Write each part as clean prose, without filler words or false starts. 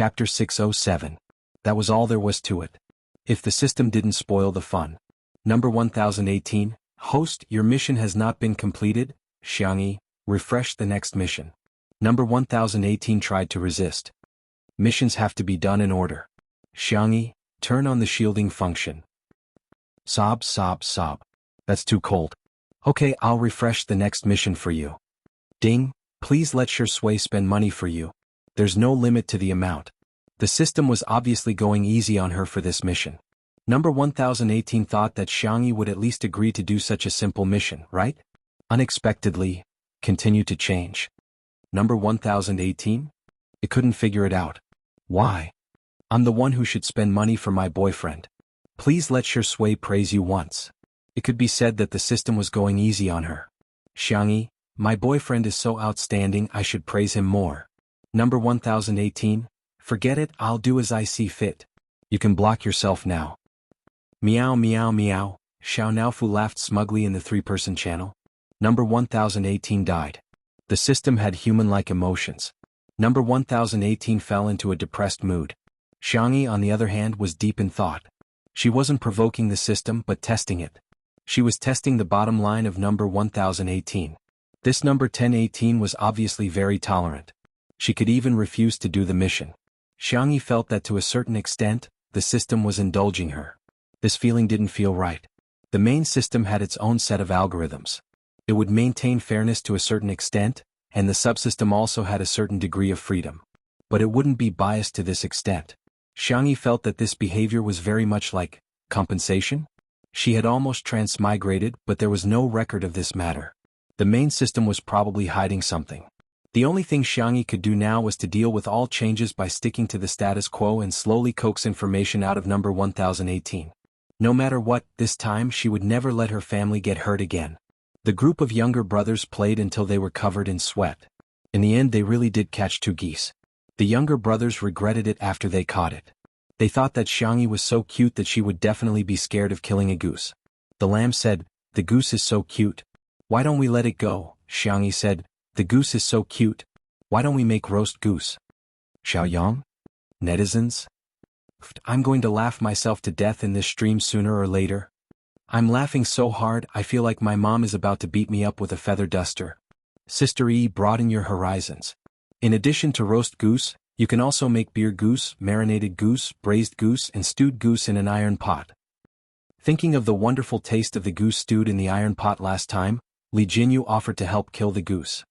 Chapter 607. That was all there was to it. If the system didn't spoil the fun. Number 1018, Host, your mission has not been completed. Xianxia, refresh the next mission. Number 1018 tried to resist. Missions have to be done in order. Xianxia, turn on the shielding function. Sob. That's too cold. Okay, I'll refresh the next mission for you. Ding, please let Xiaxia spend money for you. There's no limit to the amount. The system was obviously going easy on her for this mission. Number 1018 thought that Xianxia would at least agree to do such a simple mission, right? Unexpectedly, continued to change. Number 1018? It couldn't figure it out. Why? I'm the one who should spend money for my boyfriend. Please let Xiaxia praise you once. It could be said that the system was going easy on her. Xianxia, my boyfriend is so outstanding I should praise him more. Number 1018, forget it, I'll do as I see fit. You can block yourself now. Meow. Xiao Naofu laughed smugly in the three-person channel. Number 1018 died. The system had human-like emotions. Number 1018 fell into a depressed mood. Xianxia, on the other hand, was deep in thought. She wasn't provoking the system but testing it. She was testing the bottom line of number 1018. This number 1018 was obviously very tolerant. She could even refuse to do the mission. Xianxia felt that to a certain extent, the system was indulging her. This feeling didn't feel right. The main system had its own set of algorithms. It would maintain fairness to a certain extent, and the subsystem also had a certain degree of freedom. But it wouldn't be biased to this extent. Xianxia felt that this behavior was very much like compensation. She had almost transmigrated, but there was no record of this matter. The main system was probably hiding something. The only thing Xianxia could do now was to deal with all changes by sticking to the status quo and slowly coax information out of number 1018. No matter what, this time she would never let her family get hurt again. The group of younger brothers played until they were covered in sweat. In the end they really did catch 2 geese. The younger brothers regretted it after they caught it. They thought that Xianxia was so cute that she would definitely be scared of killing a goose. The lamb said, "The goose is so cute. Why don't we let it go?" Xianxia said, "The goose is so cute. Why don't we make roast goose?" Xiaoyang? Netizens? I'm going to laugh myself to death in this stream sooner or later. I'm laughing so hard I feel like my mom is about to beat me up with a feather duster. Sister E, broaden your horizons. In addition to roast goose, you can also make beer goose, marinated goose, braised goose, and stewed goose in an iron pot. Thinking of the wonderful taste of the goose stewed in the iron pot last time, Li Jinyu offered to help kill the goose.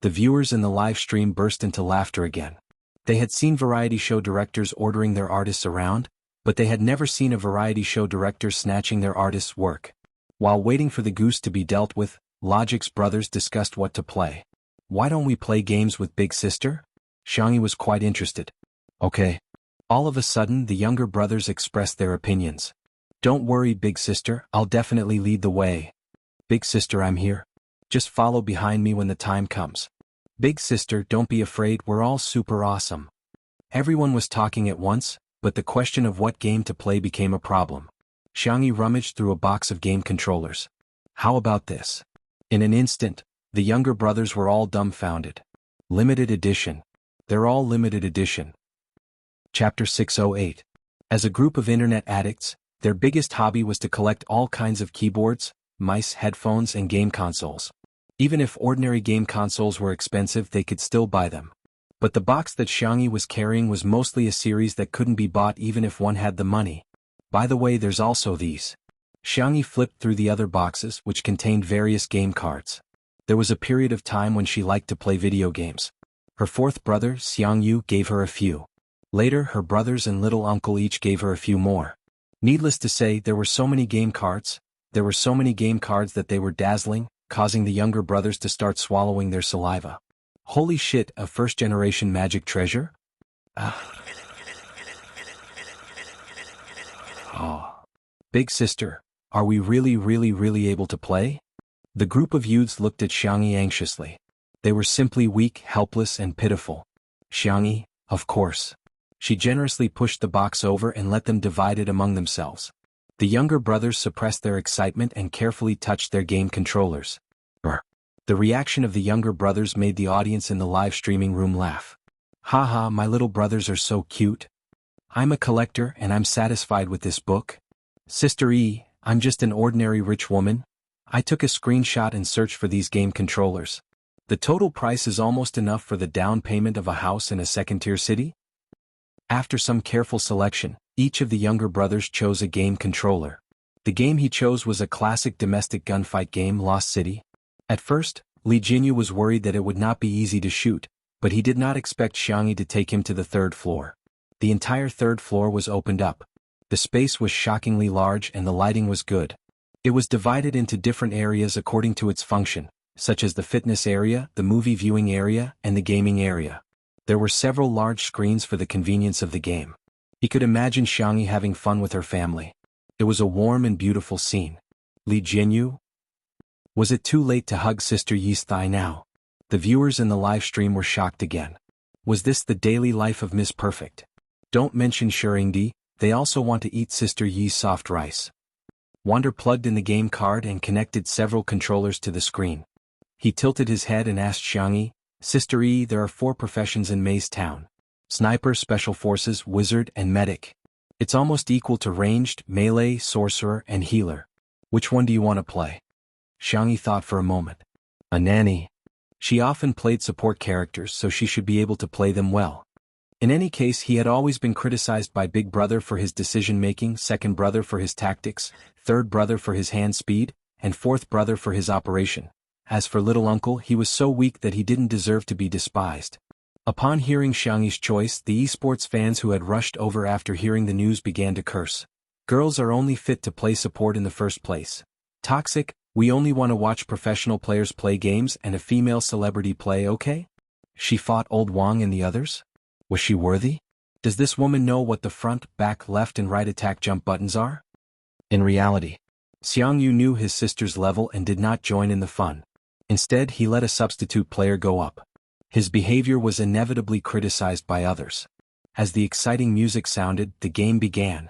The viewers in the live stream burst into laughter again. They had seen variety show directors ordering their artists around, but they had never seen a variety show director snatching their artist's work. While waiting for the goose to be dealt with, Logic's brothers discussed what to play. Why don't we play games with Big Sister? Xianxia was quite interested. Okay. All of a sudden the younger brothers expressed their opinions. Don't worry, Big Sister, I'll definitely lead the way. Big Sister, I'm here. Just follow behind me when the time comes. Big Sister, don't be afraid, we're all super awesome. Everyone was talking at once, but the question of what game to play became a problem. Xianxia rummaged through a box of game controllers. How about this? In an instant, the younger brothers were all dumbfounded. Limited edition. They're all limited edition. Chapter 608. As a group of internet addicts, their biggest hobby was to collect all kinds of keyboards, mice, headphones, and game consoles. Even if ordinary game consoles were expensive, they could still buy them. But the box that Xianxia was carrying was mostly a series that couldn't be bought even if one had the money. By the way, there's also these. Xianxia flipped through the other boxes, which contained various game cards. There was a period of time when she liked to play video games. Her fourth brother, Jianghu, gave her a few. Later, her brothers and little uncle each gave her a few more. Needless to say, there were so many game cards. There were so many game cards that they were dazzling, causing the younger brothers to start swallowing their saliva. Holy shit, a first-generation magic treasure? Oh. Big Sister, are we really able to play? The group of youths looked at Xianxia anxiously. They were simply weak, helpless, and pitiful. Xianxia, of course. She generously pushed the box over and let them divide it among themselves. The younger brothers suppressed their excitement and carefully touched their game controllers. The reaction of the younger brothers made the audience in the live streaming room laugh. Haha, my little brothers are so cute. I'm a collector and I'm satisfied with this book. Sister E, I'm just an ordinary rich woman. I took a screenshot and searched for these game controllers. The total price is almost enough for the down payment of a house in a second-tier city? After some careful selection, each of the younger brothers chose a game controller. The game he chose was a classic domestic gunfight game, Lost City. At first, Jianghu was worried that it would not be easy to shoot, but he did not expect Xianxia to take him to the third floor. The entire third floor was opened up. The space was shockingly large and the lighting was good. It was divided into different areas according to its function, such as the fitness area, the movie viewing area, and the gaming area. There were several large screens for the convenience of the game. He could imagine Xianxia having fun with her family. It was a warm and beautiful scene. Jianghu? Was it too late to hug Sister Yi's thigh now? The viewers in the live stream were shocked again. Was this the daily life of Miss Perfect? Don't mention Shurindi, they also want to eat Sister Yi's soft rice. Wander plugged in the game card and connected several controllers to the screen. He tilted his head and asked Xianxia, Sister E, there are 4 professions in Maze Town. Sniper, Special Forces, Wizard, and Medic. It's almost equal to ranged, melee, sorcerer, and healer. Which one do you want to play? Xianxia thought for a moment. A nanny. She often played support characters, so she should be able to play them well. In any case, he had always been criticized by Big Brother for his decision-making, second brother for his tactics, third brother for his hand speed, and fourth brother for his operation. As for little uncle, he was so weak that he didn't deserve to be despised. Upon hearing Xianxia's choice, the esports fans who had rushed over after hearing the news began to curse. Girls are only fit to play support in the first place. Toxic, we only want to watch professional players play games and a female celebrity play, okay? She fought old Wang and the others? Was she worthy? Does this woman know what the front, back, left and right attack jump buttons are? In reality, Xianxia knew his sister's level and did not join in the fun. Instead, he let a substitute player go up. His behavior was inevitably criticized by others. As the exciting music sounded, the game began.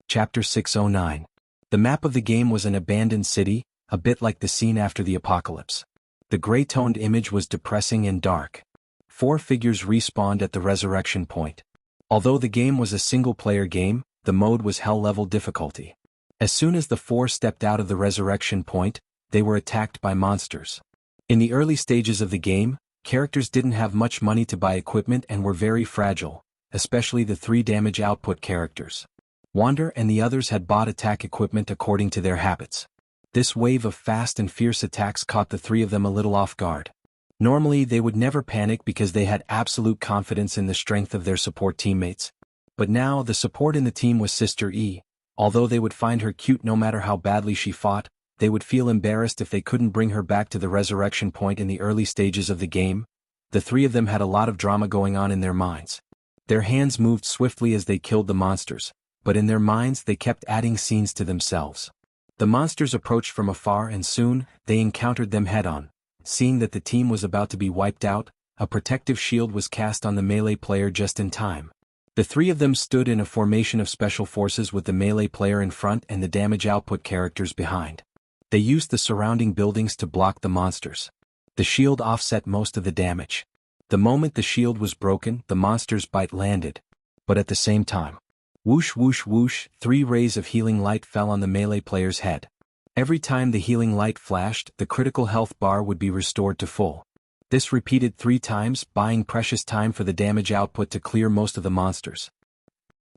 Chapter 609. The map of the game was an abandoned city, a bit like the scene after the apocalypse. The gray-toned image was depressing and dark. 4 figures respawned at the resurrection point. Although the game was a single-player game, the mode was hell-level difficulty. As soon as the 4 stepped out of the resurrection point, they were attacked by monsters. In the early stages of the game, characters didn't have much money to buy equipment and were very fragile, especially the 3 damage output characters. Wander and the others had bought attack equipment according to their habits. This wave of fast and fierce attacks caught the 3 of them a little off guard. Normally they would never panic because they had absolute confidence in the strength of their support teammates. But now the support in the team was Sister E. Although they would find her cute no matter how badly she fought, they would feel embarrassed if they couldn't bring her back to the resurrection point in the early stages of the game. The 3 of them had a lot of drama going on in their minds. Their hands moved swiftly as they killed the monsters, but in their minds they kept adding scenes to themselves. The monsters approached from afar and soon, they encountered them head-on. Seeing that the team was about to be wiped out, a protective shield was cast on the melee player just in time. The 3 of them stood in a formation of special forces with the melee player in front and the damage output characters behind. They used the surrounding buildings to block the monsters. The shield offset most of the damage. The moment the shield was broken, the monster's bite landed. But at the same time, whoosh whoosh whoosh, 3 rays of healing light fell on the melee player's head. Every time the healing light flashed, the critical health bar would be restored to full. This repeated 3 times, buying precious time for the damage output to clear most of the monsters.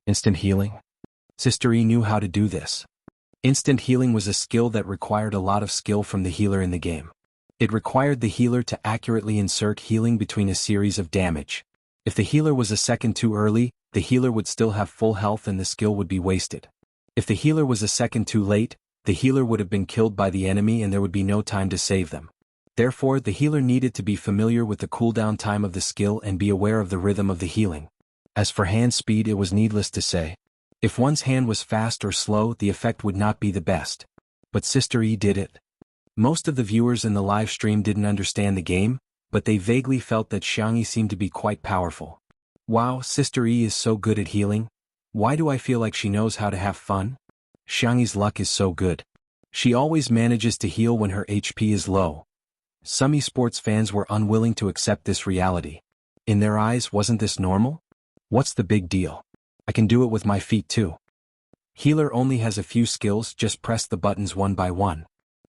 Instant healing? Sister E knew how to do this. Instant healing was a skill that required a lot of skill from the healer in the game. It required the healer to accurately insert healing between a series of damage. If the healer was a second too early, the healer would still have full health and the skill would be wasted. If the healer was a second too late, the healer would have been killed by the enemy and there would be no time to save them. Therefore, the healer needed to be familiar with the cooldown time of the skill and be aware of the rhythm of the healing. As for hand speed, it was needless to say. If one's hand was fast or slow, the effect would not be the best. But Sister E did it. Most of the viewers in the live stream didn't understand the game, but they vaguely felt that Xianxia seemed to be quite powerful. Wow, Sister E is so good at healing. Why do I feel like she knows how to have fun? Xianxia's luck is so good. She always manages to heal when her HP is low. Some esports fans were unwilling to accept this reality. In their eyes, wasn't this normal? What's the big deal? I can do it with my feet too. Healer only has a few skills, just press the buttons one by one.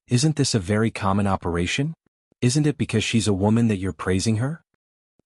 Isn't this a very common operation? Isn't it because she's a woman that you're praising her?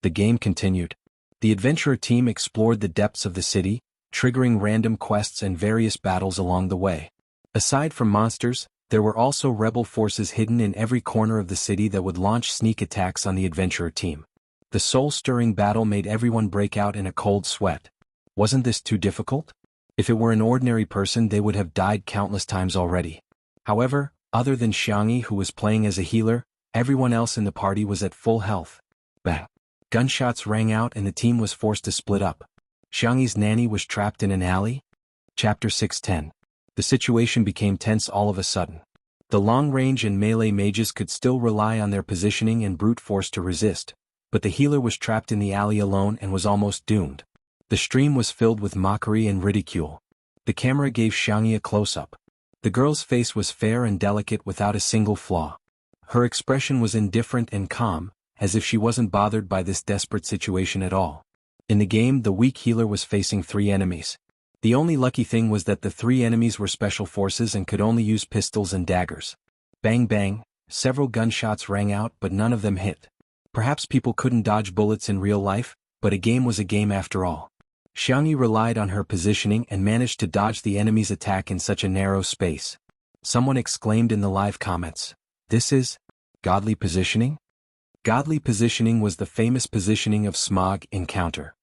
The game continued. The adventurer team explored the depths of the city, triggering random quests and various battles along the way. Aside from monsters, there were also rebel forces hidden in every corner of the city that would launch sneak attacks on the adventurer team. The soul-stirring battle made everyone break out in a cold sweat. Wasn't this too difficult? If it were an ordinary person, they would have died countless times already. However, other than Xianxia, who was playing as a healer, everyone else in the party was at full health. Bang! Gunshots rang out and the team was forced to split up. Xianxia's nanny was trapped in an alley. Chapter 610. The situation became tense all of a sudden. The long-range and melee mages could still rely on their positioning and brute force to resist, but the healer was trapped in the alley alone and was almost doomed. The stream was filled with mockery and ridicule. The camera gave Xianxia a close-up. The girl's face was fair and delicate without a single flaw. Her expression was indifferent and calm, as if she wasn't bothered by this desperate situation at all. In the game, the weak healer was facing 3 enemies. The only lucky thing was that the 3 enemies were special forces and could only use pistols and daggers. Bang bang, several gunshots rang out but none of them hit. Perhaps people couldn't dodge bullets in real life, but a game was a game after all. Xianxia relied on her positioning and managed to dodge the enemy's attack in such a narrow space. Someone exclaimed in the live comments, "This is godly positioning?" Godly positioning was the famous positioning of Smog in Counter.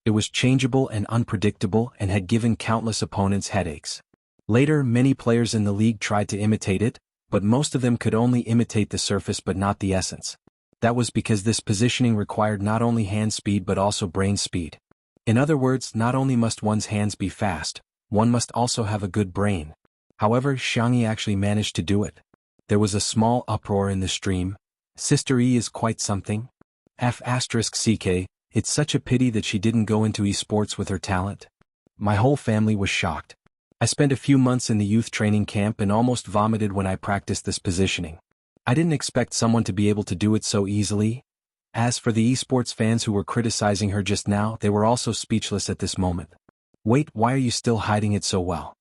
It was changeable and unpredictable and had given countless opponents headaches. Later, many players in the league tried to imitate it, but most of them could only imitate the surface but not the essence. That was because this positioning required not only hand speed but also brain speed. In other words, not only must one's hands be fast, one must also have a good brain. However, Xianxia actually managed to do it. There was a small uproar in the stream. Sister E is quite something. F***ck, it's such a pity that she didn't go into esports with her talent. My whole family was shocked. I spent a few months in the youth training camp and almost vomited when I practiced this positioning. I didn't expect someone to be able to do it so easily. As for the esports fans who were criticizing her just now, they were also speechless at this moment. Wait, why are you still hiding it so well?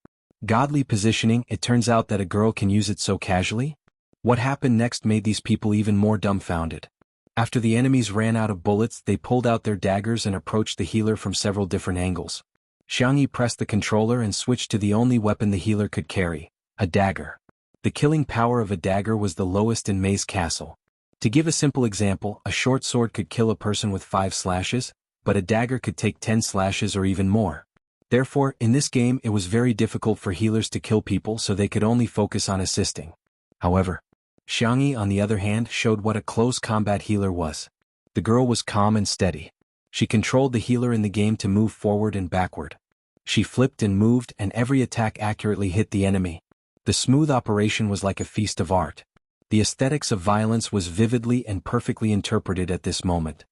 Godly positioning, it turns out that a girl can use it so casually? What happened next made these people even more dumbfounded. After the enemies ran out of bullets, they pulled out their daggers and approached the healer from several different angles. Xianxia pressed the controller and switched to the only weapon the healer could carry, a dagger. The killing power of a dagger was the lowest in May's castle. To give a simple example, a short sword could kill a person with 5 slashes, but a dagger could take 10 slashes or even more. Therefore, in this game it was very difficult for healers to kill people, so they could only focus on assisting. However, Xianxia, on the other hand, showed what a close combat healer was. The girl was calm and steady. She controlled the healer in the game to move forward and backward. She flipped and moved, and every attack accurately hit the enemy. The smooth operation was like a feast of art. The aesthetics of violence was vividly and perfectly interpreted at this moment.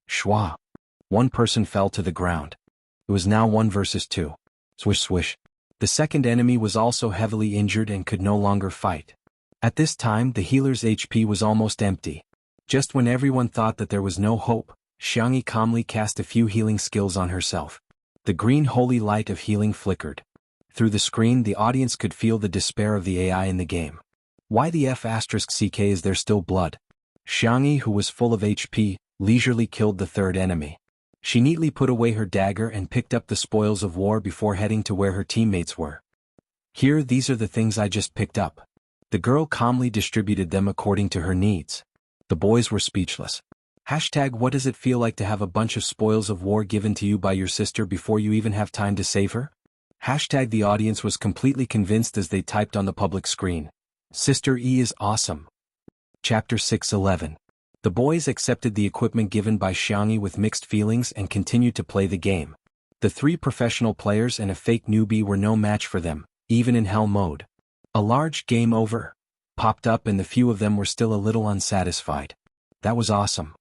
Schwa. One person fell to the ground. It was now 1 versus 2. Swish swish. The second enemy was also heavily injured and could no longer fight. At this time, the healer's HP was almost empty. Just when everyone thought that there was no hope, Xianxia calmly cast a few healing skills on herself. The green holy light of healing flickered. Through the screen, the audience could feel the despair of the AI in the game. Why the F***ck is there still blood? Xianxia, who was full of HP, leisurely killed the third enemy. She neatly put away her dagger and picked up the spoils of war before heading to where her teammates were. Here, these are the things I just picked up. The girl calmly distributed them according to her needs. The boys were speechless. What does it feel like to have a bunch of spoils of war given to you by your sister before you even have time to save her? The audience was completely convinced as they typed on the public screen. Sister E is awesome. Chapter 611. The boys accepted the equipment given by Xianxia with mixed feelings and continued to play the game. The 3 professional players and a fake newbie were no match for them, even in hell mode. A large game over popped up and the few of them were still a little unsatisfied. That was awesome.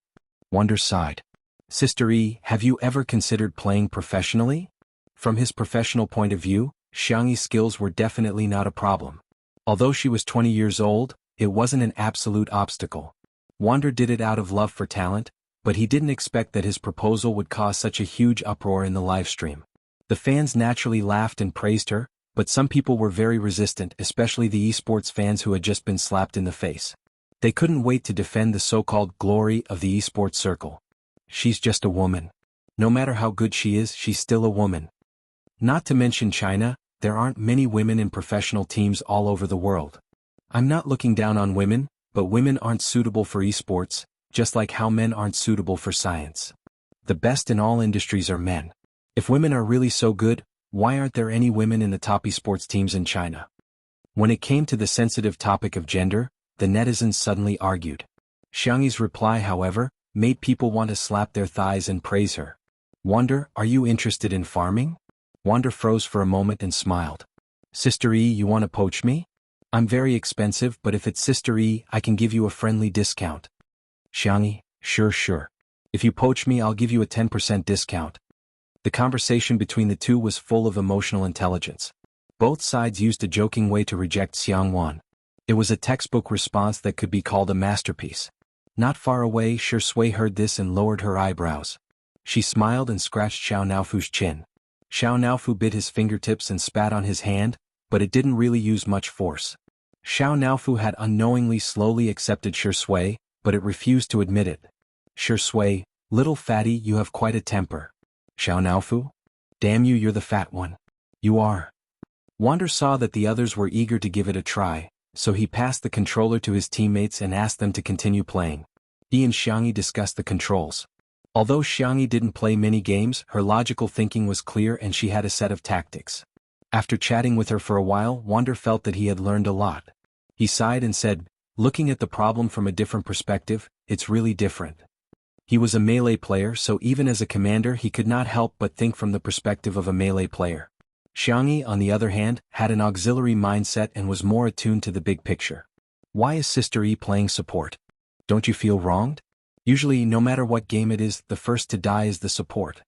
Wonder sighed. Sister E, have you ever considered playing professionally? From his professional point of view, Xianxia's skills were definitely not a problem. Although she was 20 years old, it wasn't an absolute obstacle. Wander did it out of love for talent, but he didn't expect that his proposal would cause such a huge uproar in the livestream. The fans naturally laughed and praised her, but some people were very resistant, especially the esports fans who had just been slapped in the face. They couldn't wait to defend the so-called glory of the esports circle. She's just a woman. No matter how good she is, she's still a woman. Not to mention China, there aren't many women in professional teams all over the world. I'm not looking down on women, but women aren't suitable for esports, just like how men aren't suitable for science. The best in all industries are men. If women are really so good, why aren't there any women in the top esports teams in China? When it came to the sensitive topic of gender, the netizens suddenly argued. Xianxia's reply, however, made people want to slap their thighs and praise her. Wander, are you interested in farming? Wander froze for a moment and smiled. Sister E, you want to poach me? I'm very expensive, but if it's Sister E, I can give you a friendly discount. Xianxia, sure. If you poach me, I'll give you a 10% discount. The conversation between the two was full of emotional intelligence. Both sides used a joking way to reject Xianxia. It was a textbook response that could be called a masterpiece. Not far away, Shui heard this and lowered her eyebrows. She smiled and scratched Xiao Naofu's chin. Xiao Naofu bit his fingertips and spat on his hand, but it didn't really use much force. Xiao Naofu had unknowingly slowly accepted Shui, but it refused to admit it. Shui, little fatty, you have quite a temper. Xiao Naofu? Damn you, you're the fat one. You are. Wander saw that the others were eager to give it a try, so he passed the controller to his teammates and asked them to continue playing. He and Xianxia discussed the controls. Although Xianxia didn't play many games, her logical thinking was clear and she had a set of tactics. After chatting with her for a while, Wander felt that he had learned a lot. He sighed and said, looking at the problem from a different perspective, it's really different. He was a melee player, so even as a commander he could not help but think from the perspective of a melee player. Xianxia, on the other hand, had an auxiliary mindset and was more attuned to the big picture. Why is Sister E playing support? Don't you feel wronged? Usually, no matter what game it is, the first to die is the support.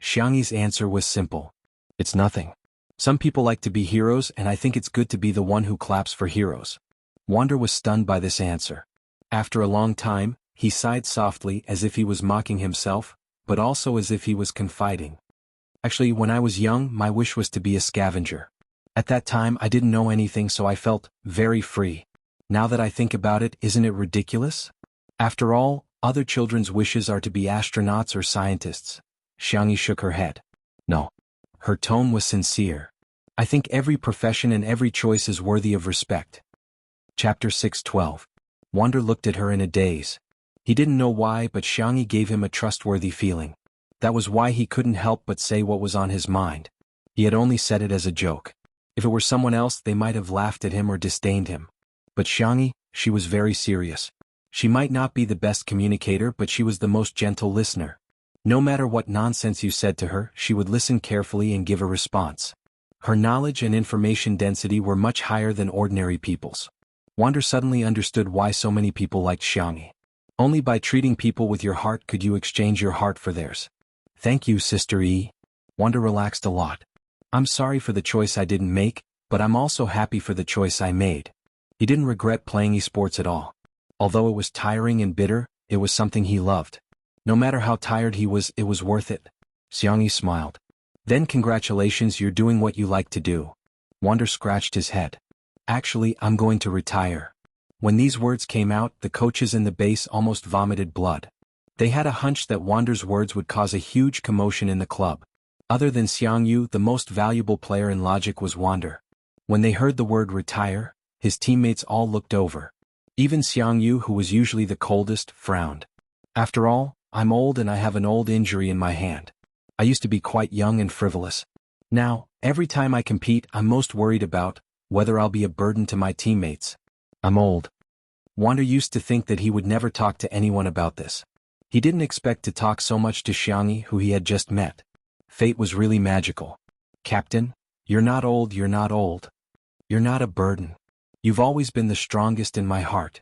Xianxia's answer was simple. It's nothing. Some people like to be heroes, and I think it's good to be the one who claps for heroes. Wander was stunned by this answer. After a long time, he sighed softly as if he was mocking himself, but also as if he was confiding. Actually, when I was young, my wish was to be a scavenger. At that time, I didn't know anything, so I felt very free. Now that I think about it, isn't it ridiculous? After all, other children's wishes are to be astronauts or scientists. Xianxia shook her head. No. Her tone was sincere. I think every profession and every choice is worthy of respect. Chapter 6:12. Wander looked at her in a daze. He didn't know why, but Xianxia gave him a trustworthy feeling. That was why he couldn't help but say what was on his mind. He had only said it as a joke. If it were someone else, they might have laughed at him or disdained him. But Xianxia, she was very serious. She might not be the best communicator, but she was the most gentle listener. No matter what nonsense you said to her, she would listen carefully and give a response. Her knowledge and information density were much higher than ordinary people's. Wander suddenly understood why so many people liked Xianxia. Only by treating people with your heart could you exchange your heart for theirs. Thank you, Sister E. Wander relaxed a lot. I'm sorry for the choice I didn't make, but I'm also happy for the choice I made. He didn't regret playing esports at all. Although it was tiring and bitter, it was something he loved. No matter how tired he was, it was worth it. Xianxia smiled. Then congratulations, you're doing what you like to do. Wander scratched his head. Actually, I'm going to retire. When these words came out, the coaches in the base almost vomited blood. They had a hunch that Wander's words would cause a huge commotion in the club. Other than Xianxia, the most valuable player in Logic was Wander. When they heard the word retire, his teammates all looked over. Even Xianxia, who was usually the coldest, frowned. After all, I'm old and I have an old injury in my hand. I used to be quite young and frivolous. Now, every time I compete, I'm most worried about whether I'll be a burden to my teammates. I'm old. Wander used to think that he would never talk to anyone about this. He didn't expect to talk so much to Xianxia, who he had just met. Fate was really magical. Captain, you're not old, you're not old. You're not a burden. You've always been the strongest in my heart.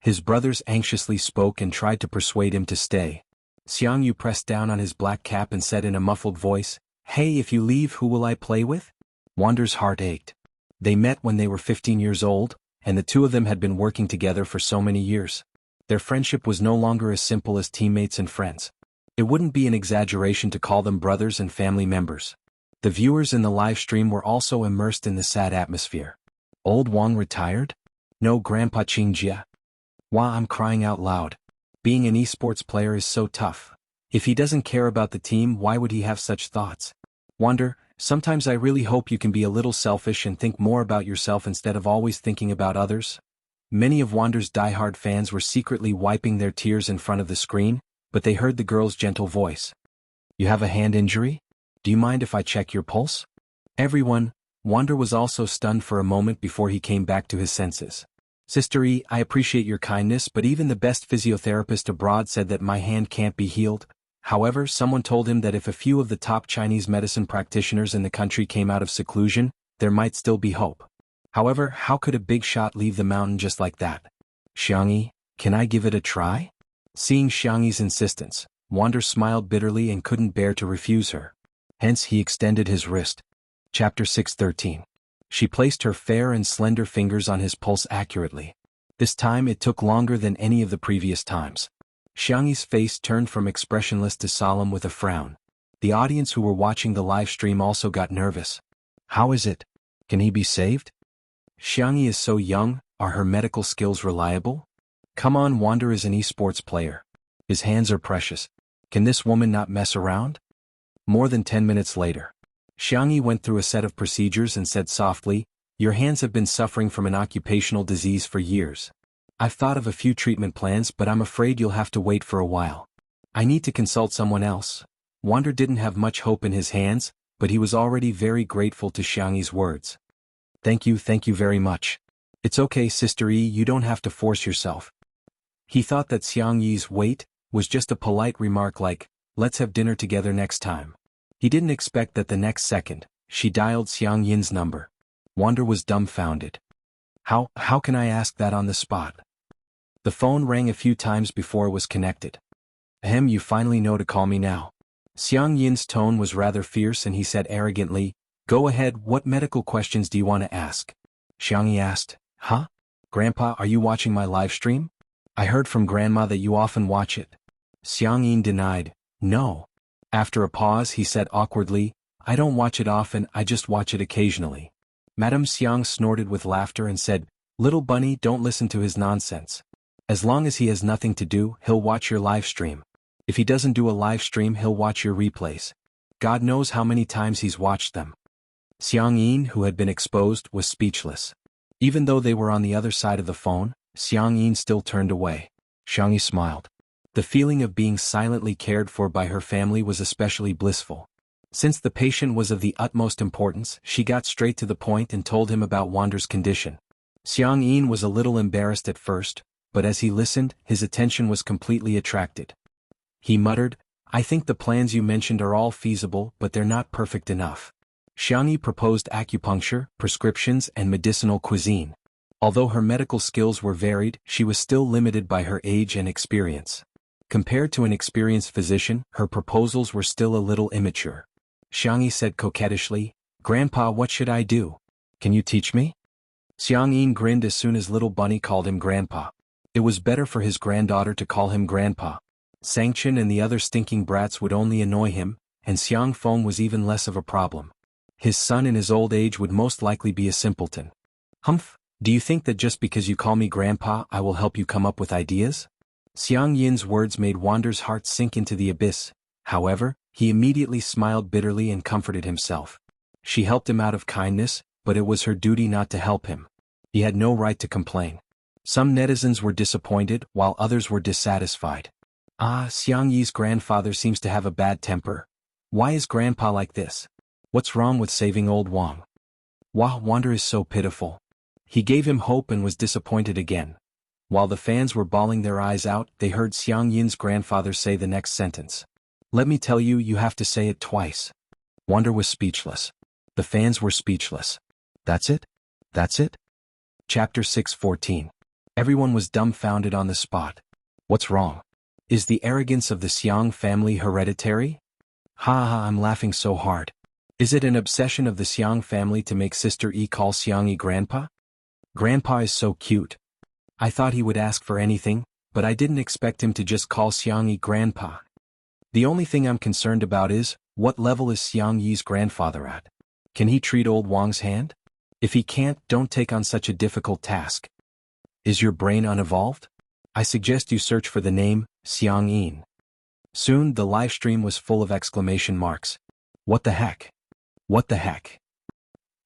His brothers anxiously spoke and tried to persuade him to stay. Xianxia pressed down on his black cap and said in a muffled voice, Hey, if you leave, who will I play with? Wander's heart ached. They met when they were 15 years old, and the two of them had been working together for so many years. Their friendship was no longer as simple as teammates and friends. It wouldn't be an exaggeration to call them brothers and family members. The viewers in the live stream were also immersed in the sad atmosphere. Old Wang retired? No, Grandpa Xianxia. Wah, I'm crying out loud. Being an esports player is so tough. If he doesn't care about the team, why would he have such thoughts? Wander, sometimes I really hope you can be a little selfish and think more about yourself instead of always thinking about others. Many of Wander's diehard fans were secretly wiping their tears in front of the screen, but they heard the girl's gentle voice. You have a hand injury? Do you mind if I check your pulse? Everyone, Wander was also stunned for a moment before he came back to his senses. Sister E, I appreciate your kindness, but even the best physiotherapist abroad said that my hand can't be healed. However, someone told him that if a few of the top Chinese medicine practitioners in the country came out of seclusion, there might still be hope. However, how could a big shot leave the mountain just like that? Xiangyi, can I give it a try? Seeing Xiangyi's insistence, Wander smiled bitterly and couldn't bear to refuse her. Hence he extended his wrist. Chapter 6:13. She placed her fair and slender fingers on his pulse accurately. This time it took longer than any of the previous times. Xiangyi's face turned from expressionless to solemn with a frown. The audience who were watching the live stream also got nervous. How is it? Can he be saved? Xiangyi is so young, are her medical skills reliable? Come on, Wander is an esports player. His hands are precious. Can this woman not mess around? More than 10 minutes later. Xiangyi went through a set of procedures and said softly, your hands have been suffering from an occupational disease for years. I've thought of a few treatment plans, but I'm afraid you'll have to wait for a while. I need to consult someone else. Wander didn't have much hope in his hands, but he was already very grateful to Xiangyi's words. Thank you very much. It's okay, Sister E, you don't have to force yourself. He thought that Xiangyi's wait was just a polite remark like, let's have dinner together next time. He didn't expect that the next second, she dialed Xiangyin's number. Wander was dumbfounded. How can I ask that on the spot? The phone rang a few times before it was connected. Ahem, you finally know to call me now. Xiangyin's tone was rather fierce and he said arrogantly, go ahead, what medical questions do you want to ask? Xiangyi asked, huh? Grandpa, are you watching my live stream? I heard from Grandma that you often watch it. Xiangyin denied, no. After a pause he said awkwardly, I don't watch it often, I just watch it occasionally. Madame Xiang snorted with laughter and said, little bunny, don't listen to his nonsense. As long as he has nothing to do, he'll watch your live stream. If he doesn't do a live stream, he'll watch your replays. God knows how many times he's watched them. Xiangyin, who had been exposed, was speechless. Even though they were on the other side of the phone, Xiangyin still turned away. Xiangyi smiled. The feeling of being silently cared for by her family was especially blissful. Since the patient was of the utmost importance, she got straight to the point and told him about Wander's condition. Xiangyin was a little embarrassed at first, but as he listened, his attention was completely attracted. He muttered, I think the plans you mentioned are all feasible, but they're not perfect enough. Xiangyi proposed acupuncture, prescriptions, and medicinal cuisine. Although her medical skills were varied, she was still limited by her age and experience. Compared to an experienced physician, her proposals were still a little immature. Xiangyi said coquettishly, Grandpa, what should I do? Can you teach me? Xiangyin grinned as soon as little bunny called him Grandpa. It was better for his granddaughter to call him Grandpa. Sanction and the other stinking brats would only annoy him, and Xiang Feng was even less of a problem. His son in his old age would most likely be a simpleton. Humph, do you think that just because you call me Grandpa I will help you come up with ideas? Xiangyin's words made Wander's heart sink into the abyss. However, he immediately smiled bitterly and comforted himself. She helped him out of kindness, but it was her duty not to help him. He had no right to complain. Some netizens were disappointed, while others were dissatisfied. Xiangyi's grandfather seems to have a bad temper. Why is Grandpa like this? What's wrong with saving old Wang? Wander is so pitiful. He gave him hope and was disappointed again. While the fans were bawling their eyes out, they heard Xiangyin's grandfather say the next sentence. Let me tell you, you have to say it twice. Wander was speechless. The fans were speechless. That's it? That's it? Chapter 6:14. Everyone was dumbfounded on the spot. What's wrong? Is the arrogance of the Xiang family hereditary? I'm laughing so hard. Is it an obsession of the Xiang family to make Sister E call Xiangyi Grandpa? Grandpa is so cute. I thought he would ask for anything, but I didn't expect him to just call Xiangyi grandpa. The only thing I'm concerned about is, what level is Xiangyi's grandfather at? Can he treat old Wang's hand? If he can't, don't take on such a difficult task. Is your brain unevolved? I suggest you search for the name, Xiangyin. Soon the live stream was full of exclamation marks. What the heck? What the heck?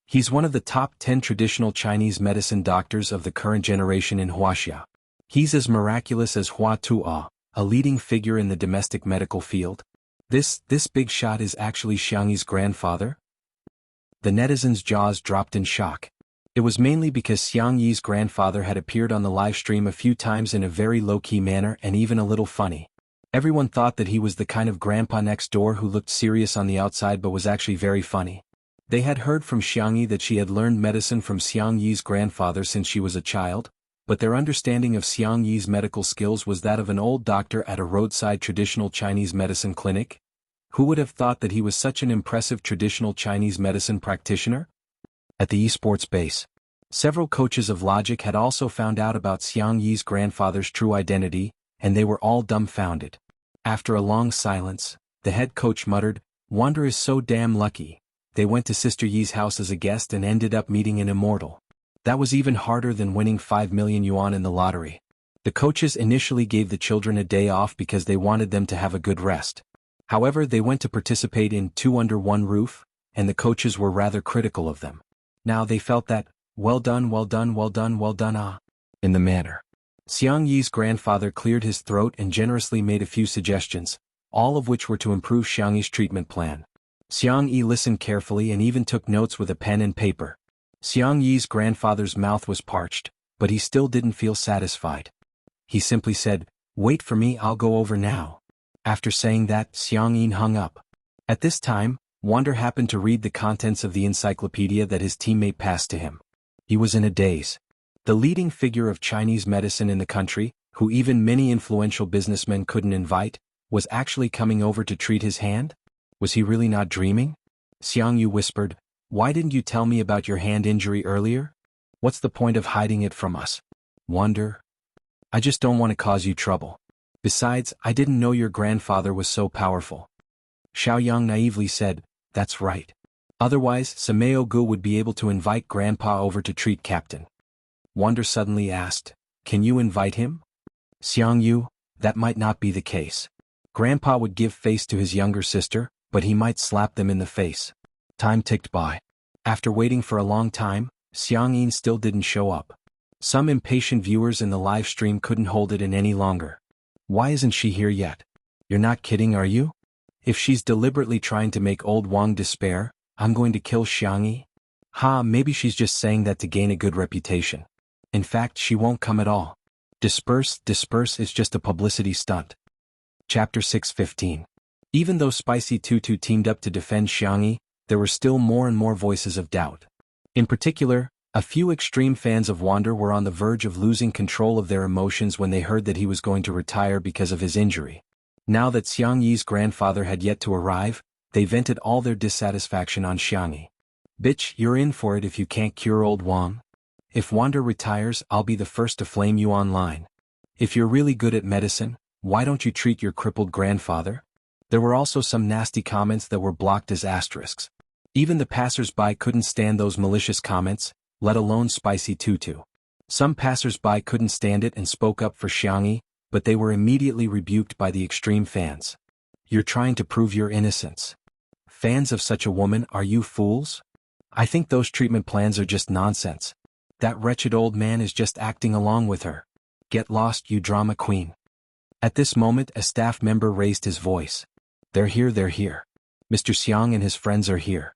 He's one of the top 10 traditional Chinese medicine doctors of the current generation in Wuxia. He's as miraculous as Hua Tuo, a leading figure in the domestic medical field. This big shot is actually Xiangyi's grandfather? The netizens' jaws dropped in shock. It was mainly because Xiangyi's grandfather had appeared on the live stream a few times in a very low-key manner and even a little funny. Everyone thought that he was the kind of grandpa next door who looked serious on the outside but was actually very funny. They had heard from Xiangyi that she had learned medicine from Xiangyi's grandfather since she was a child, but their understanding of Xiangyi's medical skills was that of an old doctor at a roadside traditional Chinese medicine clinic. Who would have thought that he was such an impressive traditional Chinese medicine practitioner? At the esports base, several coaches of logic had also found out about Xiangyi's grandfather's true identity, and they were all dumbfounded. After a long silence, the head coach muttered, "Wander is so damn lucky. They went to Sister Yi's house as a guest and ended up meeting an immortal. That was even harder than winning 5 million yuan in the lottery." The coaches initially gave the children a day off because they wanted them to have a good rest. However, they went to participate in Two Under One Roof, and the coaches were rather critical of them. Now they felt that, well done in the manner. Xiangyi's grandfather cleared his throat and generously made a few suggestions, all of which were to improve Xiangyi's treatment plan. Xiangyi listened carefully and even took notes with a pen and paper. Xiangyi's grandfather's mouth was parched, but he still didn't feel satisfied. He simply said, "Wait for me, I'll go over now." After saying that, Xiangyin hung up. At this time, Wander happened to read the contents of the encyclopedia that his teammate passed to him. He was in a daze. The leading figure of Chinese medicine in the country, who even many influential businessmen couldn't invite, was actually coming over to treat his hand? Was he really not dreaming? Xiangyu whispered, "Why didn't you tell me about your hand injury earlier? What's the point of hiding it from us?" "Wander, I just don't want to cause you trouble. Besides, I didn't know your grandfather was so powerful." Xiaoyang naively said, "That's right. Otherwise, Sameo Gu would be able to invite Grandpa over to treat Captain." Wander suddenly asked, "Can you invite him?" Xiangyu, "That might not be the case. Grandpa would give face to his younger sister, but he might slap them in the face." Time ticked by. After waiting for a long time, Xiangyin still didn't show up. Some impatient viewers in the live stream couldn't hold it in any longer. "Why isn't she here yet? You're not kidding, are you? If she's deliberately trying to make old Wang despair, I'm going to kill Xiangyi? Maybe she's just saying that to gain a good reputation. In fact, she won't come at all. Disperse, it's just a publicity stunt." Chapter 6:15. Even though Spicy Tutu teamed up to defend Xiangyi, there were still more and more voices of doubt. In particular, a few extreme fans of Wander were on the verge of losing control of their emotions when they heard that he was going to retire because of his injury. Now that Xiangyi's grandfather had yet to arrive, they vented all their dissatisfaction on Xiangyi. "Bitch, you're in for it if you can't cure old Wang. If Wander retires, I'll be the first to flame you online. If you're really good at medicine, why don't you treat your crippled grandfather?" There were also some nasty comments that were blocked as asterisks. Even the passers-by couldn't stand those malicious comments, let alone Spicy Tutu. Some passers-by couldn't stand it and spoke up for Xiangyi, but they were immediately rebuked by the extreme fans. "You're trying to prove your innocence. Fans of such a woman, are you fools? I think those treatment plans are just nonsense. That wretched old man is just acting along with her. Get lost, you drama queen." At this moment, a staff member raised his voice. They're here. Mr. Xiang and his friends are here."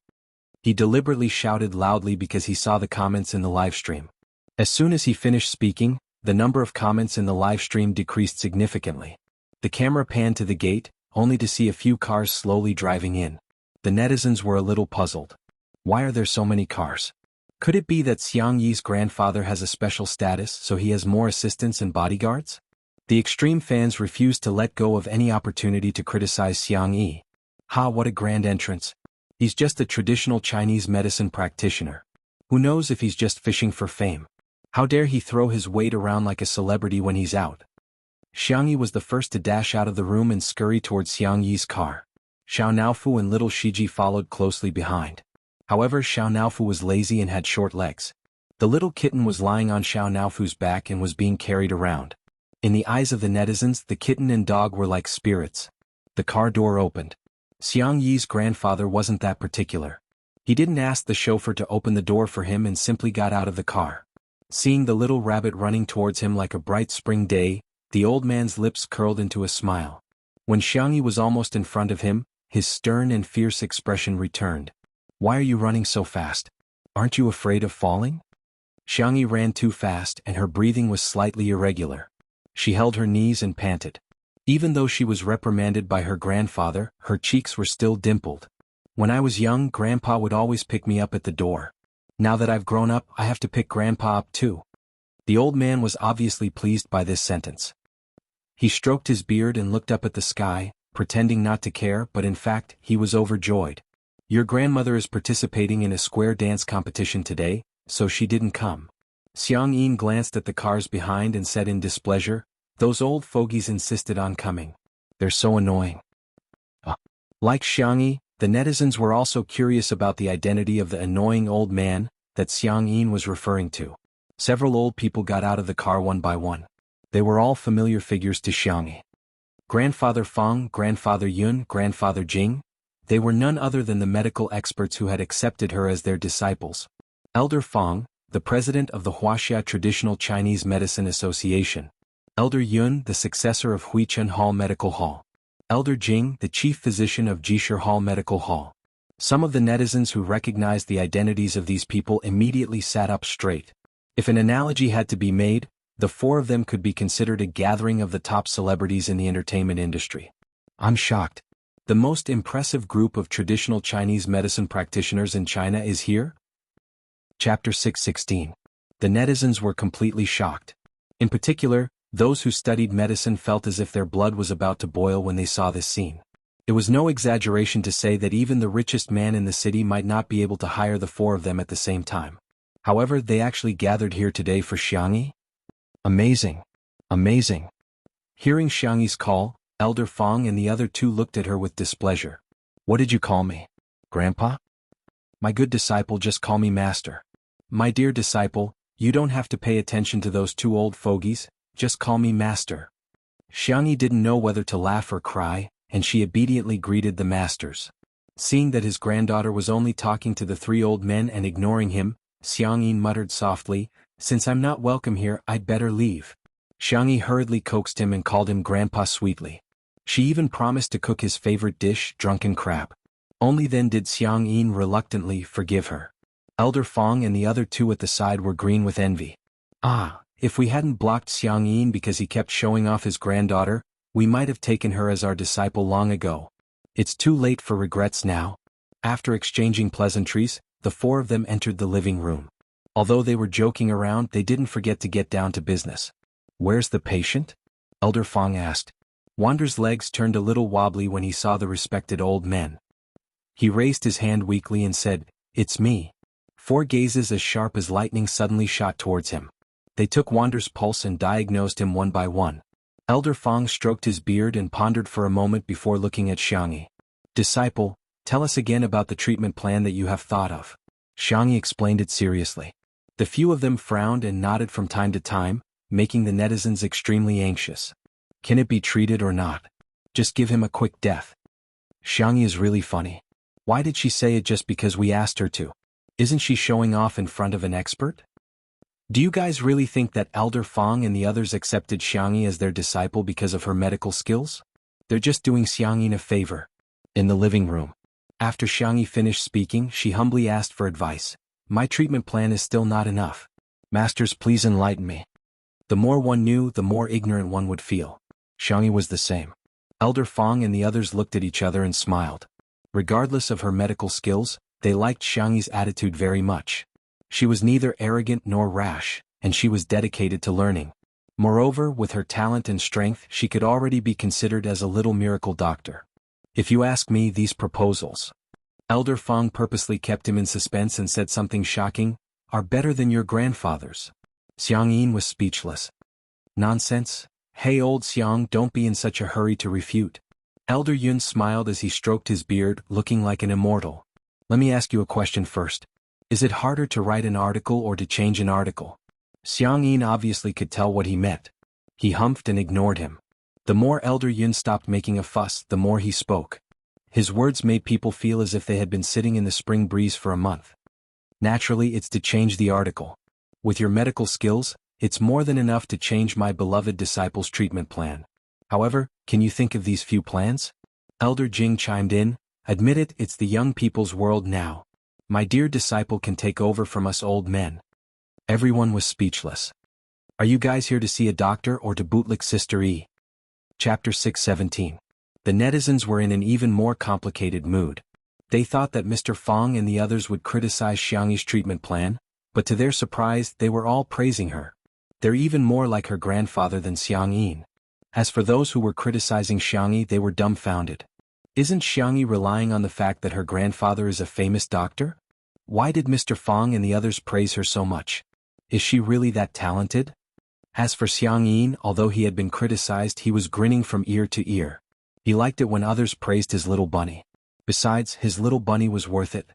He deliberately shouted loudly because he saw the comments in the live stream. As soon as he finished speaking, the number of comments in the live stream decreased significantly. The camera panned to the gate, only to see a few cars slowly driving in. The netizens were a little puzzled. Why are there so many cars? Could it be that Xiangyi's grandfather has a special status, so he has more assistants and bodyguards? The extreme fans refused to let go of any opportunity to criticize Xiangyi. What a grand entrance. He's just a traditional Chinese medicine practitioner. Who knows if he's just fishing for fame? How dare he throw his weight around like a celebrity when he's out? Xiangyi was the first to dash out of the room and scurry towards Xiangyi's car. Xiao Naofu and little Shiji followed closely behind. However, Xiao Naofu was lazy and had short legs. The little kitten was lying on Xiao Naofu's back and was being carried around. In the eyes of the netizens, the kitten and dog were like spirits. The car door opened. Xiangyi's grandfather wasn't that particular. He didn't ask the chauffeur to open the door for him and simply got out of the car. Seeing the little rabbit running towards him like a bright spring day, the old man's lips curled into a smile. When Xiangyi was almost in front of him, his stern and fierce expression returned. "Why are you running so fast? Aren't you afraid of falling?" Xiangyi ran too fast and her breathing was slightly irregular. She held her knees and panted. Even though she was reprimanded by her grandfather, her cheeks were still dimpled. "When I was young, Grandpa would always pick me up at the door. Now that I've grown up, I have to pick Grandpa up too." The old man was obviously pleased by this sentence. He stroked his beard and looked up at the sky, pretending not to care, but in fact, he was overjoyed. "Your grandmother is participating in a square dance competition today, so she didn't come." Xiang Yin glanced at the cars behind and said in displeasure, "Those old fogies insisted on coming. They're so annoying." Like Xiangyi, the netizens were also curious about the identity of the annoying old man that Xiang Yin was referring to. Several old people got out of the car one by one. They were all familiar figures to Xiangyi. Grandfather Feng, Grandfather Yun, Grandfather Jing. They were none other than the medical experts who had accepted her as their disciples. Elder Feng, the president of the Wuxia Traditional Chinese Medicine Association. Elder Yun, the successor of Huichun Hall Medical Hall. Elder Jing, the chief physician of Jishir Hall Medical Hall. Some of the netizens who recognized the identities of these people immediately sat up straight. If an analogy had to be made, the four of them could be considered a gathering of the top celebrities in the entertainment industry. "I'm shocked. The most impressive group of traditional Chinese medicine practitioners in China is here?" Chapter 616. The netizens were completely shocked. In particular, those who studied medicine felt as if their blood was about to boil when they saw this scene. It was no exaggeration to say that even the richest man in the city might not be able to hire the four of them at the same time. However, they actually gathered here today for Xiangyi? Amazing. Amazing. Hearing Xiangyi's call, Elder Feng and the other two looked at her with displeasure. "What did you call me? Grandpa?" "My good disciple, just call me Master." "My dear disciple, you don't have to pay attention to those two old fogies, just call me Master." Xiangyi didn't know whether to laugh or cry, and she obediently greeted the masters. Seeing that his granddaughter was only talking to the three old men and ignoring him, Xiangyi muttered softly, "Since I'm not welcome here, I'd better leave." Xiangyi hurriedly coaxed him and called him Grandpa sweetly. She even promised to cook his favorite dish, drunken crab. Only then did Xiangyi reluctantly forgive her. Elder Feng and the other two at the side were green with envy. If we hadn't blocked Xiangyi because he kept showing off his granddaughter, we might have taken her as our disciple long ago. It's too late for regrets now. After exchanging pleasantries, the four of them entered the living room. Although they were joking around, they didn't forget to get down to business. "Where's the patient?" Elder Feng asked. Wander's legs turned a little wobbly when he saw the respected old men. He raised his hand weakly and said, "It's me." Four gazes as sharp as lightning suddenly shot towards him. They took Wander's pulse and diagnosed him one by one. Elder Feng stroked his beard and pondered for a moment before looking at Xiangyi. "Disciple, tell us again about the treatment plan that you have thought of." Xiangyi explained it seriously. The few of them frowned and nodded from time to time, making the netizens extremely anxious. "Can it be treated or not? Just give him a quick death." "Xiangyi is really funny. Why did she say it just because we asked her to? Isn't she showing off in front of an expert?" Do you guys really think that Elder Feng and the others accepted Xiangyi as their disciple because of her medical skills? They're just doing Xiangyi a favor. In the living room. After Xiangyi finished speaking, she humbly asked for advice. "My treatment plan is still not enough. Masters, please enlighten me." The more one knew, the more ignorant one would feel. Xiangyi was the same. Elder Feng and the others looked at each other and smiled. Regardless of her medical skills, they liked Xiangyi's attitude very much. She was neither arrogant nor rash, and she was dedicated to learning. Moreover, with her talent and strength, she could already be considered as a little miracle doctor. If you ask me, these proposals, Elder Feng purposely kept him in suspense and said something shocking, are better than your grandfather's. Xiangyin was speechless. Nonsense, Hey old Xiang, don't be in such a hurry to refute. Elder Yun smiled as he stroked his beard, looking like an immortal. Let me ask you a question first. Is it harder to write an article or to change an article? Xiang Yin obviously could tell what he meant. He humphed and ignored him. The more Elder Yun stopped making a fuss, the more he spoke. His words made people feel as if they had been sitting in the spring breeze for a month. Naturally, it's to change the article. With your medical skills, it's more than enough to change my beloved disciple's treatment plan. However, can you think of these few plans? Elder Jing chimed in. Admit it, it's the young people's world now. My dear disciple can take over from us old men. Everyone was speechless. Are you guys here to see a doctor or to bootlick Sister E? Chapter 6:17. The netizens were in an even more complicated mood. They thought that Mr. Fong and the others would criticize Xiangyi's treatment plan, but to their surprise they were all praising her. They're even more like her grandfather than Xiang Yin. As for those who were criticizing Xiangyi, they were dumbfounded. Isn't Xiangyi relying on the fact that her grandfather is a famous doctor? Why did Mr. Fong and the others praise her so much? Is she really that talented? As for Xiang Yin, although he had been criticized, he was grinning from ear to ear. He liked it when others praised his little bunny. Besides, his little bunny was worth it.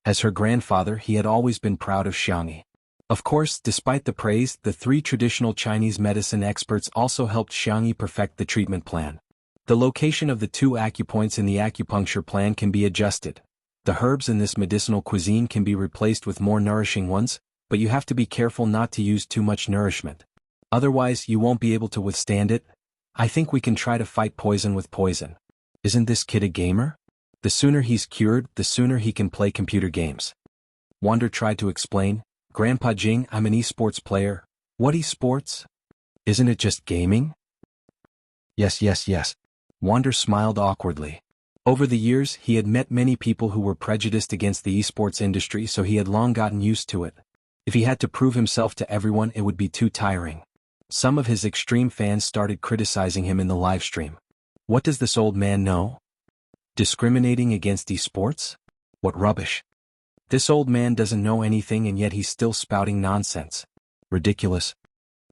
As her grandfather, he had always been proud of Xiangyi. Of course, despite the praise, the 3 traditional Chinese medicine experts also helped Xiangyi perfect the treatment plan. The location of the 2 acupoints in the acupuncture plan can be adjusted. The herbs in this medicinal cuisine can be replaced with more nourishing ones, but you have to be careful not to use too much nourishment. Otherwise, you won't be able to withstand it. I think we can try to fight poison with poison. Isn't this kid a gamer? The sooner he's cured, the sooner he can play computer games. Wander tried to explain. Grandpa Jing, I'm an esports player. What esports? Isn't it just gaming? Yes. Wander smiled awkwardly. Over the years, he had met many people who were prejudiced against the esports industry, so he had long gotten used to it. If he had to prove himself to everyone, it would be too tiring. Some of his extreme fans started criticizing him in the livestream. What does this old man know? Discriminating against esports? What rubbish. This old man doesn't know anything and yet he's still spouting nonsense. Ridiculous.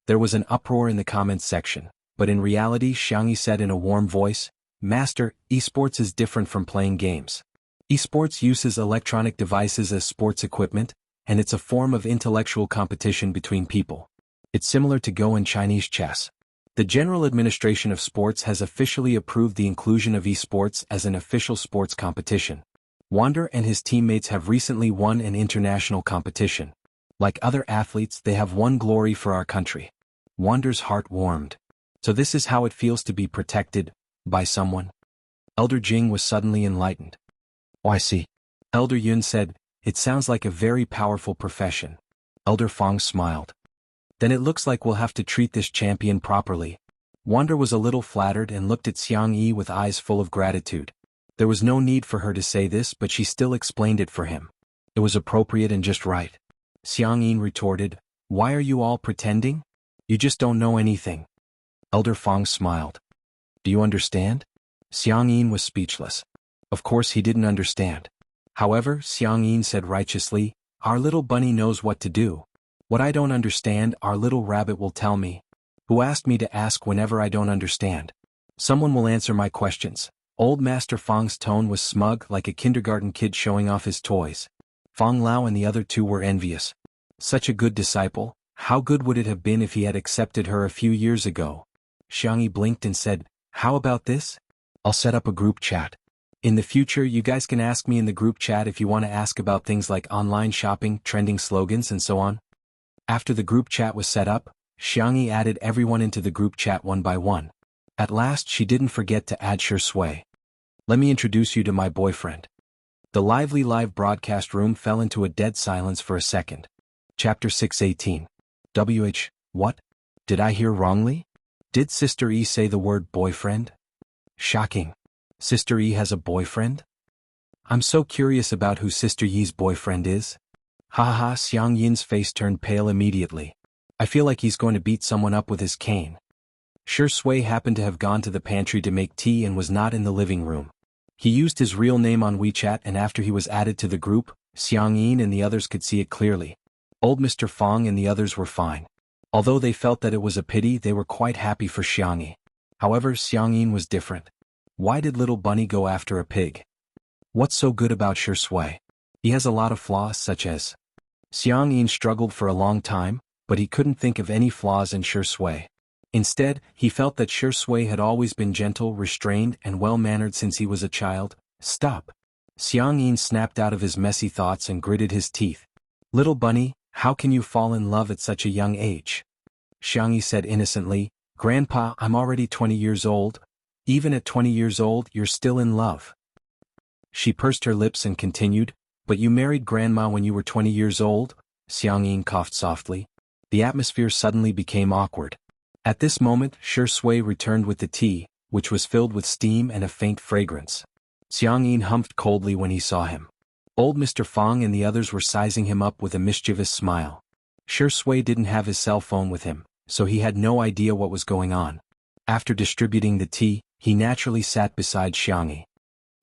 There was an uproar in the comments section, but in reality Xiangyi said in a warm voice, Master, esports is different from playing games. Esports uses electronic devices as sports equipment, and it's a form of intellectual competition between people. It's similar to Go in Chinese chess. The General Administration of Sports has officially approved the inclusion of esports as an official sports competition. Wander and his teammates have recently won an international competition. Like other athletes, they have won glory for our country. Wander's heart warmed. So this is how it feels to be protected by someone. Elder Jing was suddenly enlightened. Oh, I see. Elder Yun said, it sounds like a very powerful profession. Elder Fong smiled. Then it looks like we'll have to treat this champion properly. Wander was a little flattered and looked at Xiang Yi with eyes full of gratitude. There was no need for her to say this, but she still explained it for him. It was appropriate and just right. Xiang Yin retorted, why are you all pretending? You just don't know anything. Elder Fong smiled. Do you understand? Xiang Yin was speechless. Of course he didn't understand. However, Xiang Yin said righteously, our little bunny knows what to do. What I don't understand, our little rabbit will tell me. Who asked me to ask whenever I don't understand? Someone will answer my questions. Old Master Fong's tone was smug, like a kindergarten kid showing off his toys. Fong Lao and the other 2 were envious. Such a good disciple, how good would it have been if he had accepted her a few years ago? Xiangyi blinked and said, how about this? I'll set up a group chat. In the future, you guys can ask me in the group chat if you want to ask about things like online shopping, trending slogans, and so on. After the group chat was set up, Xiangyi added everyone into the group chat one by one. At last, she didn't forget to add Shui. Let me introduce you to my boyfriend. The lively live broadcast room fell into a dead silence for a second. Chapter 6:18. What? Did I hear wrongly? Did Sister E say the word boyfriend? Shocking. Sister E has a boyfriend? I'm so curious about who Sister Yi's boyfriend is. Ha, Xiang Yin's face turned pale immediately. I feel like he's going to beat someone up with his cane. Shui happened to have gone to the pantry to make tea and was not in the living room. He used his real name on WeChat, and after he was added to the group, Xiang Yin and the others could see it clearly. Old Mr. Fong and the others were fine. Although they felt that it was a pity, they were quite happy for Xianxia. However, Xianxia was different. Why did little bunny go after a pig? What's so good about Shui? He has a lot of flaws such as... Xianxia struggled for a long time, but he couldn't think of any flaws in Shui. Instead, he felt that Shui had always been gentle, restrained, and well-mannered since he was a child. Stop. Xianxia snapped out of his messy thoughts and gritted his teeth. Little bunny, how can you fall in love at such a young age? Xianxia said innocently, Grandpa, I'm already 20 years old. Even at 20 years old, you're still in love. She pursed her lips and continued, but you married Grandma when you were 20 years old? Xianxia coughed softly. The atmosphere suddenly became awkward. At this moment, Shui returned with the tea, which was filled with steam and a faint fragrance. Xianxia humphed coldly when he saw him. Old Mr. Fang and the others were sizing him up with a mischievous smile. Shui didn't have his cell phone with him, so he had no idea what was going on. After distributing the tea, he naturally sat beside Xianxia.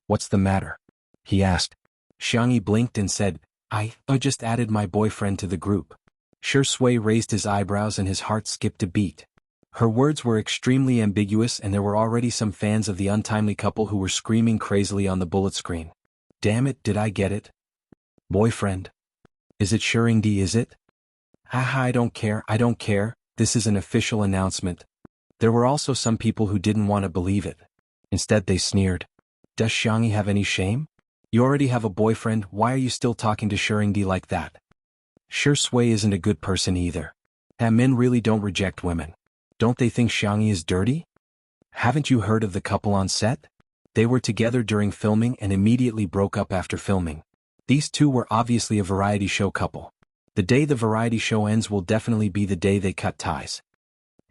What's the matter? He asked. Xianxia blinked and said, I just added my boyfriend to the group. Shui raised his eyebrows and his heart skipped a beat. Her words were extremely ambiguous and there were already some fans of the untimely couple who were screaming crazily on the bullet screen. Damn it, did I get it? Boyfriend? Is it Shuringdi, is it? Haha, I don't care, this is an official announcement. There were also some people who didn't want to believe it. Instead they sneered. Does Xianxia have any shame? You already have a boyfriend, why are you still talking to Shuringdi like that? Shui isn't a good person either. Men really don't reject women. Don't they think Xianxia is dirty? Haven't you heard of the couple on set? They were together during filming and immediately broke up after filming. These two were obviously a variety show couple. The day the variety show ends will definitely be the day they cut ties.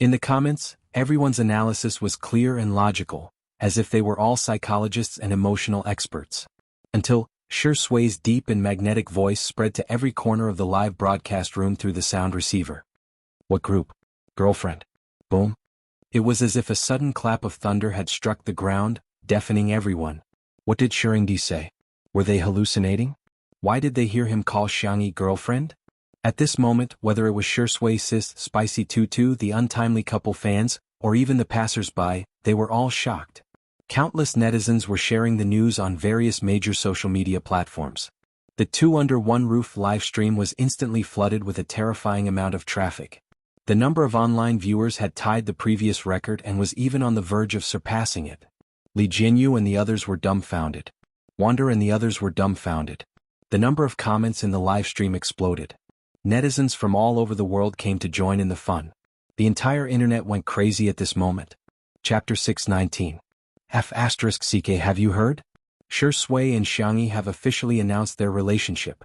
In the comments, everyone's analysis was clear and logical, as if they were all psychologists and emotional experts. Until Shui's deep and magnetic voice spread to every corner of the live broadcast room through the sound receiver. What group? Girlfriend. Boom. It was as if a sudden clap of thunder had struck the ground, deafening everyone. What did Shuringdi say? Were they hallucinating? Why did they hear him call Xianxia girlfriend? At this moment, whether it was Shui sis, Spicy Tutu, the untimely couple fans, or even the passers-by, they were all shocked. Countless netizens were sharing the news on various major social media platforms. The Two Under One Roof livestream was instantly flooded with a terrifying amount of traffic. The number of online viewers had tied the previous record and was even on the verge of surpassing it. Li Jianghu and the others were dumbfounded. Wander and the others were dumbfounded. The number of comments in the livestream exploded. Netizens from all over the world came to join in the fun. The entire internet went crazy at this moment. Chapter 619. F***CK Have you heard? Shui and Xianxia have officially announced their relationship.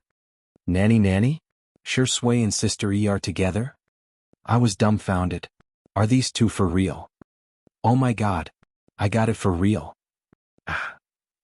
Nanny? Shui and Sister E are together? I was dumbfounded. Are these two for real? Oh my god. I got it for real.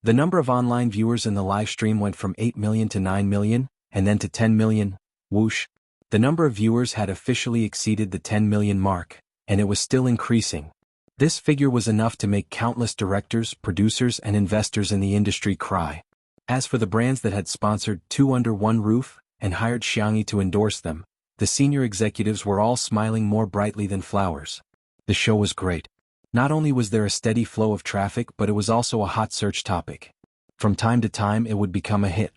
The number of online viewers in the live stream went from 8 million to 9 million, and then to 10 million. Whoosh. The number of viewers had officially exceeded the 10 million mark, and it was still increasing. This figure was enough to make countless directors, producers, and investors in the industry cry. As for the brands that had sponsored Two Under One Roof and hired Xianxia to endorse them, the senior executives were all smiling more brightly than flowers. The show was great. Not only was there a steady flow of traffic, but it was also a hot search topic. From time to time it would become a hit.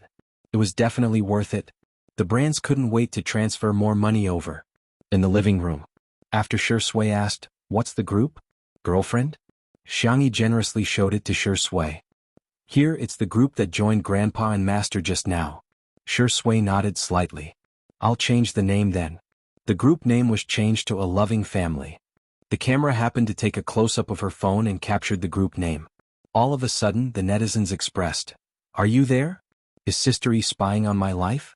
It was definitely worth it. The brands couldn't wait to transfer more money over. In the living room, after Shui asked, "What's the group? Girlfriend?" Xianxia generously showed it to Shui. "Here, it's the group that joined Grandpa and Master just now." Shui nodded slightly. "I'll change the name then." The group name was changed to A Loving Family. The camera happened to take a close-up of her phone and captured the group name. All of a sudden, the netizens expressed, "Are you there? Is Sister E spying on my life?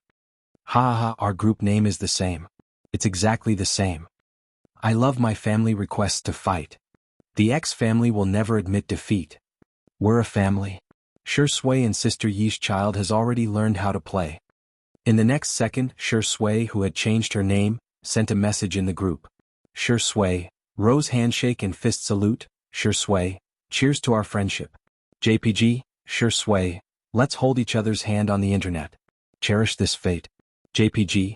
Ha ha, our group name is the same. It's exactly the same. I love my family requests to fight. The X family will never admit defeat. We're a family." Shui and Sister Yi's child has already learned how to play. In the next second, Shui, who had changed her name, sent a message in the group. Shui, rose handshake and fist salute. Shui, cheers to our friendship. JPG, Shui, let's hold each other's hand on the internet. Cherish this fate. JPG,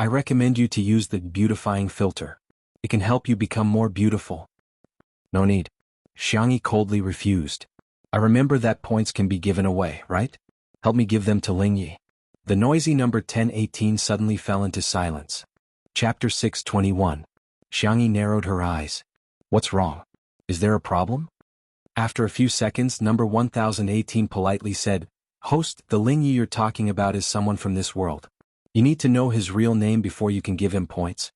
I recommend you to use the beautifying filter. It can help you become more beautiful. No need. Xianxia coldly refused. I remember that points can be given away, right? Help me give them to Lingyi. The noisy number 1018 suddenly fell into silence. Chapter 621. Xianxia narrowed her eyes. What's wrong? Is there a problem? After a few seconds, number 1018 politely said, Host, the Lingyi you're talking about is someone from this world. You need to know his real name before you can give him points.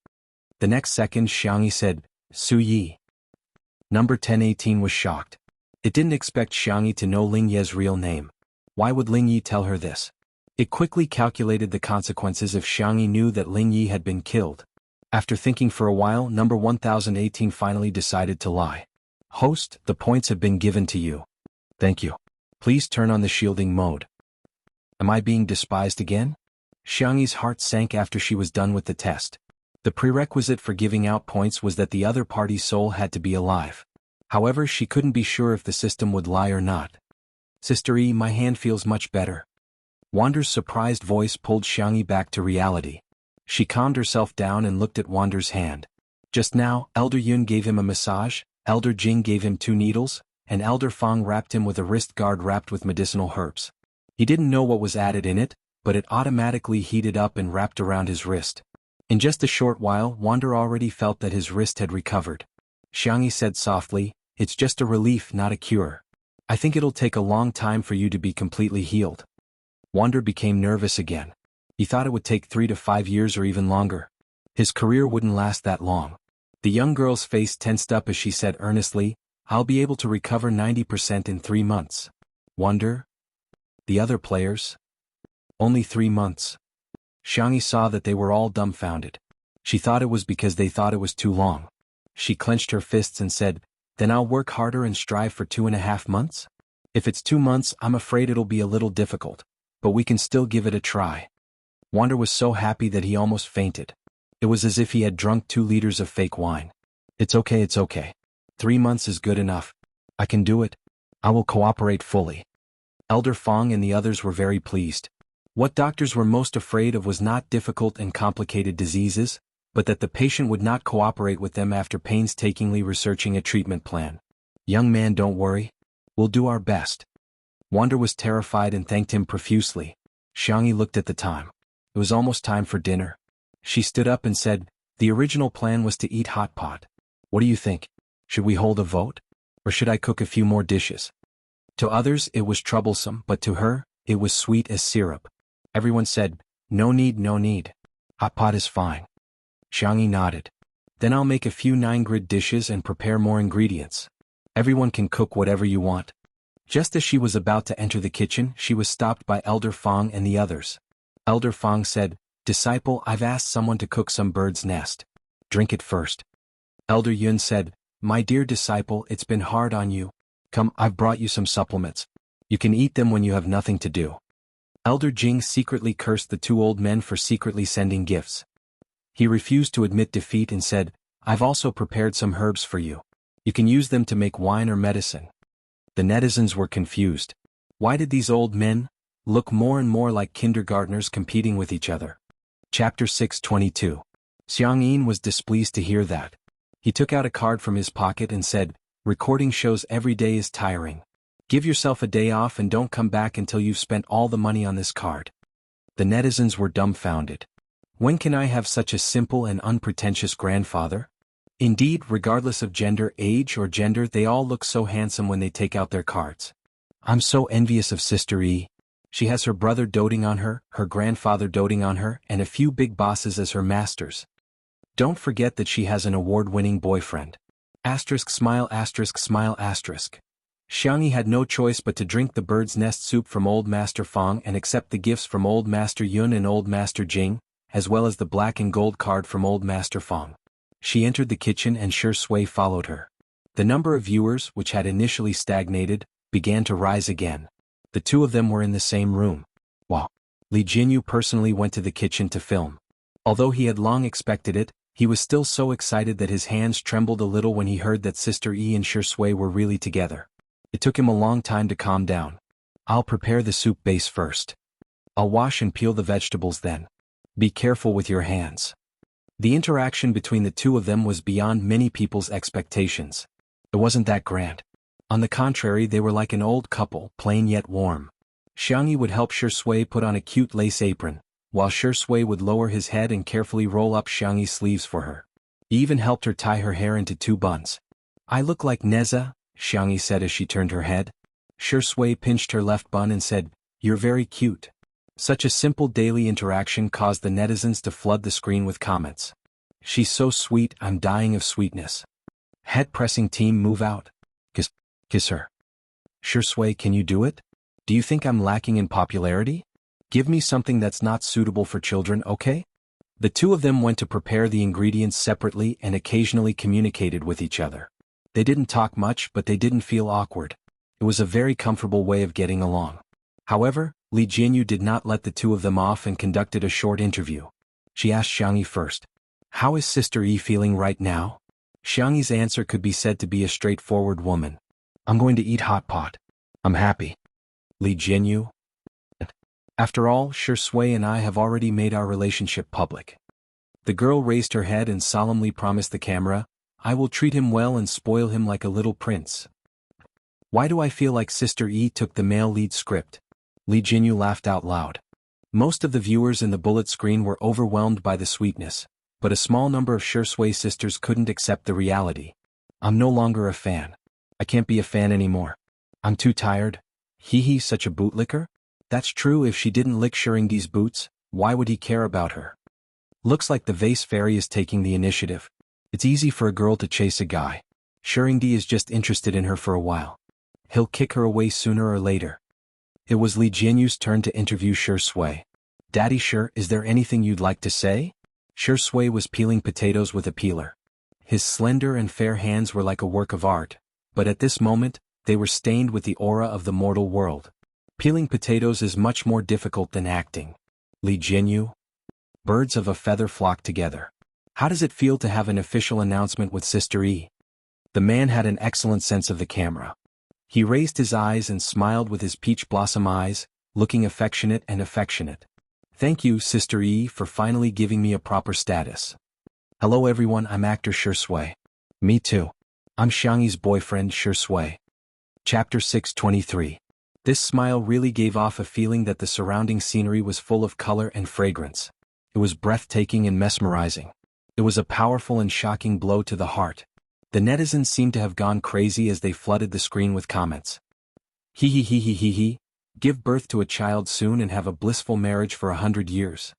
The next second, Xianxia said, Su Yi. Number 1018 was shocked. It didn't expect Xianxia to know Lingyi's real name. Why would Lingyi tell her this? It quickly calculated the consequences if Xianxia knew that Lingyi had been killed. After thinking for a while, number 1018 finally decided to lie. Host, the points have been given to you. Thank you. Please turn on the shielding mode. Am I being despised again? Xianxi's heart sank after she was done with the test. The prerequisite for giving out points was that the other party's soul had to be alive. However, she couldn't be sure if the system would lie or not. Sister E, my hand feels much better. Wander's surprised voice pulled Xianxia back to reality. She calmed herself down and looked at Wander's hand. Just now, Elder Yun gave him a massage, Elder Jing gave him 2 needles, and Elder Fang wrapped him with a wrist guard wrapped with medicinal herbs. He didn't know what was added in it, but it automatically heated up and wrapped around his wrist. In just a short while, Wander already felt that his wrist had recovered. Xianxia said softly, It's just a relief, not a cure. I think it'll take a long time for you to be completely healed. Wander became nervous again. He thought it would take 3 to 5 years or even longer. His career wouldn't last that long. The young girl's face tensed up as she said earnestly, I'll be able to recover 90% in 3 months. Wander? The other players? Only 3 months. Xianxia saw that they were all dumbfounded. She thought it was because they thought it was too long. She clenched her fists and said, Then I'll work harder and strive for 2.5 months? If it's 2 months, I'm afraid it'll be a little difficult, but we can still give it a try. Wander was so happy that he almost fainted. It was as if he had drunk 2 liters of fake wine. It's okay. 3 months is good enough. I can do it. I will cooperate fully. Elder Fang and the others were very pleased. What doctors were most afraid of was not difficult and complicated diseases, but that the patient would not cooperate with them after painstakingly researching a treatment plan. Young man, don't worry. We'll do our best. Wander was terrified and thanked him profusely. Xianxia looked at the time. It was almost time for dinner. She stood up and said, The original plan was to eat hot pot. What do you think? Should we hold a vote? Or should I cook a few more dishes? To others it was troublesome, but to her, it was sweet as syrup. Everyone said, No need. Hot pot is fine. Xianxia nodded. Then I'll make a few 9-grid dishes and prepare more ingredients. Everyone can cook whatever you want. Just as she was about to enter the kitchen, she was stopped by Elder Fang and the others. Elder Fang said, Disciple, I've asked someone to cook some bird's nest. Drink it first. Elder Yun said, My dear disciple, it's been hard on you. Come, I've brought you some supplements. You can eat them when you have nothing to do. Elder Jing secretly cursed the 2 old men for secretly sending gifts. He refused to admit defeat and said, I've also prepared some herbs for you. You can use them to make wine or medicine. The netizens were confused. Why did these old men look more and more like kindergartners competing with each other? Chapter 622. Xianxia was displeased to hear that. He took out a card from his pocket and said, Recording shows every day is tiring. Give yourself a day off and don't come back until you've spent all the money on this card. The netizens were dumbfounded. When can I have such a simple and unpretentious grandfather? Indeed, regardless of gender, age, or gender, they all look so handsome when they take out their cards. I'm so envious of Sister E. She has her brother doting on her grandfather doting on her, and a few big bosses as her masters. Don't forget that she has an award-winning boyfriend. Smile. Xianxia had no choice but to drink the bird's nest soup from Old Master Fang and accept the gifts from Old Master Yun and Old Master Jing, as well as the black and gold card from Old Master Fang. She entered the kitchen and Shui followed her. The number of viewers, which had initially stagnated, began to rise again. The 2 of them were in the same room. Wow. Li Jinyu personally went to the kitchen to film. Although he had long expected it, he was still so excited that his hands trembled a little when he heard that Sister E and Shui were really together. It took him a long time to calm down. I'll prepare the soup base first. I'll wash and peel the vegetables then. Be careful with your hands. The interaction between the two of them was beyond many people's expectations. It wasn't that grand. On the contrary, they were like an old couple, plain yet warm. Xianxia would help Shui put on a cute lace apron, while Shui would lower his head and carefully roll up Xianxi's sleeves for her. He even helped her tie her hair into 2 buns. I look like Neza, Xianxia said as she turned her head. Shui pinched her left bun and said, "You're very cute." Such a simple daily interaction caused the netizens to flood the screen with comments. "She's so sweet, I'm dying of sweetness. Head pressing team, move out. Kiss her. Shui, can you do it? Do you think I'm lacking in popularity? Give me something that's not suitable for children, okay?" The two of them went to prepare the ingredients separately and occasionally communicated with each other. They didn't talk much, but they didn't feel awkward. It was a very comfortable way of getting along. However, Jianghu did not let the two of them off and conducted a short interview. She asked Xianxia first, "How is Sister Yi feeling right now?" Xianxi's answer could be said to be a straightforward woman. "I'm going to eat hot pot. I'm happy." Jianghu. "After all, Shui and I have already made our relationship public." The girl raised her head and solemnly promised the camera, "I will treat him well and spoil him like a little prince." Why do I feel like Sister Yi took the male lead script? Jianghu laughed out loud. Most of the viewers in the bullet screen were overwhelmed by the sweetness, but a small number of Shui sisters couldn't accept the reality. "I'm no longer a fan. I can't be a fan anymore. I'm too tired. Hee, such a bootlicker? That's true. If she didn't lick Xiangxi's boots, why would he care about her? Looks like the vase fairy is taking the initiative. It's easy for a girl to chase a guy. Xiangxi is just interested in her for a while. He'll kick her away sooner or later." It was Jianghu's turn to interview Shui. "Daddy Shi, is there anything you'd like to say?" Shui was peeling potatoes with a peeler. His slender and fair hands were like a work of art, but at this moment, they were stained with the aura of the mortal world. Peeling potatoes is much more difficult than acting. Jianghu. Birds of a feather flock together. How does it feel to have an official announcement with Sister Yi? The man had an excellent sense of the camera. He raised his eyes and smiled with his peach blossom eyes, looking affectionate and affectionate. "Thank you, Sister Yi, for finally giving me a proper status. Hello everyone, I'm actor Shui. Me too. I'm Xiangxi's boyfriend Shui." Chapter 623. This smile really gave off a feeling that the surrounding scenery was full of color and fragrance. It was breathtaking and mesmerizing. It was a powerful and shocking blow to the heart. The netizens seemed to have gone crazy as they flooded the screen with comments. Hee, give birth to a child soon and have a blissful marriage for 100 years.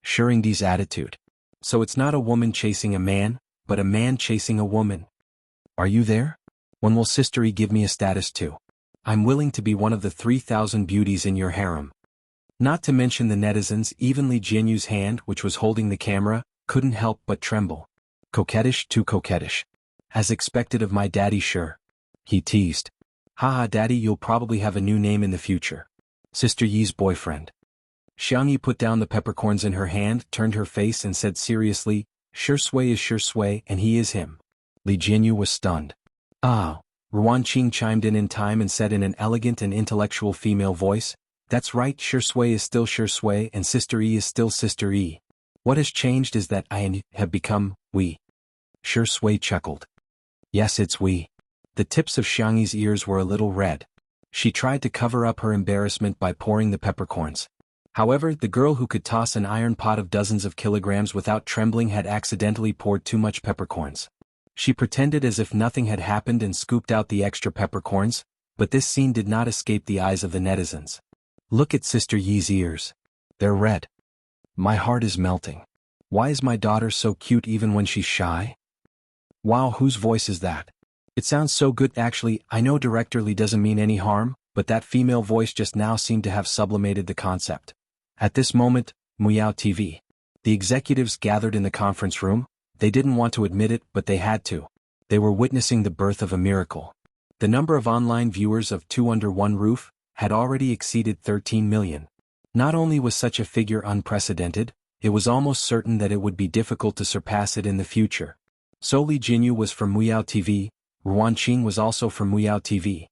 Xiangxi's attitude. So it's not a woman chasing a man, but a man chasing a woman. Are you there? When will Sister Yi give me a status too? I'm willing to be one of the 3,000 beauties in your harem. Not to mention the netizens, even Jianghu's hand, which was holding the camera, couldn't help but tremble. Coquettish, too coquettish. As expected of my daddy Shi. He teased. Haha daddy, you'll probably have a new name in the future. Sister Yi's boyfriend. Xianxia put down the peppercorns in her hand, turned her face and said seriously, Shui is Shui and he is him. Jianghu was stunned. Ah. Ruanqing chimed in time and said in an elegant and intellectual female voice, "That's right, Shui is still Shui and Sister Yi is still Sister Yi. What has changed is that I and have become we." Shui chuckled. "Yes, it's we." The tips of Xiangxi's ears were a little red. She tried to cover up her embarrassment by pouring the peppercorns. However, the girl who could toss an iron pot of dozens of kilograms without trembling had accidentally poured too much peppercorns. She pretended as if nothing had happened and scooped out the extra peppercorns, but this scene did not escape the eyes of the netizens. Look at Sister Yi's ears. They're red. My heart is melting. Why is my daughter so cute even when she's shy? Wow, whose voice is that? It sounds so good. Actually, I know Director Lee doesn't mean any harm, but that female voice just now seemed to have sublimated the concept. At this moment, Muyao TV. The executives gathered in the conference room. They didn't want to admit it, but they had to. They were witnessing the birth of a miracle. The number of online viewers of Two Under One Roof had already exceeded 13 million. Not only was such a figure unprecedented, it was almost certain that it would be difficult to surpass it in the future. So Jianghu was from Muyao TV, Ruanqing was also from Muyao TV.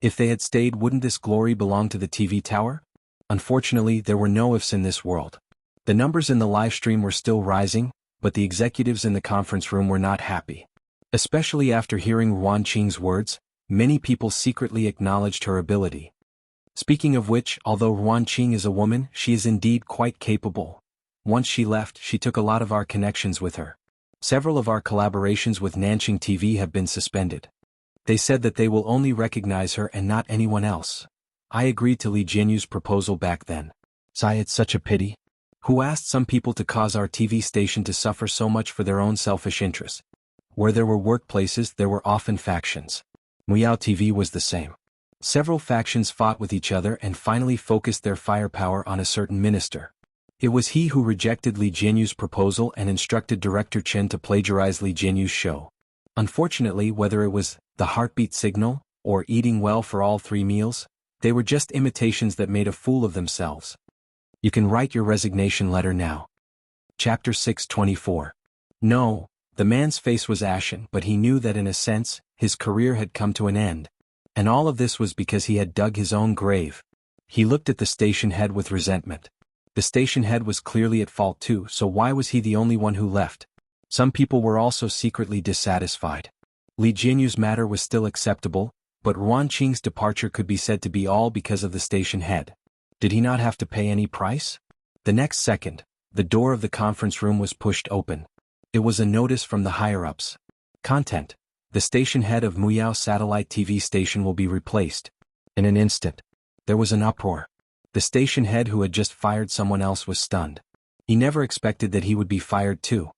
If they had stayed, wouldn't this glory belong to the TV tower? Unfortunately, there were no ifs in this world. The numbers in the live stream were still rising, but the executives in the conference room were not happy. Especially after hearing Ruan Qing's words, many people secretly acknowledged her ability. Speaking of which, although Ruan Qing is a woman, she is indeed quite capable. Once she left, she took a lot of our connections with her. Several of our collaborations with Nanqing TV have been suspended. They said that they will only recognize her and not anyone else. I agreed to Li Jianyu's proposal back then. Sigh, it's such a pity. Who asked some people to cause our TV station to suffer so much for their own selfish interests? Where there were workplaces, there were often factions. Miao TV was the same. Several factions fought with each other and finally focused their firepower on a certain minister. It was he who rejected Li Jianyu's proposal and instructed director Chen to plagiarize Li Jianyu's show. Unfortunately, whether it was the heartbeat signal or eating well for all 3 meals, they were just imitations that made a fool of themselves. You can write your resignation letter now. Chapter 624. No, the man's face was ashen, but he knew that in a sense, his career had come to an end. And all of this was because he had dug his own grave. He looked at the station head with resentment. The station head was clearly at fault too, so why was he the only one who left? Some people were also secretly dissatisfied. Li Jianyu's matter was still acceptable, but Ruan Qing's departure could be said to be all because of the station head. Did he not have to pay any price? The next second, the door of the conference room was pushed open. It was a notice from the higher-ups. Content: the station head of Muyao Satellite TV station will be replaced. In an instant, there was an uproar. The station head who had just fired someone else was stunned. He never expected that he would be fired too.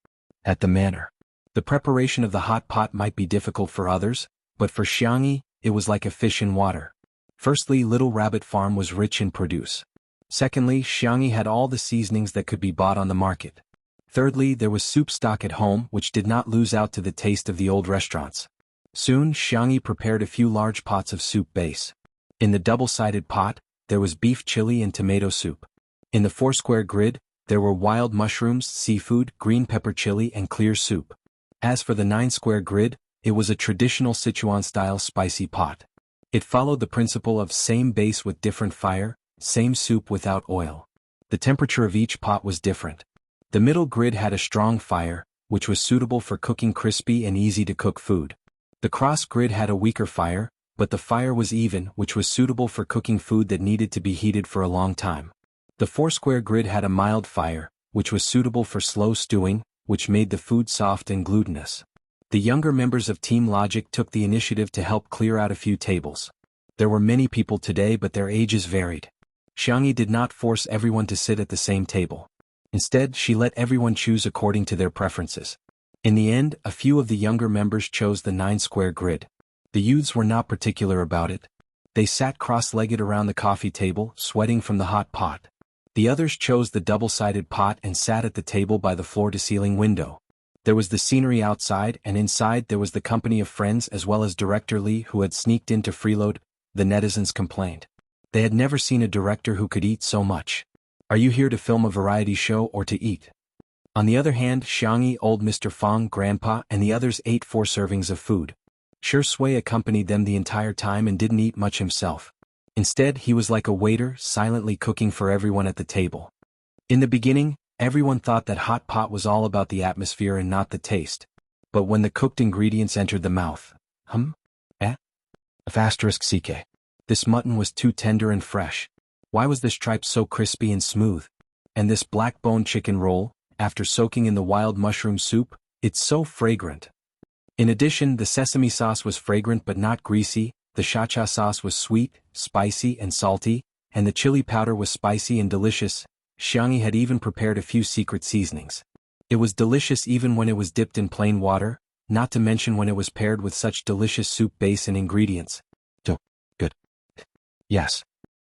At the manor. The preparation of the hot pot might be difficult for others, but for Xianxia, it was like a fish in water. Firstly, Little Rabbit Farm was rich in produce. Secondly, Xianxia had all the seasonings that could be bought on the market. Thirdly, there was soup stock at home which did not lose out to the taste of the old restaurants. Soon, Xianxia prepared a few large pots of soup base. In the double-sided pot, there was beef chili and tomato soup. In the 4-square grid, there were wild mushrooms, seafood, green pepper chili and clear soup. As for the 9-square grid, it was a traditional Sichuan-style spicy pot. It followed the principle of same base with different fire, same soup without oil. The temperature of each pot was different. The middle grid had a strong fire, which was suitable for cooking crispy and easy-to-cook food. The cross grid had a weaker fire, but the fire was even, which was suitable for cooking food that needed to be heated for a long time. The 4-square grid had a mild fire, which was suitable for slow stewing, which made the food soft and glutinous. The younger members of Team Logic took the initiative to help clear out a few tables. There were many people today, but their ages varied. Xianxia did not force everyone to sit at the same table. Instead, she let everyone choose according to their preferences. In the end, a few of the younger members chose the 9-square grid. The youths were not particular about it. They sat cross-legged around the coffee table, sweating from the hot pot. The others chose the double-sided pot and sat at the table by the floor-to-ceiling window. There was the scenery outside, and inside there was the company of friends as well as Director Li who had sneaked in to freeload. The netizens complained. They had never seen a director who could eat so much. Are you here to film a variety show or to eat? On the other hand, Xianxia, old Mr. Fang, Grandpa, and the others ate 4 servings of food. Sure Sui accompanied them the entire time and didn't eat much himself. Instead, he was like a waiter, silently cooking for everyone at the table. In the beginning, everyone thought that hot pot was all about the atmosphere and not the taste. But when the cooked ingredients entered the mouth, *ck. This mutton was too tender and fresh. Why was this tripe so crispy and smooth? And this black bone chicken roll, after soaking in the wild mushroom soup, it's so fragrant. In addition, the sesame sauce was fragrant but not greasy, the Xianxia sauce was sweet, spicy and salty, and the chili powder was spicy and delicious. Xianxia had even prepared a few secret seasonings. It was delicious even when it was dipped in plain water, not to mention when it was paired with such delicious soup base and ingredients. Good. Yes.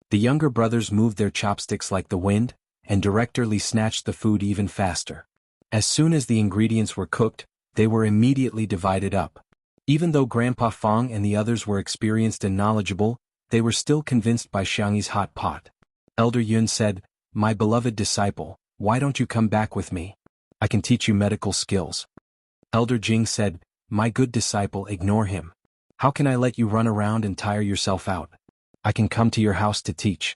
The younger brothers moved their chopsticks like the wind, and Director Li snatched the food even faster. As soon as the ingredients were cooked, they were immediately divided up. Even though Grandpa Fang and the others were experienced and knowledgeable, they were still convinced by Xianxia's hot pot. Elder Yun said, "My beloved disciple, why don't you come back with me? I can teach you medical skills." Elder Jing said, "My good disciple, ignore him. How can I let you run around and tire yourself out? I can come to your house to teach."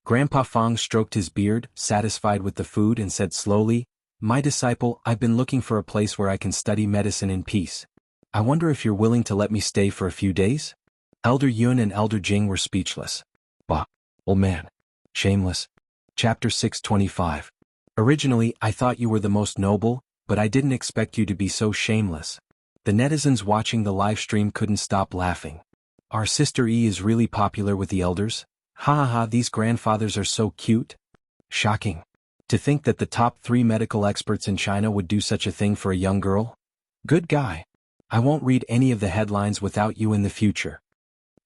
Grandpa Fong stroked his beard, satisfied with the food, and said slowly, "My disciple, I've been looking for a place where I can study medicine in peace. I wonder if you're willing to let me stay for a few days?" Elder Yun and Elder Jing were speechless. "Bah, old man. Shameless." Chapter 625. Originally, I thought you were the most noble, but I didn't expect you to be so shameless. The netizens watching the live stream couldn't stop laughing. Our sister E is really popular with the elders? Ha ha ha, these grandfathers are so cute. Shocking. To think that the top 3 medical experts in China would do such a thing for a young girl? Good guy. I won't read any of the headlines without you in the future.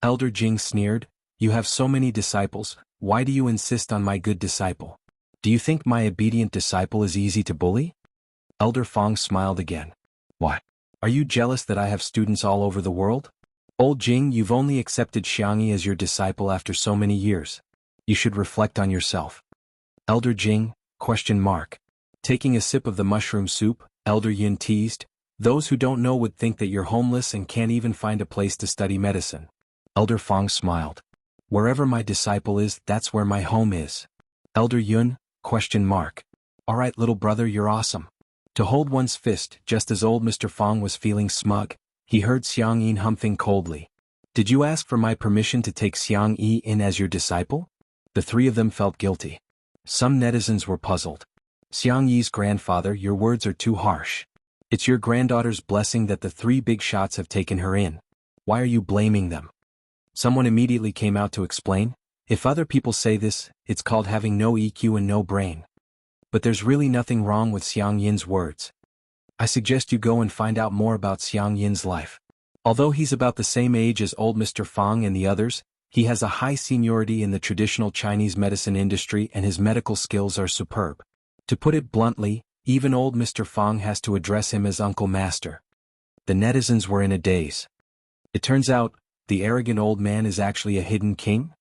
Elder Jing sneered, "You have so many disciples, why do you insist on my good disciple? Do you think my obedient disciple is easy to bully?" Elder Fong smiled again. "Why? Are you jealous that I have students all over the world? Old Jing, you've only accepted Xianxia as your disciple after so many years. You should reflect on yourself." Elder Jing? Taking a sip of the mushroom soup, Elder Yun teased, "Those who don't know would think that you're homeless and can't even find a place to study medicine." Elder Fong smiled. "Wherever my disciple is, that's where my home is." Elder Yun? Alright little brother, you're awesome. To hold one's fist, just as old Mr. Fong was feeling smug, he heard Xiang Yin humping coldly. "Did you ask for my permission to take Xiang Yi in as your disciple?" The 3 of them felt guilty. Some netizens were puzzled. "Xiang Yi's grandfather, your words are too harsh. It's your granddaughter's blessing that the 3 big shots have taken her in. Why are you blaming them?" Someone immediately came out to explain, "If other people say this, it's called having no EQ and no brain. But there's really nothing wrong with Xiang Yin's words. I suggest you go and find out more about Xiang Yin's life. Although he's about the same age as old Mr. Fong and the others, he has a high seniority in the traditional Chinese medicine industry and his medical skills are superb. To put it bluntly, even old Mr. Fong has to address him as Uncle Master." The netizens were in a daze. It turns out, the arrogant old man is actually a hidden king?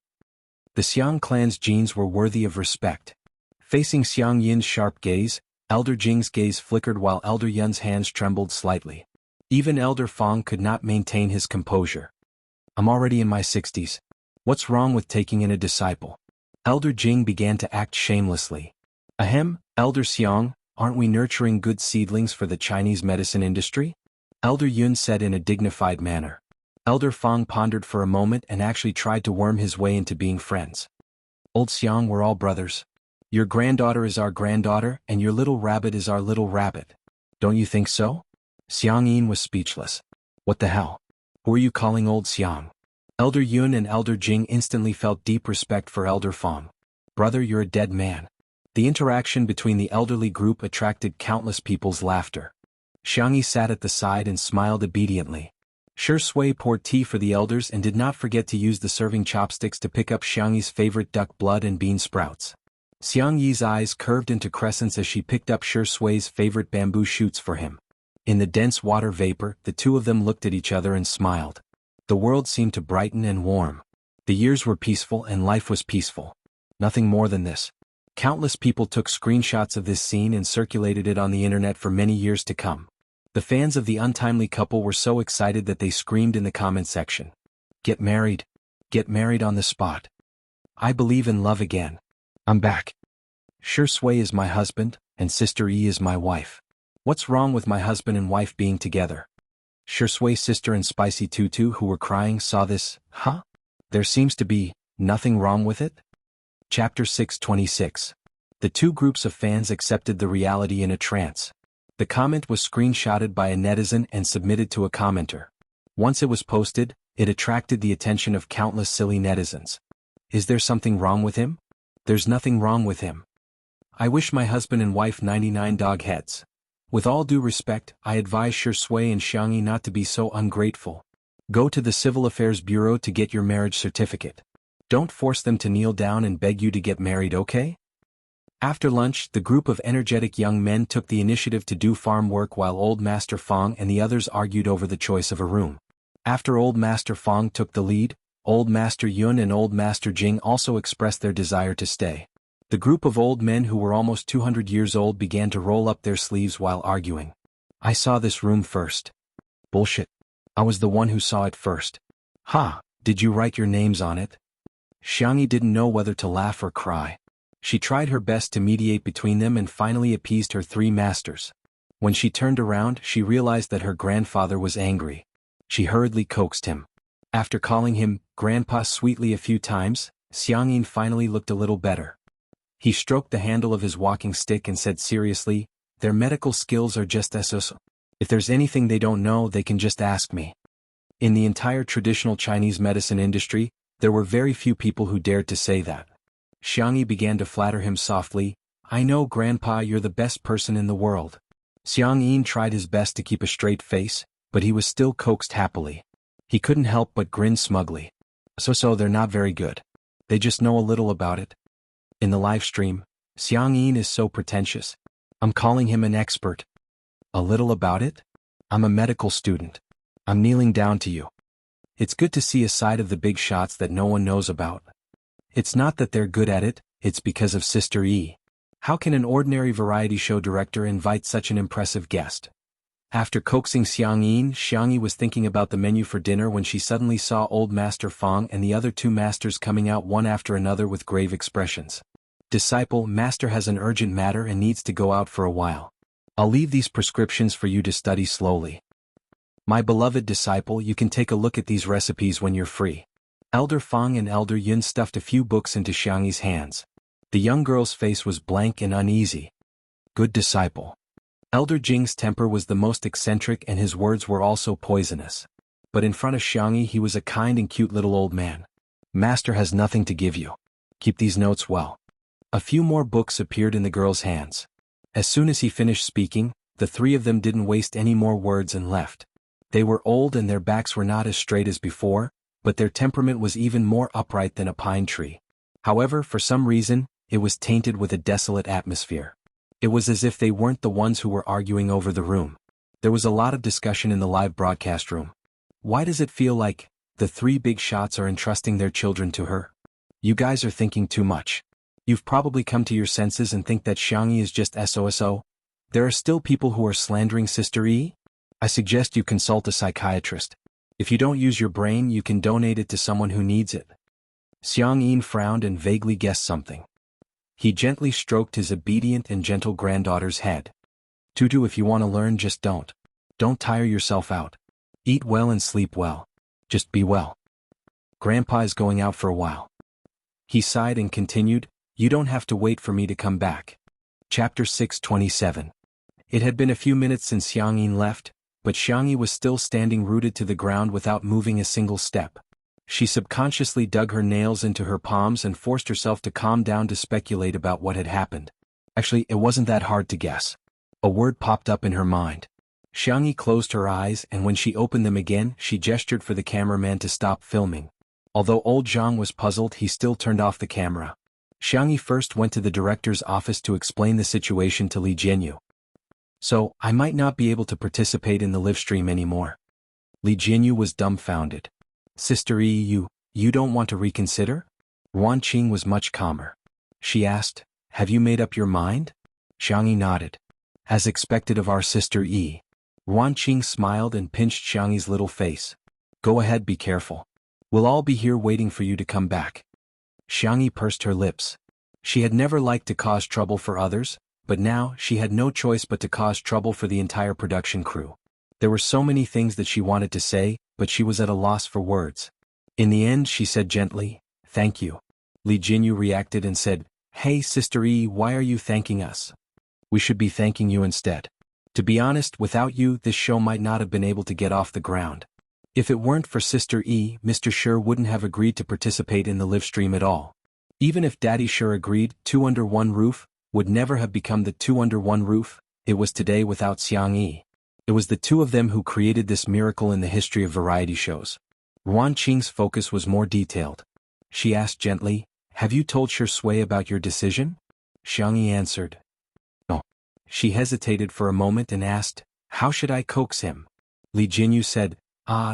The Xiang clan's genes were worthy of respect. Facing Xiang Yin's sharp gaze, Elder Jing's gaze flickered while Elder Yun's hands trembled slightly. Even Elder Fong could not maintain his composure. "I'm already in my 60s. What's wrong with taking in a disciple?" Elder Jing began to act shamelessly. "Ahem, Elder Xiang, aren't we nurturing good seedlings for the Chinese medicine industry?" Elder Yun said in a dignified manner. Elder Fong pondered for a moment and actually tried to worm his way into being friends. "Old Xiang, we're all brothers. Your granddaughter is our granddaughter and your little rabbit is our little rabbit. Don't you think so?" Xiang Yin was speechless. "What the hell? Who are you calling old Xiang?" Elder Yun and Elder Jing instantly felt deep respect for Elder Fong. "Brother, you're a dead man." The interaction between the elderly group attracted countless people's laughter. Xiangyi sat at the side and smiled obediently. Shui poured tea for the elders and did not forget to use the serving chopsticks to pick up Xiangyi's favorite duck blood and bean sprouts. Xiang Yi's eyes curved into crescents as she picked up Shui's favorite bamboo shoots for him. In the dense water vapor, the 2 of them looked at each other and smiled. The world seemed to brighten and warm. The years were peaceful and life was peaceful. Nothing more than this. Countless people took screenshots of this scene and circulated it on the internet for many years to come. The fans of the untimely couple were so excited that they screamed in the comment section. Get married on the spot. I believe in love again. I'm back. Shui is my husband, and Sister E is my wife. What's wrong with my husband and wife being together?" Shui's sister and Spicy Tutu, who were crying, saw this. "Huh? There seems to be nothing wrong with it?" Chapter 626. The 2 groups of fans accepted the reality in a trance. The comment was screenshotted by a netizen and submitted to a commenter. Once it was posted, it attracted the attention of countless silly netizens. "Is there something wrong with him? There's nothing wrong with him. I wish my husband and wife 99 dog heads. With all due respect, I advise Shui and Xiangyi not to be so ungrateful. Go to the Civil Affairs Bureau to get your marriage certificate. Don't force them to kneel down and beg you to get married, okay?" After lunch, the group of energetic young men took the initiative to do farm work while Old Master Fong and the others argued over the choice of a room. After Old Master Fong took the lead, Old Master Yun and Old Master Jing also expressed their desire to stay. The group of old men who were almost 200 years old began to roll up their sleeves while arguing. "I saw this room first." "Bullshit. I was the one who saw it first." "Ha, did you write your names on it?" Xianxia didn't know whether to laugh or cry. She tried her best to mediate between them and finally appeased her three masters. When she turned around, she realized that her grandfather was angry. She hurriedly coaxed him. After calling him Grandpa sweetly a few times, Xianxia finally looked a little better. He stroked the handle of his walking stick and said seriously, "Their medical skills are just so. If there's anything they don't know, they can just ask me." In the entire traditional Chinese medicine industry, there were very few people who dared to say that. Xianxia began to flatter him softly, "I know, Grandpa, you're the best person in the world." Xianxia tried his best to keep a straight face, but he was still coaxed happily. He couldn't help but grin smugly. So they're not very good. They just know a little about it. In the live stream, Xianxia is so pretentious. I'm calling him an expert. A little about it? I'm a medical student. I'm kneeling down to you. It's good to see a side of the big shots that no one knows about. It's not that they're good at it, it's because of Sister E. How can an ordinary variety show director invite such an impressive guest? After coaxing Xianxia was thinking about the menu for dinner when she suddenly saw Old Master Feng and the other two masters coming out one after another with grave expressions. "Disciple, Master has an urgent matter and needs to go out for a while. I'll leave these prescriptions for you to study slowly. My beloved disciple, you can take a look at these recipes when you're free." Elder Feng and Elder Yun stuffed a few books into Xianxi's hands. The young girl's face was blank and uneasy. "Good disciple." Elder Jing's temper was the most eccentric and his words were also poisonous. But in front of Xianxia he was a kind and cute little old man. "Master has nothing to give you. Keep these notes well." A few more books appeared in the girl's hands. As soon as he finished speaking, the three of them didn't waste any more words and left. They were old and their backs were not as straight as before, but their temperament was even more upright than a pine tree. However, for some reason, it was tainted with a desolate atmosphere. It was as if they weren't the ones who were arguing over the room. There was a lot of discussion in the live broadcast room. Why does it feel like the three big shots are entrusting their children to her? You guys are thinking too much. You've probably come to your senses and think that Xianxia is just SOSO. There are still people who are slandering Sister E? I suggest you consult a psychiatrist. If you don't use your brain, you can donate it to someone who needs it. Xianxia frowned and vaguely guessed something. He gently stroked his obedient and gentle granddaughter's head. "Tutu, if you want to learn, just don't. Don't tire yourself out. Eat well and sleep well. Just be well. Grandpa is going out for a while." He sighed and continued, "You don't have to wait for me to come back." Chapter 627. It had been a few minutes since Xianxia left, but Xianxia was still standing rooted to the ground without moving a single step. She subconsciously dug her nails into her palms and forced herself to calm down to speculate about what had happened. Actually, it wasn't that hard to guess. A word popped up in her mind. Xianxia closed her eyes and when she opened them again, she gestured for the cameraman to stop filming. Although old Zhang was puzzled, he still turned off the camera. Xianxia first went to the director's office to explain the situation to Li Jianyu. "So, I might not be able to participate in the live stream anymore." Li Jianyu was dumbfounded. "Sister E, you don't want to reconsider?" Yuan Qing was much calmer. She asked, "Have you made up your mind?" Xianxia nodded. "As expected of our Sister E." Yuan Qing smiled and pinched Xianxi's little face. "Go ahead, be careful. We'll all be here waiting for you to come back." Xianxia pursed her lips. She had never liked to cause trouble for others, but now she had no choice but to cause trouble for the entire production crew. There were so many things that she wanted to say, but she was at a loss for words. In the end she said gently, "Thank you." Li Jinyu reacted and said, "Hey Sister E, why are you thanking us? We should be thanking you instead. To be honest, without you this show might not have been able to get off the ground. If it weren't for Sister E, Mr. Sure wouldn't have agreed to participate in the live stream at all. Even if Daddy Sure agreed, Two Under One Roof would never have become the Two Under One Roof it was today without Xianxia. It was the two of them who created this miracle in the history of variety shows." Yuan Qing's focus was more detailed. She asked gently, "Have you told Sure Sui about your decision?" Xianxia answered, "No." She hesitated for a moment and asked, "How should I coax him?" Li Jinyu said,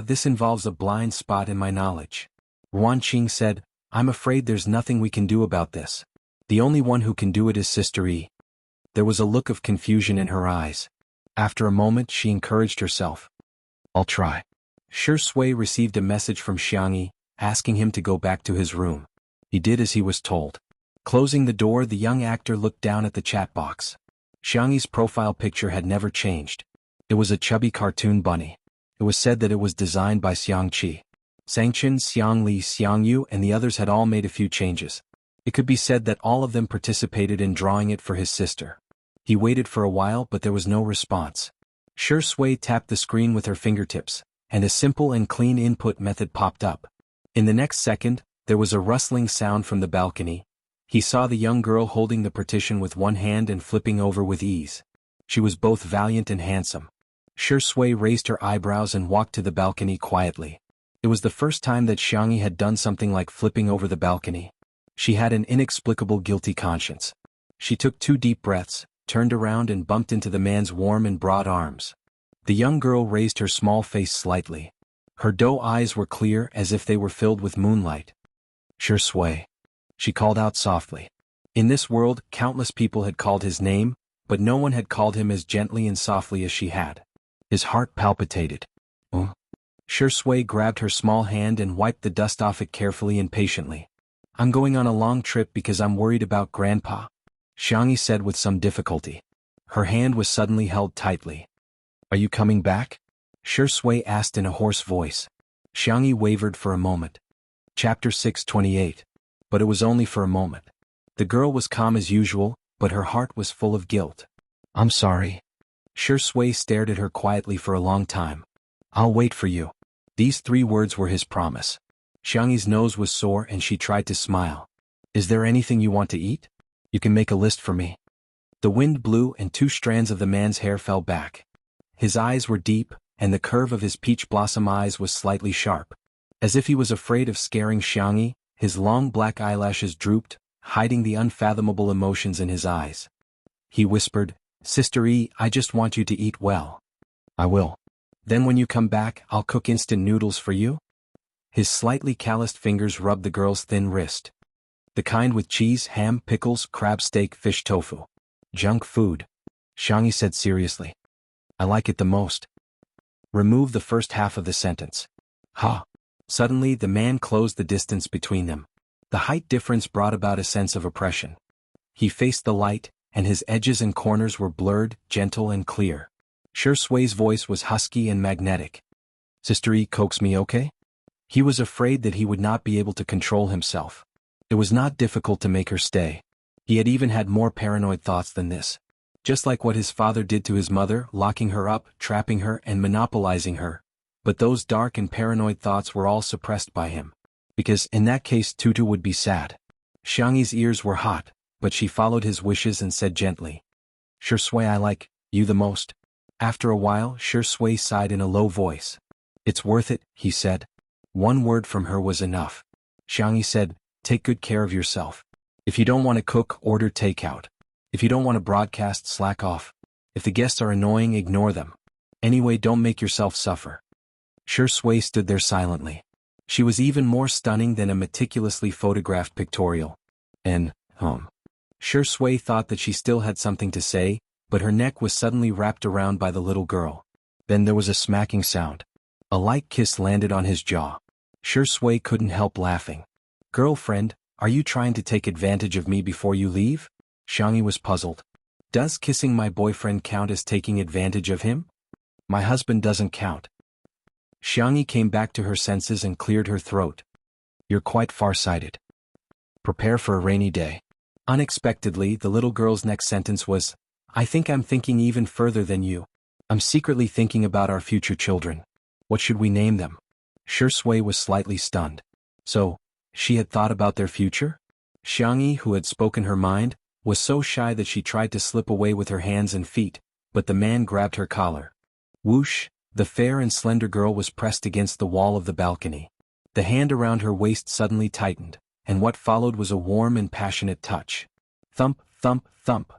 This involves a blind spot in my knowledge." Yuan Qing said, "I'm afraid there's nothing we can do about this. The only one who can do it is Sister E." There was a look of confusion in her eyes. After a moment she encouraged herself. "I'll try." Sure Sui received a message from Xianxia, asking him to go back to his room. He did as he was told. Closing the door, the young actor looked down at the chat box. Xianxi's profile picture had never changed. It was a chubby cartoon bunny. It was said that it was designed by Xianxia. Xianxia, Xiangli, Xiangyu and the others had all made a few changes. It could be said that all of them participated in drawing it for his sister. He waited for a while but there was no response. Shui tapped the screen with her fingertips, and a simple and clean input method popped up. In the next second, there was a rustling sound from the balcony. He saw the young girl holding the partition with one hand and flipping over with ease. She was both valiant and handsome. Shui raised her eyebrows and walked to the balcony quietly. It was the first time that Xianxia had done something like flipping over the balcony. She had an inexplicable guilty conscience. She took 2 deep breaths, turned around and bumped into the man's warm and broad arms. The young girl raised her small face slightly. Her doe eyes were clear as if they were filled with moonlight. Shui, she called out softly. In this world, countless people had called his name, but no one had called him as gently and softly as she had. His heart palpitated. Shui grabbed her small hand and wiped the dust off it carefully and patiently. I'm going on a long trip because I'm worried about Grandpa, Xianxia said with some difficulty. Her hand was suddenly held tightly. Are you coming back? Shui asked in a hoarse voice. Xianxia wavered for a moment. Chapter 628. But it was only for a moment. The girl was calm as usual, but her heart was full of guilt. I'm sorry. Shui stared at her quietly for a long time. I'll wait for you. These 3 words were his promise. Xianxi's nose was sore and she tried to smile. Is there anything you want to eat? You can make a list for me. The wind blew and 2 strands of the man's hair fell back. His eyes were deep, and the curve of his peach blossom eyes was slightly sharp. As if he was afraid of scaring Xianxia, his long black eyelashes drooped, hiding the unfathomable emotions in his eyes. He whispered, Sister E, I just want you to eat well. I will. Then when you come back, I'll cook instant noodles for you? His slightly calloused fingers rubbed the girl's thin wrist. The kind with cheese, ham, pickles, crab steak, fish tofu. Junk food, Xianxia said seriously. I like it the most. Remove the first half of the sentence. Ha! Suddenly the man closed the distance between them. The height difference brought about a sense of oppression. He faced the light, and his edges and corners were blurred, gentle and clear. Shui's voice was husky and magnetic. Sister E, coax me, okay? He was afraid that he would not be able to control himself. It was not difficult to make her stay. He had even had more paranoid thoughts than this. Just like what his father did to his mother, locking her up, trapping her and monopolizing her. But those dark and paranoid thoughts were all suppressed by him. Because in that case Tutu would be sad. Xianxi's ears were hot, but she followed his wishes and said gently. Shui, I like you the most. After a while, Shui sighed in a low voice. It's worth it, he said. 1 word from her was enough. Xianxia said, take good care of yourself. If you don't want to cook, order takeout. If you don't want to broadcast, slack off. If the guests are annoying, ignore them. Anyway, don't make yourself suffer. Shui stood there silently. She was even more stunning than a meticulously photographed pictorial. And, Shui thought that she still had something to say, but her neck was suddenly wrapped around by the little girl. Then there was a smacking sound. A light kiss landed on his jaw. Shui couldn't help laughing. Girlfriend, are you trying to take advantage of me before you leave? Xianxia was puzzled. Does kissing my boyfriend count as taking advantage of him? My husband doesn't count. Xianxia came back to her senses and cleared her throat. You're quite far-sighted. Prepare for a rainy day. Unexpectedly, the little girl's next sentence was, I think I'm thinking even further than you. I'm secretly thinking about our future children. What should we name them? Shui was slightly stunned. So, she had thought about their future? Xianxia, who had spoken her mind, was so shy that she tried to slip away with her hands and feet, but the man grabbed her collar. Whoosh, the fair and slender girl was pressed against the wall of the balcony. The hand around her waist suddenly tightened, and what followed was a warm and passionate touch. Thump, thump, thump.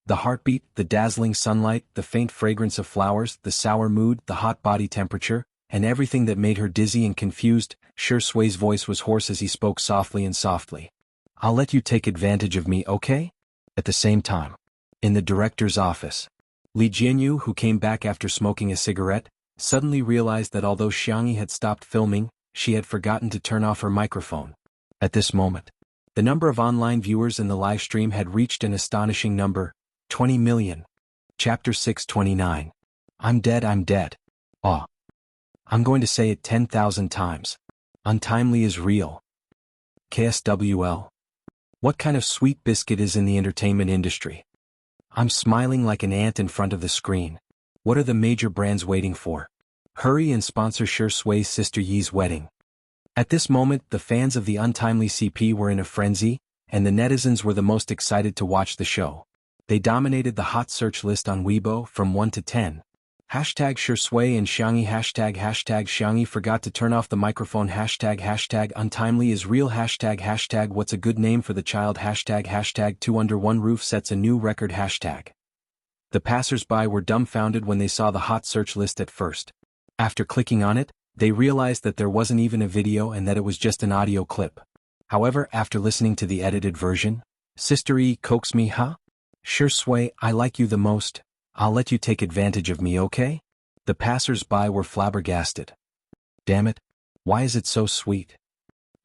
The heartbeat, the dazzling sunlight, the faint fragrance of flowers, the sour mood, the hot body temperature, and everything that made her dizzy and confused. Shui's voice was hoarse as he spoke softly and softly. I'll let you take advantage of me, okay? At the same time. In the director's office. Li Jianghu, who came back after smoking a cigarette, suddenly realized that although Xianxia had stopped filming, she had forgotten to turn off her microphone. At this moment, The number of online viewers in the livestream had reached an astonishing number, 20 million. Chapter 629. I'm dead, I'm dead. Oh. I'm going to say it 10,000 times. Untimely is real. KSWL. What kind of sweet biscuit is in the entertainment industry? I'm smiling like an ant in front of the screen. What are the major brands waiting for? Hurry and sponsor Xianxia's sister Yi's wedding. At this moment, the fans of the untimely CP were in a frenzy, and the netizens were the most excited to watch the show. They dominated the hot search list on Weibo from 1 to 10. Hashtag Xianxia and Xiangxi hashtag Xiangxi forgot to turn off the microphone hashtag untimely is real hashtag what's a good name for the child hashtag 2 under one roof sets a new record hashtag. The passers-by were dumbfounded when they saw the hot search list at first. After clicking on it, they realized that there wasn't even a video and that it was just an audio clip. However, after listening to the edited version, Sister E coaxed me, huh? Xianxia, I like you the most. I'll let you take advantage of me, okay? The passers-by were flabbergasted. Damn it. Why is it so sweet?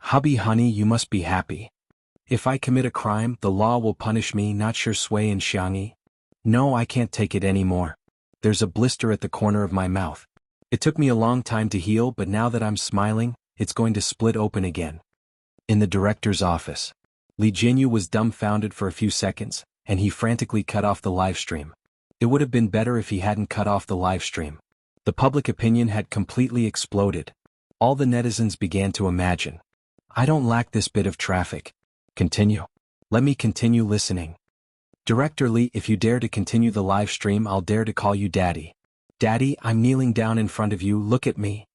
Hubby honey, you must be happy. If I commit a crime, the law will punish me, not Xianxia and Xiangxi. No, I can't take it anymore. There's a blister at the corner of my mouth. It took me a long time to heal, but now that I'm smiling, it's going to split open again. In the director's office, Jianghu was dumbfounded for a few seconds, and he frantically cut off the live stream. It would have been better if he hadn't cut off the live stream. The public opinion had completely exploded. All the netizens began to imagine. I don't lack this bit of traffic. Continue. Let me continue listening. Director Lee, if you dare to continue the live stream, I'll dare to call you Daddy. Daddy, I'm kneeling down in front of you, look at me.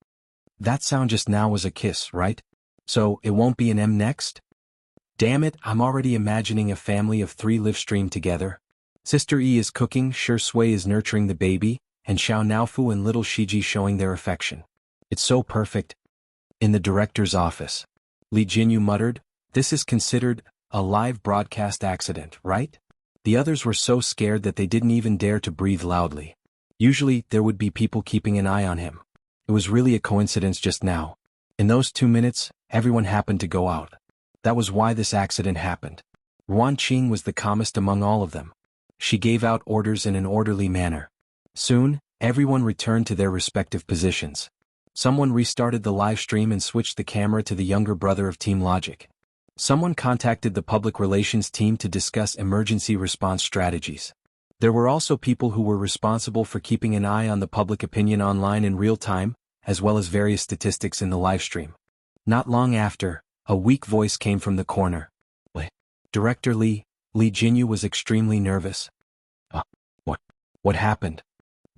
That sound just now was a kiss, right? So, it won't be an M next? Damn it, I'm already imagining a family of 3 live stream together. Sister E is cooking, Xianxia is nurturing the baby, and Xiao Naofu and little Shiji showing their affection. It's so perfect. In the director's office, Jianghu muttered, this is considered a live broadcast accident, right? The others were so scared that they didn't even dare to breathe loudly. Usually, there would be people keeping an eye on him. It was really a coincidence just now. In those 2 minutes, everyone happened to go out. That was why this accident happened. Ruanqing was the calmest among all of them. She gave out orders in an orderly manner. Soon, everyone returned to their respective positions. Someone restarted the live stream and switched the camera to the younger brother of Team Logic. Someone contacted the public relations team to discuss emergency response strategies. There were also people who were responsible for keeping an eye on the public opinion online in real time, as well as various statistics in the livestream. Not long after, a weak voice came from the corner. Director Jianghu was extremely nervous. What happened?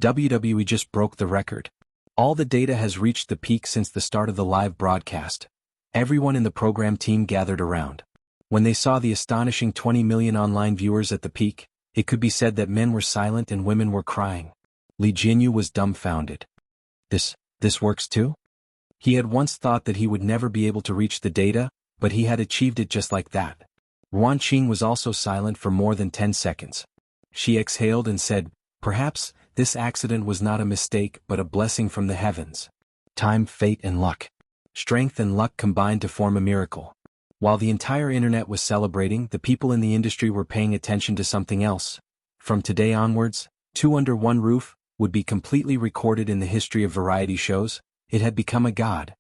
WWE just broke the record. All the data has reached the peak since the start of the live broadcast. Everyone in the program team gathered around. When they saw the astonishing 20 million online viewers at the peak, it could be said that men were silent and women were crying. Jianghu was dumbfounded. This works too? He had once thought that he would never be able to reach the data, but he had achieved it just like that. Ruanqing was also silent for more than 10 seconds. She exhaled and said, perhaps, this accident was not a mistake but a blessing from the heavens. Time, fate and luck. Strength and luck combined to form a miracle. While the entire internet was celebrating, the people in the industry were paying attention to something else. From today onwards, 2 Under One Roof would be completely recorded in the history of variety shows. It had become a god.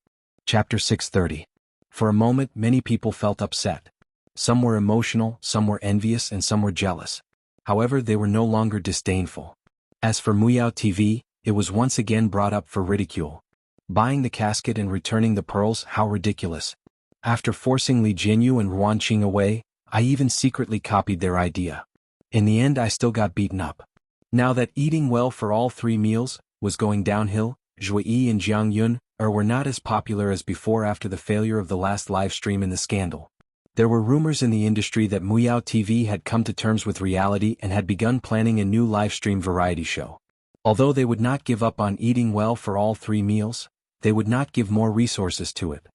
Chapter 630. For a moment, many people felt upset. Some were emotional, some were envious, and some were jealous. However, they were no longer disdainful. As for Muyao TV, it was once again brought up for ridicule. Buying the casket and returning the pearls, how ridiculous. After forcing Jianghu and Ruanqing away, I even secretly copied their idea. In the end, I still got beaten up. Now that eating well for all 3 meals was going downhill, Zhuyi and Jianghu were not as popular as before after the failure of the last live stream in the scandal. There were rumors in the industry that Muyao TV had come to terms with reality and had begun planning a new live stream variety show. Although they would not give up on eating well for all 3 meals, they would not give more resources to it.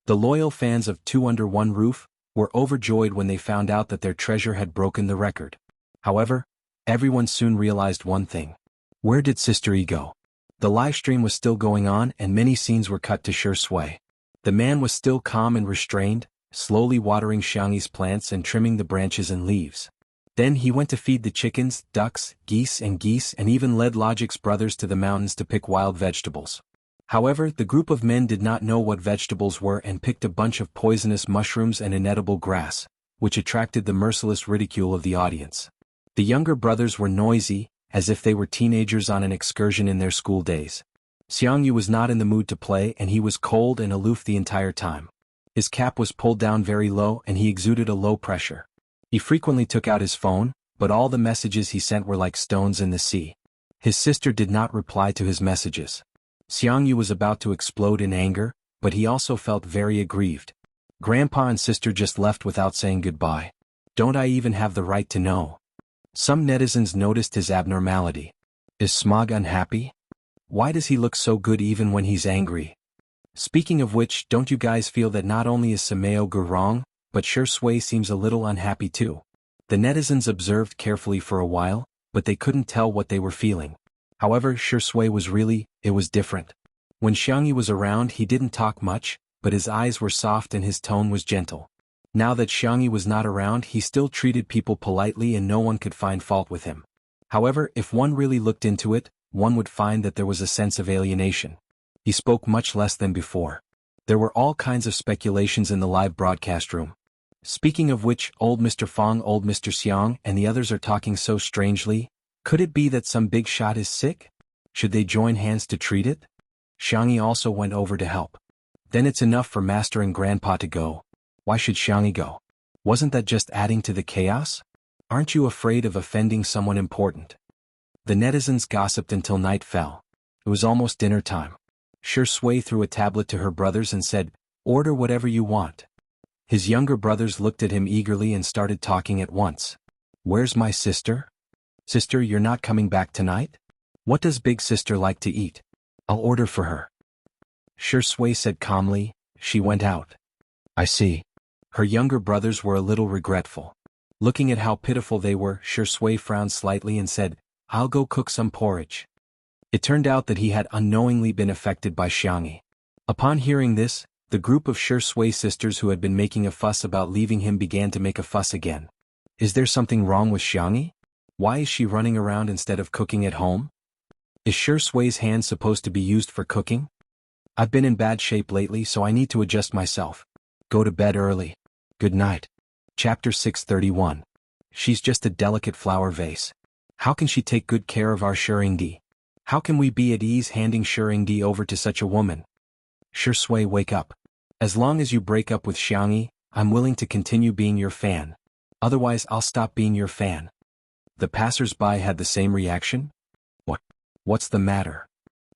The loyal fans of 2 Under One Roof were overjoyed when they found out that their treasure had broken the record. However, everyone soon realized one thing. Where did Sister E go? The live stream was still going on and many scenes were cut to Xianxia. The man was still calm and restrained, slowly watering Xianxi's plants and trimming the branches and leaves. Then he went to feed the chickens, ducks, geese and even led Logic's brothers to the mountains to pick wild vegetables. However, the group of men did not know what vegetables were and picked a bunch of poisonous mushrooms and inedible grass, which attracted the merciless ridicule of the audience. The younger brothers were noisy, as if they were teenagers on an excursion in their school days. Xiangyu was not in the mood to play and he was cold and aloof the entire time. His cap was pulled down very low and he exuded a low pressure. He frequently took out his phone, but all the messages he sent were like stones in the sea. His sister did not reply to his messages. Xiangyu was about to explode in anger, but he also felt very aggrieved. Grandpa and sister just left without saying goodbye. Don't I even have the right to know? Some netizens noticed his abnormality. Is Smog unhappy? Why does he look so good even when he's angry? Speaking of which, don't you guys feel that not only is Sameo wrong, but Shui seems a little unhappy too? The netizens observed carefully for a while, but they couldn't tell what they were feeling. However, Shui it was different. When Xiangyu was around he didn't talk much, but his eyes were soft and his tone was gentle. Now that Xiangyu was not around he still treated people politely and no one could find fault with him. However, if one really looked into it, one would find that there was a sense of alienation. He spoke much less than before. There were all kinds of speculations in the live broadcast room. Speaking of which, old Mr. Fong, old Mr. Xiang and the others are talking so strangely. Could it be that some big shot is sick? Should they join hands to treat it? Xiangyi also went over to help. Then it's enough for Master and Grandpa to go. Why should Xiangyi go? Wasn't that just adding to the chaos? Aren't you afraid of offending someone important? The netizens gossiped until night fell. It was almost dinner time. Shui threw a tablet to her brothers and said, "Order whatever you want." His younger brothers looked at him eagerly and started talking at once. Where's my sister? Sister, you're not coming back tonight? What does big sister like to eat? I'll order for her. Shui said calmly. She went out. I see. Her younger brothers were a little regretful. Looking at how pitiful they were, Shui frowned slightly and said, I'll go cook some porridge. It turned out that he had unknowingly been affected by Xiangyi. Upon hearing this, the group of Shui sisters who had been making a fuss about leaving him began to make a fuss again. Is there something wrong with Xiangyi? Why is she running around instead of cooking at home? Is Shui's hand supposed to be used for cooking? I've been in bad shape lately so I need to adjust myself. Go to bed early. Good night. Chapter 631. She's just a delicate flower vase. How can she take good care of our Shuringdi? How can we be at ease handing Shuringdi over to such a woman? Shui, wake up. As long as you break up with Xiangyi, I'm willing to continue being your fan. Otherwise I'll stop being your fan. The passers-by had the same reaction. What's the matter?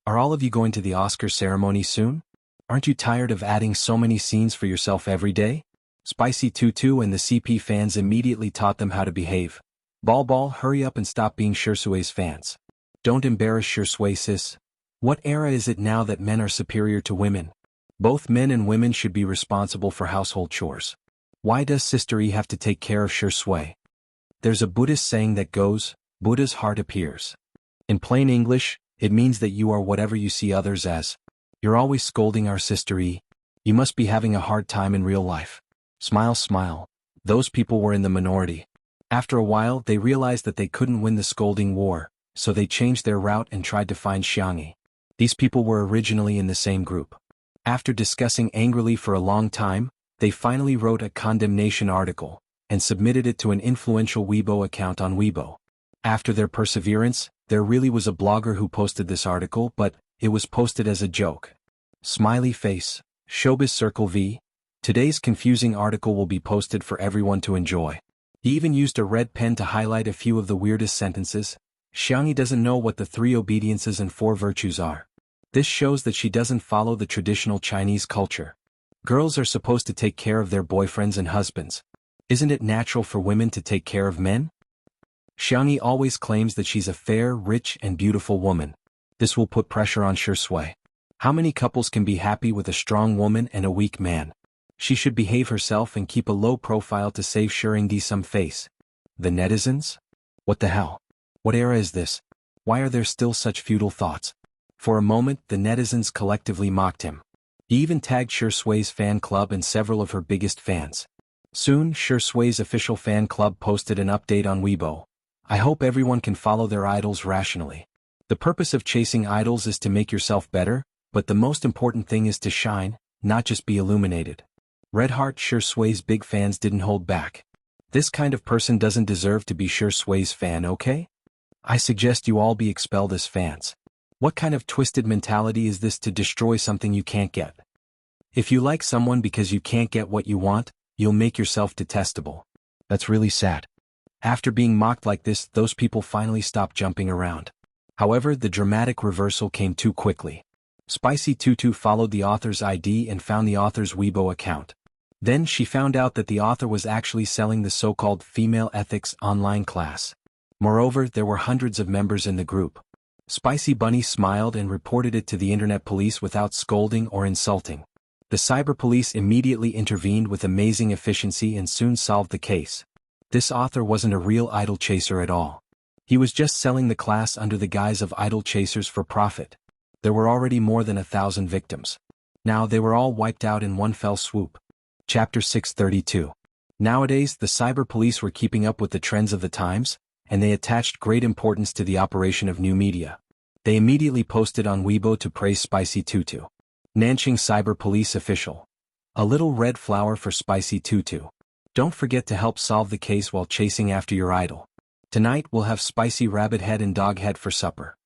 Are all of you going to the Oscar ceremony soon? Aren't you tired of adding so many scenes for yourself every day? Spicy Tutu and the CP fans immediately taught them how to behave. Ball, hurry up and stop being Shui's fans. Don't embarrass Shui sis. What era is it now that men are superior to women? Both men and women should be responsible for household chores. Why does Sister E have to take care of Shui? There's a Buddhist saying that goes, Buddha's heart appears. In plain English, it means that you are whatever you see others as. You're always scolding our Sister E. You must be having a hard time in real life. Smile, smile. Those people were in the minority. After a while they realized that they couldn't win the scolding war, so they changed their route and tried to find Xiangyi. These people were originally in the same group. After discussing angrily for a long time, they finally wrote a condemnation article, and submitted it to an influential Weibo account on Weibo. After their perseverance, there really was a blogger who posted this article, but it was posted as a joke. Smiley face, Showbiz Circle V. Today's confusing article will be posted for everyone to enjoy. He even used a red pen to highlight a few of the weirdest sentences. Xiangyi doesn't know what the 3 obediences and 4 virtues are. This shows that she doesn't follow the traditional Chinese culture. Girls are supposed to take care of their boyfriends and husbands. Isn't it natural for women to take care of men? Xiangyi always claims that she's a fair, rich, and beautiful woman. This will put pressure on Shui. How many couples can be happy with a strong woman and a weak man? She should behave herself and keep a low profile to save Shuringdi some face. The netizens? What the hell? What era is this? Why are there still such futile thoughts? For a moment the netizens collectively mocked him. He even tagged Shui's fan club and several of her biggest fans. Soon, Shui's official fan club posted an update on Weibo. I hope everyone can follow their idols rationally. The purpose of chasing idols is to make yourself better, but the most important thing is to shine, not just be illuminated. Red Heart Shui's big fans didn't hold back. This kind of person doesn't deserve to be Shui's fan, okay? I suggest you all be expelled as fans. What kind of twisted mentality is this to destroy something you can't get? If you like someone because you can't get what you want, you'll make yourself detestable. That's really sad. After being mocked like this, those people finally stopped jumping around. However, the dramatic reversal came too quickly. Spicy Tutu followed the author's ID and found the author's Weibo account. Then she found out that the author was actually selling the so-called female ethics online class. Moreover, there were hundreds of members in the group. Spicy Bunny smiled and reported it to the internet police without scolding or insulting. The cyber police immediately intervened with amazing efficiency and soon solved the case. This author wasn't a real idol chaser at all. He was just selling the class under the guise of idol chasers for profit. There were already more than 1,000 victims. Now they were all wiped out in one fell swoop. Chapter 632. Nowadays, the cyber police were keeping up with the trends of the times, and they attached great importance to the operation of new media. They immediately posted on Weibo to praise Spicy Tutu. Nanjing Cyber Police Official. A little red flower for Spicy Tutu. Don't forget to help solve the case while chasing after your idol. Tonight we'll have spicy rabbit head and dog head for supper.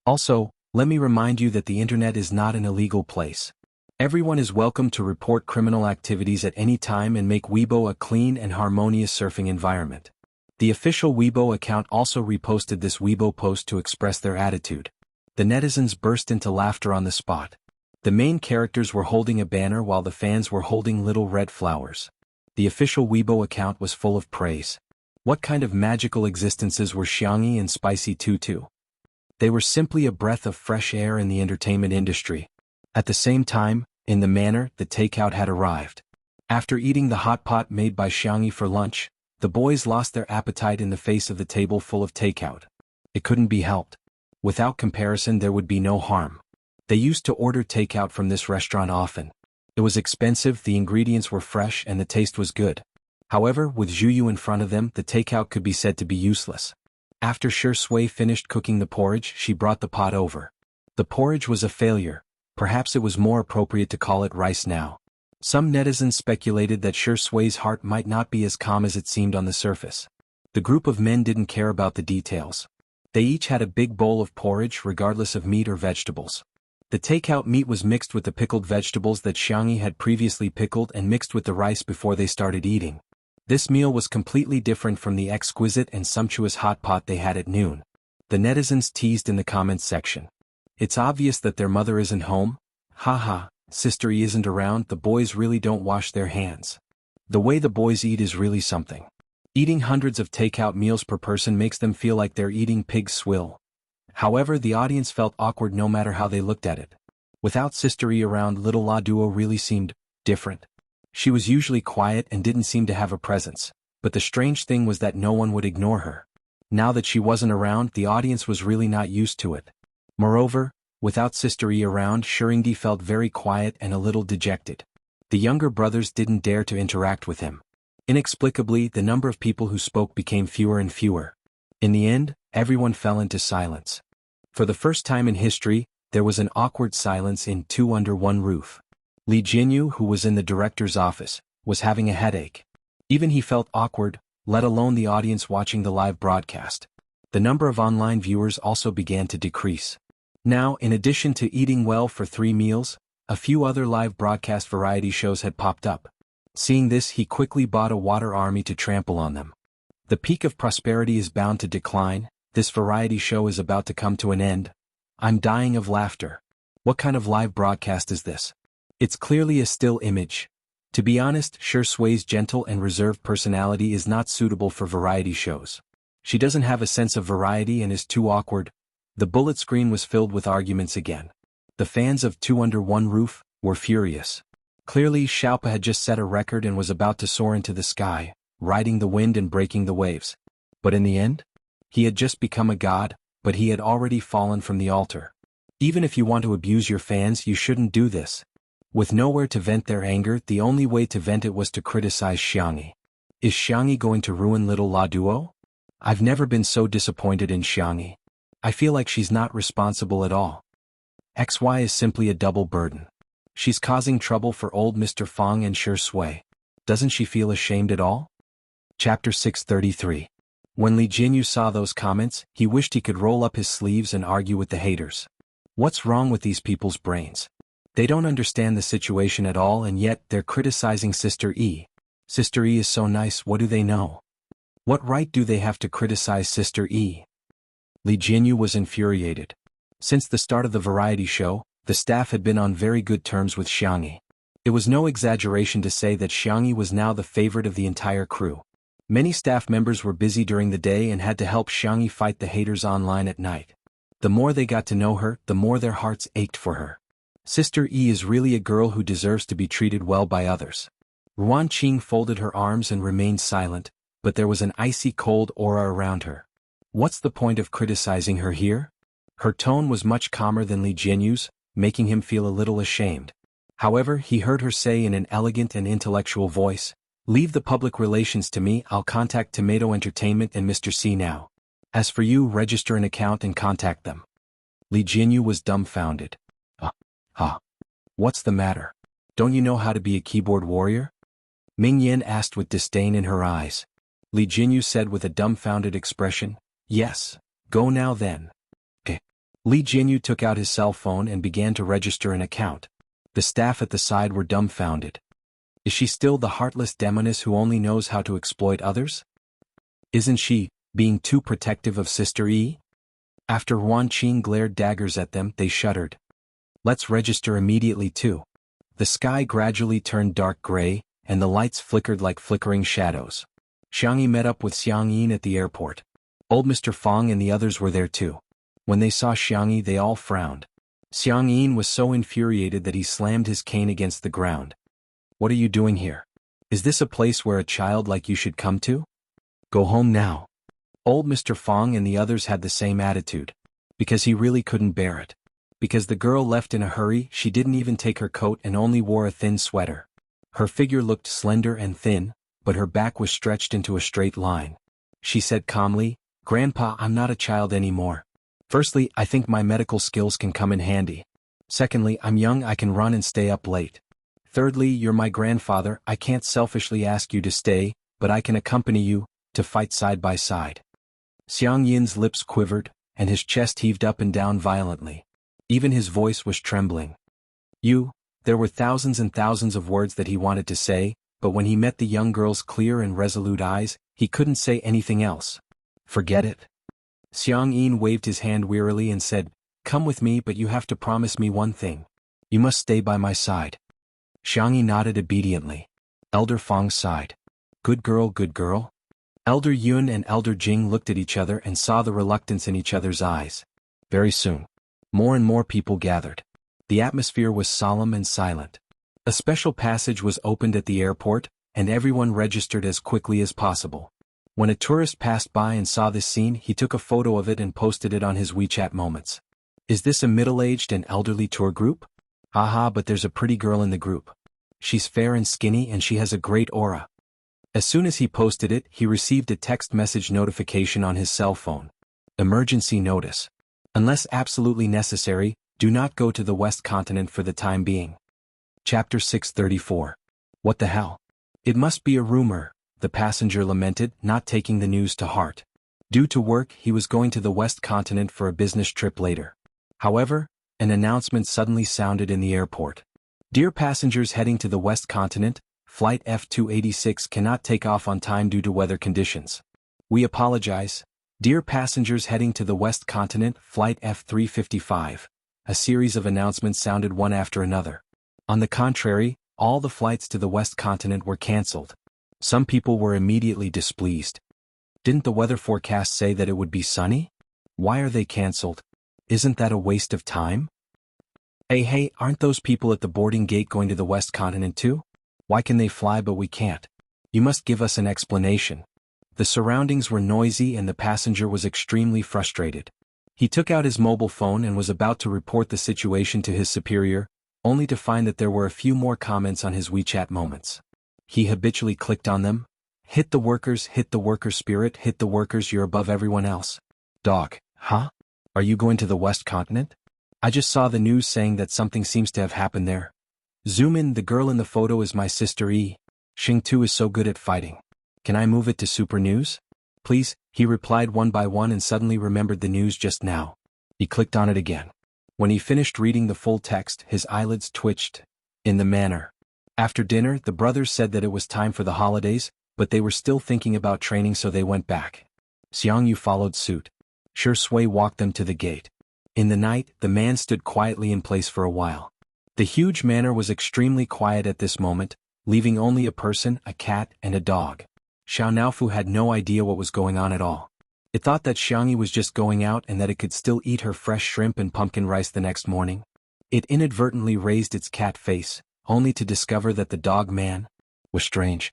Also, let me remind you that the internet is not an illegal place. Everyone is welcome to report criminal activities at any time and make Weibo a clean and harmonious surfing environment. The official Weibo account also reposted this Weibo post to express their attitude. The netizens burst into laughter on the spot. The main characters were holding a banner while the fans were holding little red flowers. The official Weibo account was full of praise. What kind of magical existences were Xianxia and Spicy Tutu? They were simply a breath of fresh air in the entertainment industry. At the same time, in the manor, the takeout had arrived. After eating the hot pot made by Xianxia for lunch, the boys lost their appetite in the face of the table full of takeout. It couldn't be helped. Without comparison, there would be no harm. They used to order takeout from this restaurant often. It was expensive, the ingredients were fresh, and the taste was good. However, with Zhuyu in front of them, the takeout could be said to be useless. After Shui finished cooking the porridge, she brought the pot over. The porridge was a failure. Perhaps it was more appropriate to call it rice now. Some netizens speculated that Shui's heart might not be as calm as it seemed on the surface. The group of men didn't care about the details. They each had a big bowl of porridge regardless of meat or vegetables. The takeout meat was mixed with the pickled vegetables that Xianxia had previously pickled and mixed with the rice before they started eating. This meal was completely different from the exquisite and sumptuous hot pot they had at noon. The netizens teased in the comments section. It's obvious that their mother isn't home. Haha, Sister E isn't around, the boys really don't wash their hands. The way the boys eat is really something. Eating hundreds of takeout meals per person makes them feel like they're eating pig's swill. However, the audience felt awkward no matter how they looked at it. Without Sister E around, little La Duo really seemed different. She was usually quiet and didn't seem to have a presence, but the strange thing was that no one would ignore her. Now that she wasn't around, the audience was really not used to it. Moreover, without Sister E around, Shurindi felt very quiet and a little dejected. The younger brothers didn't dare to interact with him. Inexplicably, the number of people who spoke became fewer and fewer. In the end, everyone fell into silence. For the first time in history, there was an awkward silence in Two Under One Roof. Li Jianghu, who was in the director's office, was having a headache. Even he felt awkward, let alone the audience watching the live broadcast. The number of online viewers also began to decrease. Now, in addition to eating well for 3 meals, a few other live broadcast variety shows had popped up. Seeing this, he quickly bought a water army to trample on them. The peak of prosperity is bound to decline. This variety show is about to come to an end. I'm dying of laughter. What kind of live broadcast is this? It's clearly a still image. To be honest, Shui's gentle and reserved personality is not suitable for variety shows. She doesn't have a sense of variety and is too awkward. The bullet screen was filled with arguments again. The fans of Two Under One Roof were furious. Clearly, Xiaopa had just set a record and was about to soar into the sky, riding the wind and breaking the waves. But in the end? He had just become a god, but he had already fallen from the altar. Even if you want to abuse your fans, you shouldn't do this. With nowhere to vent their anger, the only way to vent it was to criticize Xianxia. Is Xianxia going to ruin little La Duo? I've never been so disappointed in Xianxia. I feel like she's not responsible at all. XY is simply a double burden. She's causing trouble for old Mr. Fang and Shi Sui. Doesn't she feel ashamed at all? Chapter 633. When Li Jinyu saw those comments, he wished he could roll up his sleeves and argue with the haters. What's wrong with these people's brains? They don't understand the situation at all, and yet they're criticizing Sister E. Sister E is so nice, what do they know? What right do they have to criticize Sister E? Li Jinyu was infuriated. Since the start of the variety show, the staff had been on very good terms with Xianxia. It was no exaggeration to say that Xianxia was now the favorite of the entire crew. Many staff members were busy during the day and had to help Xianxia fight the haters online at night. The more they got to know her, the more their hearts ached for her. Sister E is really a girl who deserves to be treated well by others. Ruan Qing folded her arms and remained silent, but there was an icy cold aura around her. What's the point of criticizing her here? Her tone was much calmer than Li Jinyu's, making him feel a little ashamed. However, he heard her say in an elegant and intellectual voice, "Leave the public relations to me, I'll contact Tomato Entertainment and Mr. C now. As for you, register an account and contact them." Li Jinyu was dumbfounded. What's the matter? Don't you know how to be a keyboard warrior? Ming Yen asked with disdain in her eyes. Li Jinyu said with a dumbfounded expression, "Yes, go now then." Li Jinyu took out his cell phone and began to register an account. The staff at the side were dumbfounded. Is she still the heartless demoness who only knows how to exploit others? Isn't she being too protective of Sister E? After Ruan Qing glared daggers at them, they shuddered. Let's register immediately too. The sky gradually turned dark gray, and the lights flickered like flickering shadows. Xianxia met up with Xianxia at the airport. Old Mr. Fang and the others were there too. When they saw Xianxia, they all frowned. Xianxia was so infuriated that he slammed his cane against the ground. What are you doing here? Is this a place where a child like you should come to? Go home now. Old Mr. Fang and the others had the same attitude. Because he really couldn't bear it. Because the girl left in a hurry, she didn't even take her coat and only wore a thin sweater. Her figure looked slender and thin, but her back was stretched into a straight line. She said calmly, "Grandpa, I'm not a child anymore. Firstly, I think my medical skills can come in handy. Secondly, I'm young, I can run and stay up late. Thirdly, you're my grandfather, I can't selfishly ask you to stay, but I can accompany you, to fight side by side." Xiang Yin's lips quivered, and his chest heaved up and down violently. Even his voice was trembling. There were thousands and thousands of words that he wanted to say, but when he met the young girl's clear and resolute eyes, he couldn't say anything else. Forget it. Xiang Yin waved his hand wearily and said, "Come with me, but you have to promise me one thing. You must stay by my side." Xiang Yin nodded obediently. Elder Fang sighed. Good girl, good girl." Elder Yun and Elder Jing looked at each other and saw the reluctance in each other's eyes. Very soon, more and more people gathered. The atmosphere was solemn and silent. A special passage was opened at the airport, and everyone registered as quickly as possible. When a tourist passed by and saw this scene, he took a photo of it and posted it on his WeChat moments. Is this a middle-aged and elderly tour group? Haha, but there's a pretty girl in the group. She's fair and skinny and she has a great aura. As soon as he posted it, he received a text message notification on his cell phone. Emergency notice. Unless absolutely necessary, do not go to the West Continent for the time being. Chapter 634. What the hell? It must be a rumor, the passenger lamented, not taking the news to heart. Due to work, he was going to the West Continent for a business trip later. However, an announcement suddenly sounded in the airport. Dear passengers heading to the West Continent, Flight F286 cannot take off on time due to weather conditions. We apologize. Dear passengers heading to the West Continent, Flight F355. A series of announcements sounded one after another. On the contrary, all the flights to the West Continent were cancelled. Some people were immediately displeased. Didn't the weather forecast say that it would be sunny? Why are they cancelled? Isn't that a waste of time? Hey, aren't those people at the boarding gate going to the West Continent too? Why can they fly but we can't? You must give us an explanation. The surroundings were noisy and the passenger was extremely frustrated. He took out his mobile phone and was about to report the situation to his superior, only to find that there were a few more comments on his WeChat moments. He habitually clicked on them. Hit the workers spirit, hit the workers, you're above everyone else. Dog, huh? Are you going to the West Continent? I just saw the news saying that something seems to have happened there. Zoom in, the girl in the photo is my sister E. Xing is so good at fighting. Can I move it to Super News? Please, he replied one by one and suddenly remembered the news just now. He clicked on it again. When he finished reading the full text, his eyelids twitched. In the manner. After dinner, the brothers said that it was time for the holidays, but they were still thinking about training, so they went back. Jianghu followed suit. Shui walked them to the gate. In the night, the man stood quietly in place for a while. The huge manor was extremely quiet at this moment, leaving only a person, a cat, and a dog. Xianxia had no idea what was going on at all. It thought that Xianxia was just going out and that it could still eat her fresh shrimp and pumpkin rice the next morning. It inadvertently raised its cat face, only to discover that the dog man was strange.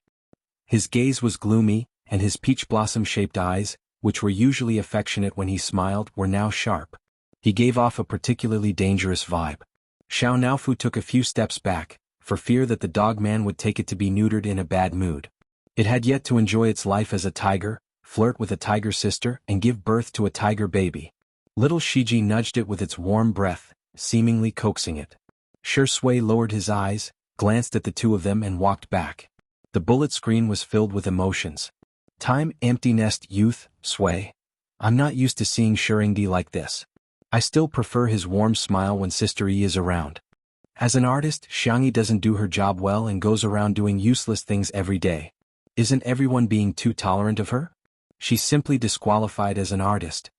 His gaze was gloomy, and his peach blossom-shaped eyes, which were usually affectionate when he smiled, were now sharp. He gave off a particularly dangerous vibe. Xianxia took a few steps back, for fear that the dog man would take it to be neutered in a bad mood. It had yet to enjoy its life as a tiger, flirt with a tiger sister, and give birth to a tiger baby. Little Shiji nudged it with its warm breath, seemingly coaxing it. Shui lowered his eyes, glanced at the two of them and walked back. The bullet screen was filled with emotions. Time, empty nest, youth, Sui. I'm not used to seeing Shuringdi like this. I still prefer his warm smile when Sister E is around. As an artist, Xianxia doesn't do her job well and goes around doing useless things every day. Isn't everyone being too tolerant of her? She's simply disqualified as an artist.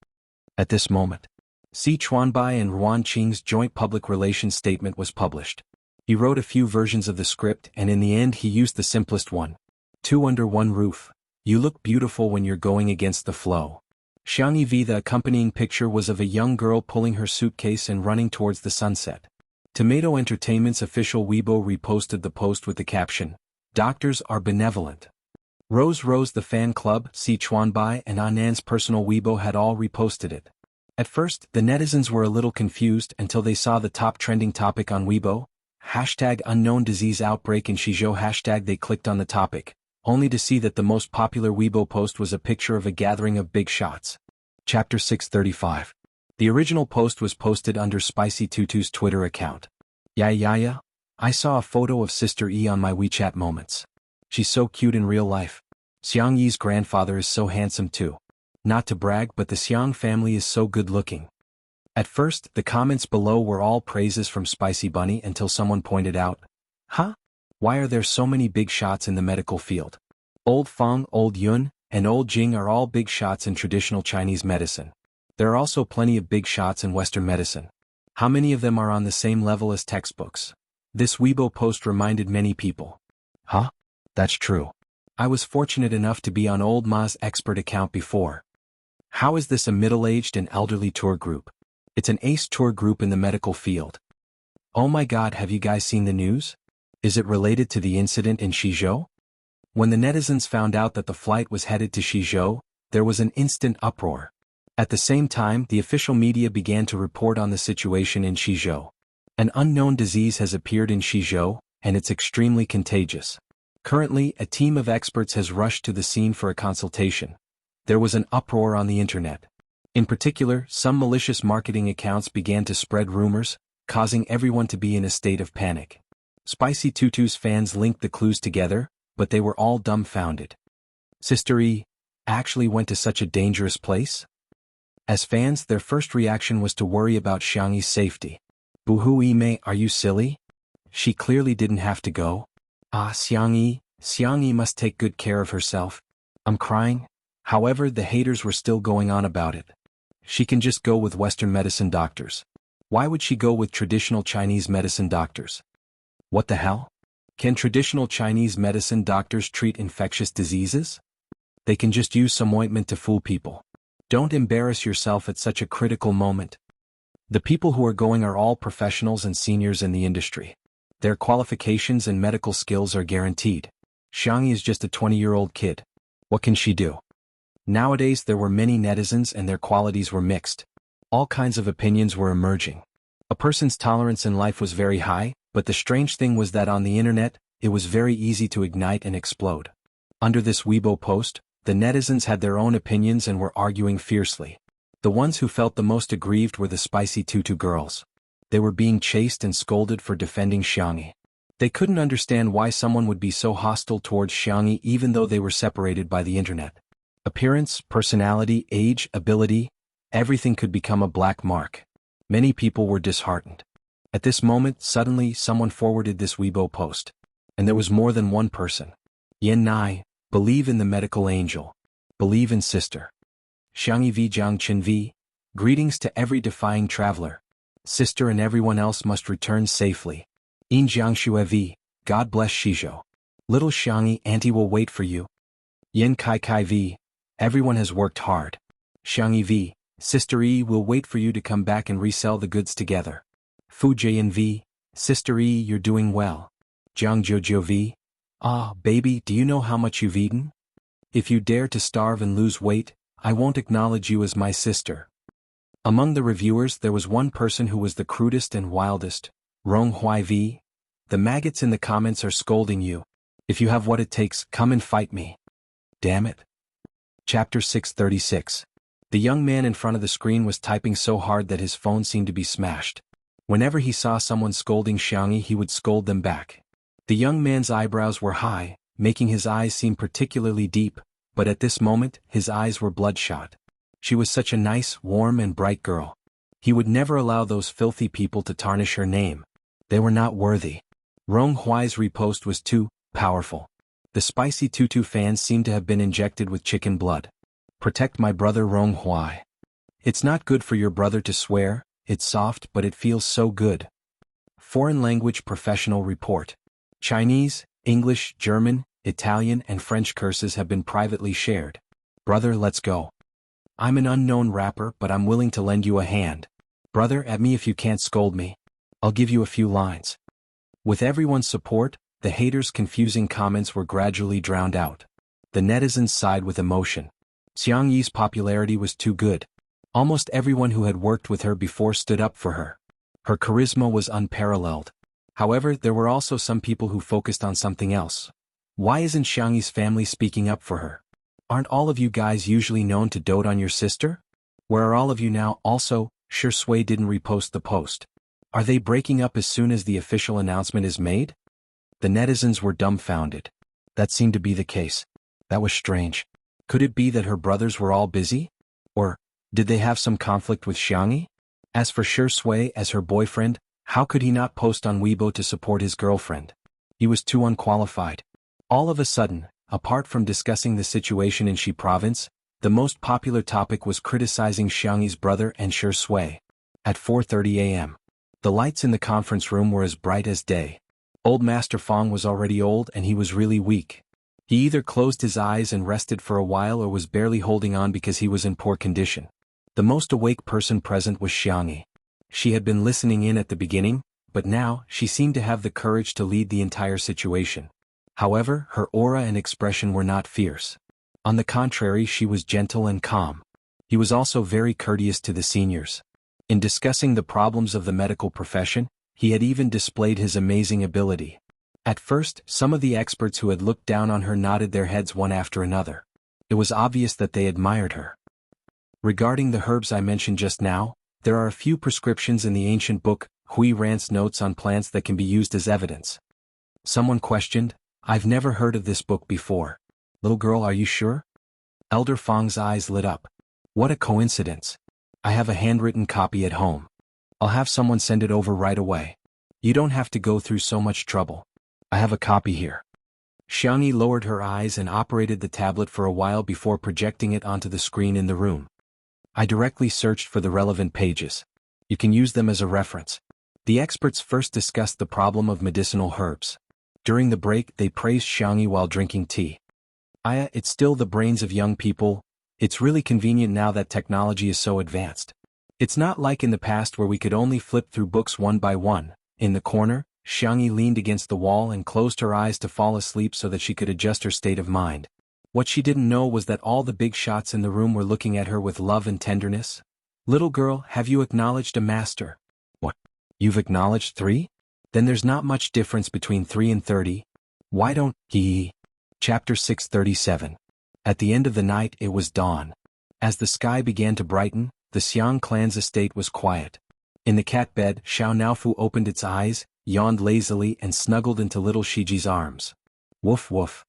At this moment, Si Chuanbai and Ruan Qing's joint public relations statement was published. He wrote a few versions of the script and in the end he used the simplest one. Two under one roof. You look beautiful when you're going against the flow. Xianxia. The accompanying picture was of a young girl pulling her suitcase and running towards the sunset. Tomato Entertainment's official Weibo reposted the post with the caption, "Doctors are benevolent." Rose the fan club, Si Chuanbai and Anan's personal Weibo had all reposted it. At first, the netizens were a little confused until they saw the top trending topic on Weibo, #unknown disease outbreak in Xianxia. They clicked on the topic, only to see that the most popular Weibo post was a picture of a gathering of big shots. Chapter 635. The original post was posted under Spicy Tutu's Twitter account. Yeah. I saw a photo of Sister E on my WeChat moments. She's so cute in real life. Xiangyi's grandfather is so handsome too. Not to brag, but the Xiang family is so good looking. At first, the comments below were all praises from Spicy Bunny until someone pointed out, why are there so many big shots in the medical field? Old Feng, Old Yun, and Old Jing are all big shots in traditional Chinese medicine. There are also plenty of big shots in Western medicine. How many of them are on the same level as textbooks? This Weibo post reminded many people. That's true. I was fortunate enough to be on Old Ma's expert account before. How is this a middle-aged and elderly tour group? It's an ace tour group in the medical field. Oh my god, have you guys seen the news? Is it related to the incident in Shizhou? When the netizens found out that the flight was headed to Shizhou, there was an instant uproar. At the same time, the official media began to report on the situation in Shizhou. An unknown disease has appeared in Shizhou, and it's extremely contagious. Currently, a team of experts has rushed to the scene for a consultation. There was an uproar on the internet. In particular, some malicious marketing accounts began to spread rumors, causing everyone to be in a state of panic. Spicy Tutu's fans linked the clues together, but they were all dumbfounded. Sister E actually went to such a dangerous place? As fans, their first reaction was to worry about Xiangyi's safety. Boohoo Ime, are you silly? She clearly didn't have to go. Xiangyi must take good care of herself. I'm crying. However, the haters were still going on about it. She can just go with Western medicine doctors. Why would she go with traditional Chinese medicine doctors? What the hell? Can traditional Chinese medicine doctors treat infectious diseases? They can just use some ointment to fool people. Don't embarrass yourself at such a critical moment. The people who are going are all professionals and seniors in the industry. Their qualifications and medical skills are guaranteed. Xiangyi is just a 20-year-old kid. What can she do? Nowadays there were many netizens and their qualities were mixed. All kinds of opinions were emerging. A person's tolerance in life was very high, but the strange thing was that on the internet, it was very easy to ignite and explode. Under this Weibo post, the netizens had their own opinions and were arguing fiercely. The ones who felt the most aggrieved were the spicy tutu girls. They were being chased and scolded for defending Xianxia. They couldn't understand why someone would be so hostile towards Xianxia even though they were separated by the internet. Appearance, personality, age, ability, everything could become a black mark. Many people were disheartened. At this moment, suddenly someone forwarded this Weibo post. And there was more than one person. Yen Nai, believe in the medical angel. Believe in sister. Xianxia v Jiangchen v. Greetings to every defying traveler. Sister and everyone else must return safely. In Jianghu v. God bless Shizhou. Little Xianxia auntie will wait for you. Yen Kai Kai v. Everyone has worked hard. Xianxia v. Sister E will wait for you to come back and resell the goods together. Fu Jian v. Sister E, you're doing well. Jianghu v. Ah, baby, do you know how much you've eaten? If you dare to starve and lose weight, I won't acknowledge you as my sister. Among the reviewers there was one person who was the crudest and wildest. Rong Hui v. The maggots in the comments are scolding you. If you have what it takes, come and fight me. Damn it. Chapter 636. The young man in front of the screen was typing so hard that his phone seemed to be smashed. Whenever he saw someone scolding Xianxia, he would scold them back. The young man's eyebrows were high, making his eyes seem particularly deep, but at this moment, his eyes were bloodshot. She was such a nice, warm and bright girl. He would never allow those filthy people to tarnish her name. They were not worthy. Rong Hui's repost was too powerful. The spicy tutu fans seemed to have been injected with chicken blood. Protect my brother Rong Hui. It's not good for your brother to swear, it's soft but it feels so good. Foreign language professional report. Chinese, English, German, Italian and French curses have been privately shared. Brother, let's go. I'm an unknown rapper but I'm willing to lend you a hand. Brother, at me if you can't scold me. I'll give you a few lines. With everyone's support, the haters' confusing comments were gradually drowned out. The netizens sighed with emotion. Xianxia's popularity was too good. Almost everyone who had worked with her before stood up for her. Her charisma was unparalleled. However, there were also some people who focused on something else. Why isn't Xianxia's family speaking up for her? Aren't all of you guys usually known to dote on your sister? Where are all of you now? Also, Shui didn't repost the post. Are they breaking up as soon as the official announcement is made? The netizens were dumbfounded. That seemed to be the case. That was strange. Could it be that her brothers were all busy? Or, did they have some conflict with Xianxia? As for Shui as her boyfriend, how could he not post on Weibo to support his girlfriend? He was too unqualified. All of a sudden, apart from discussing the situation in Shi province, the most popular topic was criticizing Xianxia's brother and Shui. At 4:30 a.m. The lights in the conference room were as bright as day. Old Master Fong was already old and he was really weak. He either closed his eyes and rested for a while or was barely holding on because he was in poor condition. The most awake person present was Xianxia. She had been listening in at the beginning, but now she seemed to have the courage to lead the entire situation. However, her aura and expression were not fierce. On the contrary, she was gentle and calm. He was also very courteous to the seniors. In discussing the problems of the medical profession, he had even displayed his amazing ability. At first, some of the experts who had looked down on her nodded their heads one after another. It was obvious that they admired her. Regarding the herbs I mentioned just now, there are a few prescriptions in the ancient book, Hui Rant's notes on plants that can be used as evidence. Someone questioned, I've never heard of this book before. Little girl, are you sure? Elder Fong's eyes lit up. What a coincidence. I have a handwritten copy at home. I'll have someone send it over right away. You don't have to go through so much trouble. I have a copy here. Xianxia lowered her eyes and operated the tablet for a while before projecting it onto the screen in the room. I directly searched for the relevant pages. You can use them as a reference. The experts first discussed the problem of medicinal herbs. During the break, they praised Xianxia while drinking tea. It's still the brains of young people. It's really convenient now that technology is so advanced. It's not like in the past where we could only flip through books one by one. In the corner, Xianxia leaned against the wall and closed her eyes to fall asleep so that she could adjust her state of mind. What she didn't know was that all the big shots in the room were looking at her with love and tenderness. Little girl, have you acknowledged a master? What? You've acknowledged 3? Then there's not much difference between 3 and 30. Why don't he? Chapter 637. At the end of the night it was dawn. As the sky began to brighten, the Xiang clan's estate was quiet. In the cat bed, Xiao Naofu opened its eyes, yawned lazily and snuggled into little Shiji's arms. Woof woof.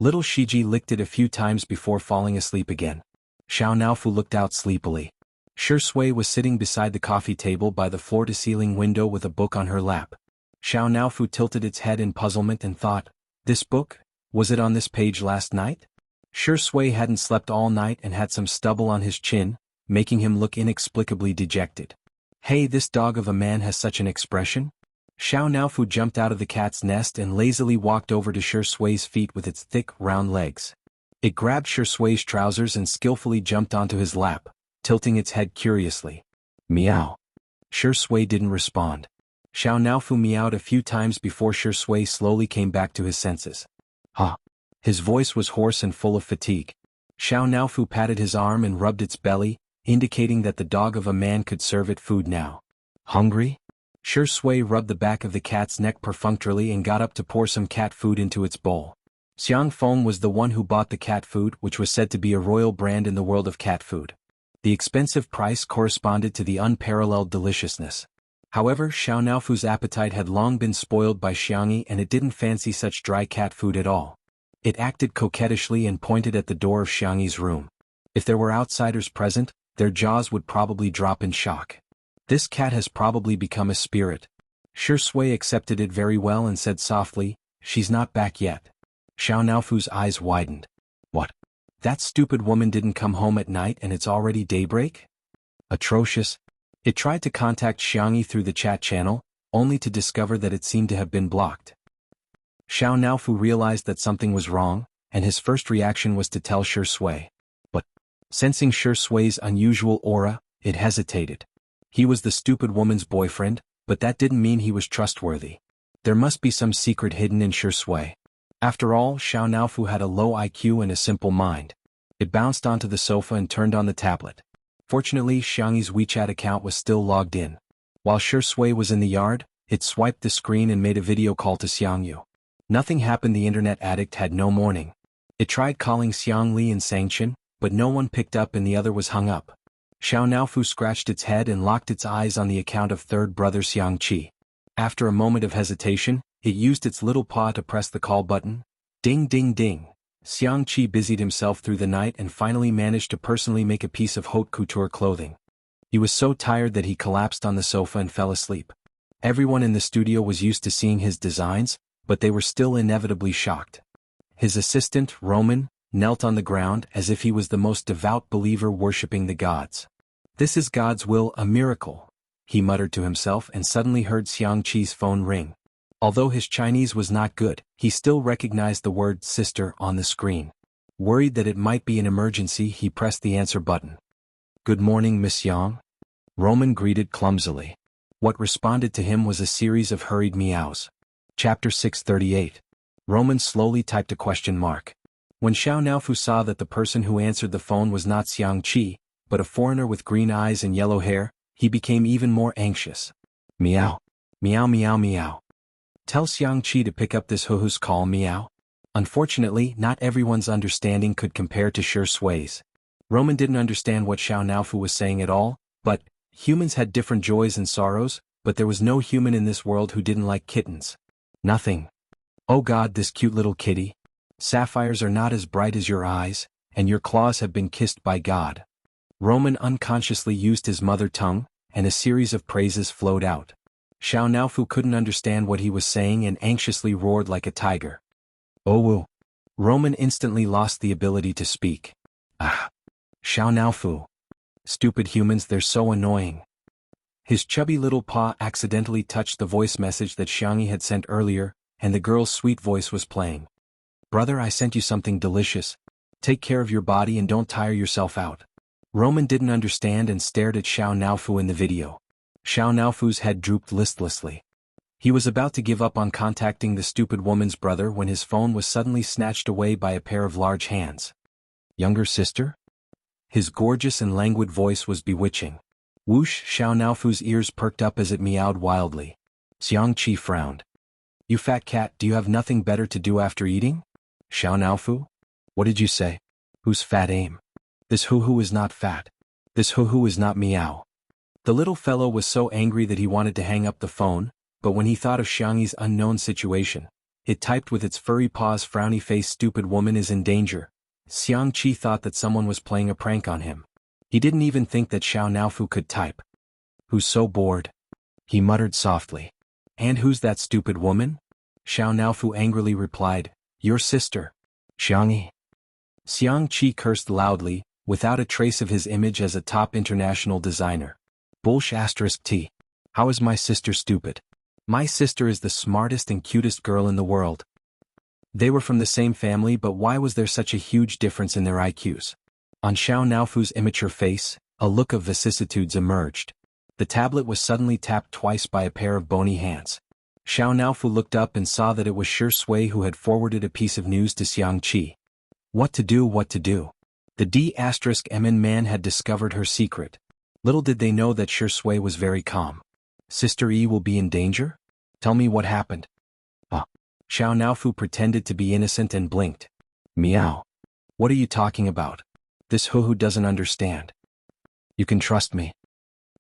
Little Shiji licked it a few times before falling asleep again. Xiao Naofu looked out sleepily. Shui was sitting beside the coffee table by the floor-to-ceiling window with a book on her lap. Xiao Naofu tilted its head in puzzlement and thought, this book? Was it on this page last night? Shui hadn't slept all night and had some stubble on his chin, making him look inexplicably dejected. Hey, this dog of a man has such an expression? Xiao Naofu jumped out of the cat's nest and lazily walked over to Shui's feet with its thick, round legs. It grabbed Shui's trousers and skillfully jumped onto his lap, tilting its head curiously. Meow. Shui didn't respond. Xiao Naofu meowed a few times before Shui slowly came back to his senses. Ha! His voice was hoarse and full of fatigue. Xiao Naofu patted his arm and rubbed its belly, indicating that the dog of a man could serve it food now. Hungry? Shui rubbed the back of the cat's neck perfunctorily and got up to pour some cat food into its bowl. Xiang Feng was the one who bought the cat food, which was said to be a royal brand in the world of cat food. The expensive price corresponded to the unparalleled deliciousness. However, Xiao Naofu's appetite had long been spoiled by Xiangyi and it didn't fancy such dry cat food at all. It acted coquettishly and pointed at the door of Xiangyi's room. If there were outsiders present, their jaws would probably drop in shock. This cat has probably become a spirit. Shui accepted it very well and said softly, she's not back yet. Xiao Naofu's eyes widened. What? That stupid woman didn't come home at night and it's already daybreak? Atrocious. It tried to contact Xiangyi through the chat channel, only to discover that it seemed to have been blocked. Xiao Naofu realized that something was wrong, and his first reaction was to tell Shui. But, sensing Shui's unusual aura, it hesitated. He was the stupid woman's boyfriend, but that didn't mean he was trustworthy. There must be some secret hidden in Shui. After all, Xiao Naofu had a low IQ and a simple mind. It bounced onto the sofa and turned on the tablet. Fortunately, Xiangyi's WeChat account was still logged in. While Shui was in the yard, it swiped the screen and made a video call to Jianghu. Nothing happened. The internet addict had no morning. It tried calling Xiangli and Xianxia, but no one picked up and the other was hung up. Xiao Naofu scratched its head and locked its eyes on the account of third brother Xiangqi. After a moment of hesitation, it used its little paw to press the call button. Ding ding ding. Xiangqi busied himself through the night and finally managed to personally make a piece of haute couture clothing. He was so tired that he collapsed on the sofa and fell asleep. Everyone in the studio was used to seeing his designs, but they were still inevitably shocked. His assistant, Roman, knelt on the ground as if he was the most devout believer worshipping the gods. This is God's will, a miracle, he muttered to himself and suddenly heard Xiangqi's phone ring. Although his Chinese was not good, he still recognized the word sister on the screen. Worried that it might be an emergency, he pressed the answer button. Good morning, Miss Yang. Roman greeted clumsily. What responded to him was a series of hurried meows. Chapter 638. Roman slowly typed a question mark. When Xiao Naofu saw that the person who answered the phone was not Xiangqi, but a foreigner with green eyes and yellow hair, he became even more anxious. Meow. Meow meow meow. Tell Xiangqi to pick up this huhu's call, meow. Unfortunately, not everyone's understanding could compare to Shui's. Roman didn't understand what Xiao Naofu was saying at all, but humans had different joys and sorrows, but there was no human in this world who didn't like kittens. Nothing. Oh God, this cute little kitty. Sapphires are not as bright as your eyes, and your claws have been kissed by God. Roman unconsciously used his mother tongue, and a series of praises flowed out. Xiao Naofu couldn't understand what he was saying and anxiously roared like a tiger. Oh woo. Roman instantly lost the ability to speak. Ah. Xiao Naofu. Stupid humans, they're so annoying. His chubby little paw accidentally touched the voice message that Xiangyi had sent earlier, and the girl's sweet voice was playing. Brother, I sent you something delicious. Take care of your body and don't tire yourself out. Roman didn't understand and stared at Xiao Naofu in the video. Xiao Naofu's head drooped listlessly. He was about to give up on contacting the stupid woman's brother when his phone was suddenly snatched away by a pair of large hands. Younger sister? His gorgeous and languid voice was bewitching. Whoosh! Xiao Naofu's ears perked up as it meowed wildly. Xianxia frowned. You fat cat, do you have nothing better to do after eating? Xiao Naofu? What did you say? Who's fat aim? This hoo-hoo is not fat. This hoo-hoo is not meow. The little fellow was so angry that he wanted to hang up the phone, but when he thought of Xiangxi's unknown situation, it typed with its furry paws, frowny face, stupid woman is in danger. Xianxia thought that someone was playing a prank on him. He didn't even think that Xiao Naofu could type. Who's so bored? He muttered softly. And who's that stupid woman? Xiao Naofu angrily replied, your sister. Xiangxi. Xianxia cursed loudly, without a trace of his image as a top international designer. Bullsh *T. How is my sister stupid? My sister is the smartest and cutest girl in the world. They were from the same family, but why was there such a huge difference in their IQs? On Xiao Naofu's immature face, a look of vicissitudes emerged. The tablet was suddenly tapped twice by a pair of bony hands. Xiao Naofu looked up and saw that it was Shui who had forwarded a piece of news to Xianxia. What to do, what to do. The D*MN man had discovered her secret. Little did they know that Shui was very calm. Sister E will be in danger? Tell me what happened. Xiao Naofu pretended to be innocent and blinked. Meow. What are you talking about? This hoo-hoo doesn't understand. You can trust me.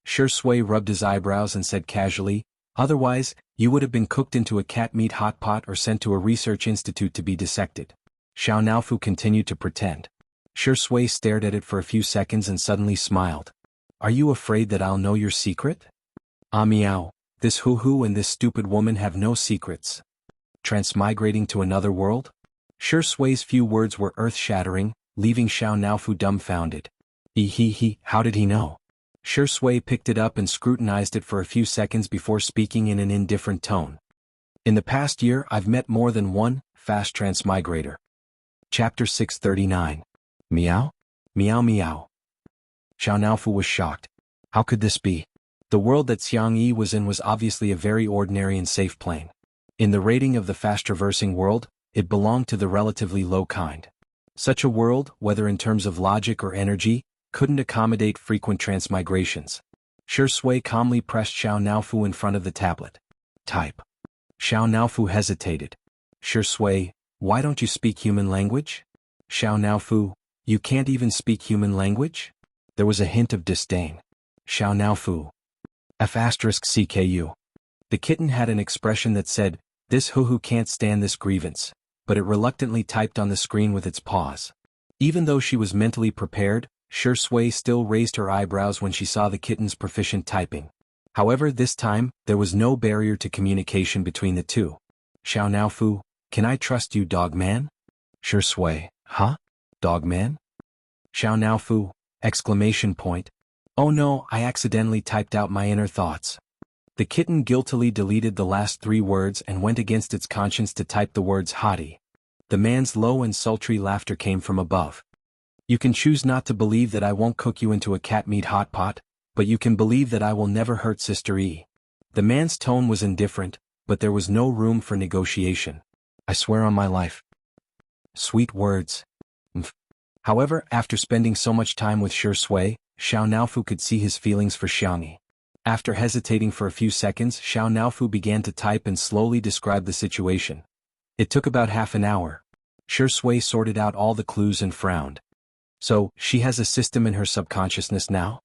Shui rubbed his eyebrows and said casually, otherwise, you would have been cooked into a cat meat hot pot or sent to a research institute to be dissected. Xiao Naofu continued to pretend. Shui stared at it for a few seconds and suddenly smiled. Are you afraid that I'll know your secret? Meow. This hoo-hoo and this stupid woman have no secrets. Transmigrating to another world? Shui's few words were earth-shattering, leaving Xiao Naofu dumbfounded. How did he know? Shui picked it up and scrutinized it for a few seconds before speaking in an indifferent tone. In the past year I've met more than one fast transmigrator. Chapter 639. Meow? Meow meow. Xiao Naofu was shocked. How could this be? The world that Xiangxia was in was obviously a very ordinary and safe plane. In the rating of the fast-traversing world, it belonged to the relatively low kind. Such a world, whether in terms of logic or energy, couldn't accommodate frequent transmigrations. Shui calmly pressed Xiao Naofu in front of the tablet. Type. Xiao Naofu hesitated. Shui, why don't you speak human language? Xiao Naofu, you can't even speak human language? There was a hint of disdain. Xiao Naofu. F***CKU. The kitten had an expression that said, this hoo-hoo can't stand this grievance, but it reluctantly typed on the screen with its paws. Even though she was mentally prepared, Shui still raised her eyebrows when she saw the kitten's proficient typing. However, this time, there was no barrier to communication between the two. Xiao Naofu, can I trust you, dog man? Shui, huh? Dog man? Xiao Naofu, exclamation point. Oh no, I accidentally typed out my inner thoughts. The kitten guiltily deleted the last 3 words and went against its conscience to type the words hottie. The man's low and sultry laughter came from above. You can choose not to believe that I won't cook you into a cat meat hot pot, but you can believe that I will never hurt Sister E. The man's tone was indifferent, but there was no room for negotiation. I swear on my life. Sweet words. However, after spending so much time with Shui, Xiao Naofu could see his feelings for Xiangxia. After hesitating for a few seconds, Xiao Naofu began to type and slowly describe the situation. It took about half an hour. Shui sorted out all the clues and frowned. So, she has a system in her subconsciousness now?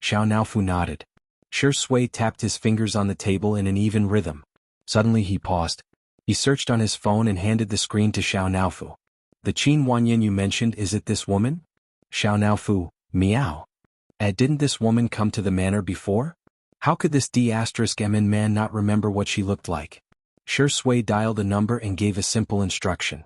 Xiao Naofu nodded. Shui tapped his fingers on the table in an even rhythm. Suddenly he paused. He searched on his phone and handed the screen to Xiao Naofu. The Qin Wanyan you mentioned, is it this woman? Xiao Naofu, meow. Didn't this woman come to the manor before? How could this D*MN man not remember what she looked like? Shui dialed a number and gave a simple instruction.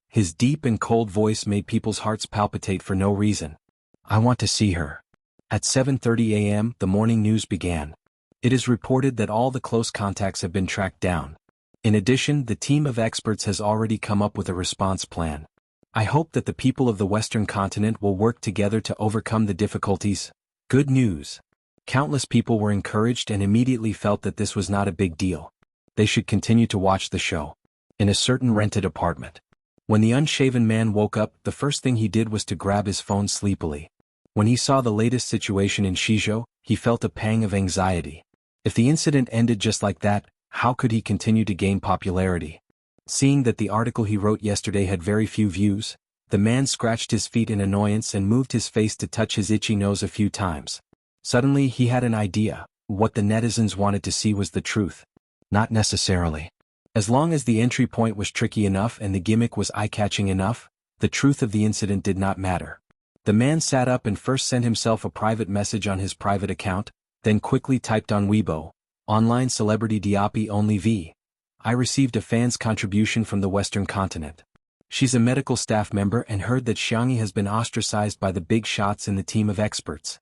His deep and cold voice made people's hearts palpitate for no reason. I want to see her. At 7:30 a.m., the morning news began. It is reported that all the close contacts have been tracked down. In addition, the team of experts has already come up with a response plan. I hope that the people of the Western continent will work together to overcome the difficulties. Good news. Countless people were encouraged and immediately felt that this was not a big deal. They should continue to watch the show. In a certain rented apartment. When the unshaven man woke up, the first thing he did was to grab his phone sleepily. When he saw the latest situation in Shizhou, he felt a pang of anxiety. If the incident ended just like that, how could he continue to gain popularity? Seeing that the article he wrote yesterday had very few views, the man scratched his feet in annoyance and moved his face to touch his itchy nose a few times. Suddenly he had an idea. What the netizens wanted to see was the truth. Not necessarily. As long as the entry point was tricky enough and the gimmick was eye-catching enough, the truth of the incident did not matter. The man sat up and first sent himself a private message on his private account, then quickly typed on Weibo, "Online celebrity Diapi only V. I received a fan's contribution from the Western continent. She's a medical staff member and heard that Xianxia has been ostracized by the big shots in the team of experts."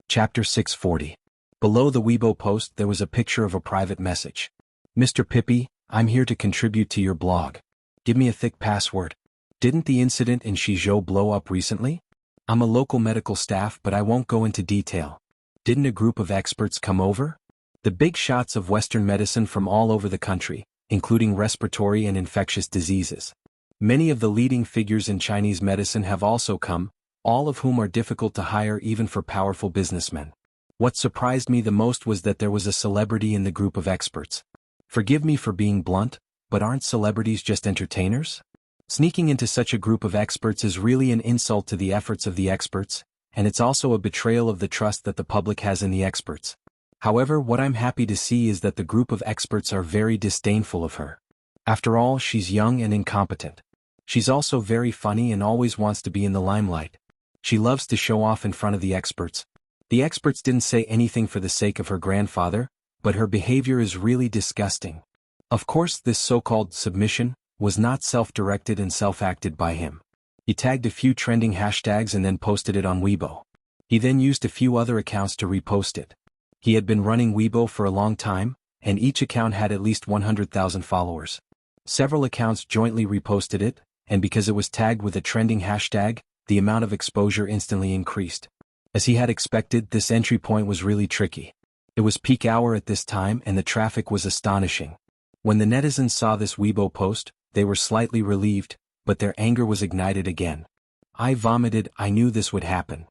Chapter 640. Below the Weibo post there was a picture of a private message. "Mr. Pippi, I'm here to contribute to your blog. Give me a thick password. Didn't the incident in Shizhou blow up recently? I'm a local medical staff but I won't go into detail. Didn't a group of experts come over? The big shots of Western medicine from all over the country, including respiratory and infectious diseases. Many of the leading figures in Chinese medicine have also come, all of whom are difficult to hire even for powerful businessmen. What surprised me the most was that there was a celebrity in the group of experts. Forgive me for being blunt, but aren't celebrities just entertainers? Sneaking into such a group of experts is really an insult to the efforts of the experts, and it's also a betrayal of the trust that the public has in the experts. However, what I'm happy to see is that the group of experts are very disdainful of her. After all, she's young and incompetent. She's also very funny and always wants to be in the limelight. She loves to show off in front of the experts. The experts didn't say anything for the sake of her grandfather, but her behavior is really disgusting. Of course, this so-called submission was not self-directed and self-acted by him. He tagged a few trending hashtags and then posted it on Weibo. He then used a few other accounts to repost it. He had been running Weibo for a long time, and each account had at least 100,000 followers. Several accounts jointly reposted it, and because it was tagged with a trending hashtag, the amount of exposure instantly increased. As he had expected, this entry point was really tricky. It was peak hour at this time and the traffic was astonishing. When the netizens saw this Weibo post, they were slightly relieved, but their anger was ignited again. I vomited. I knew this would happen.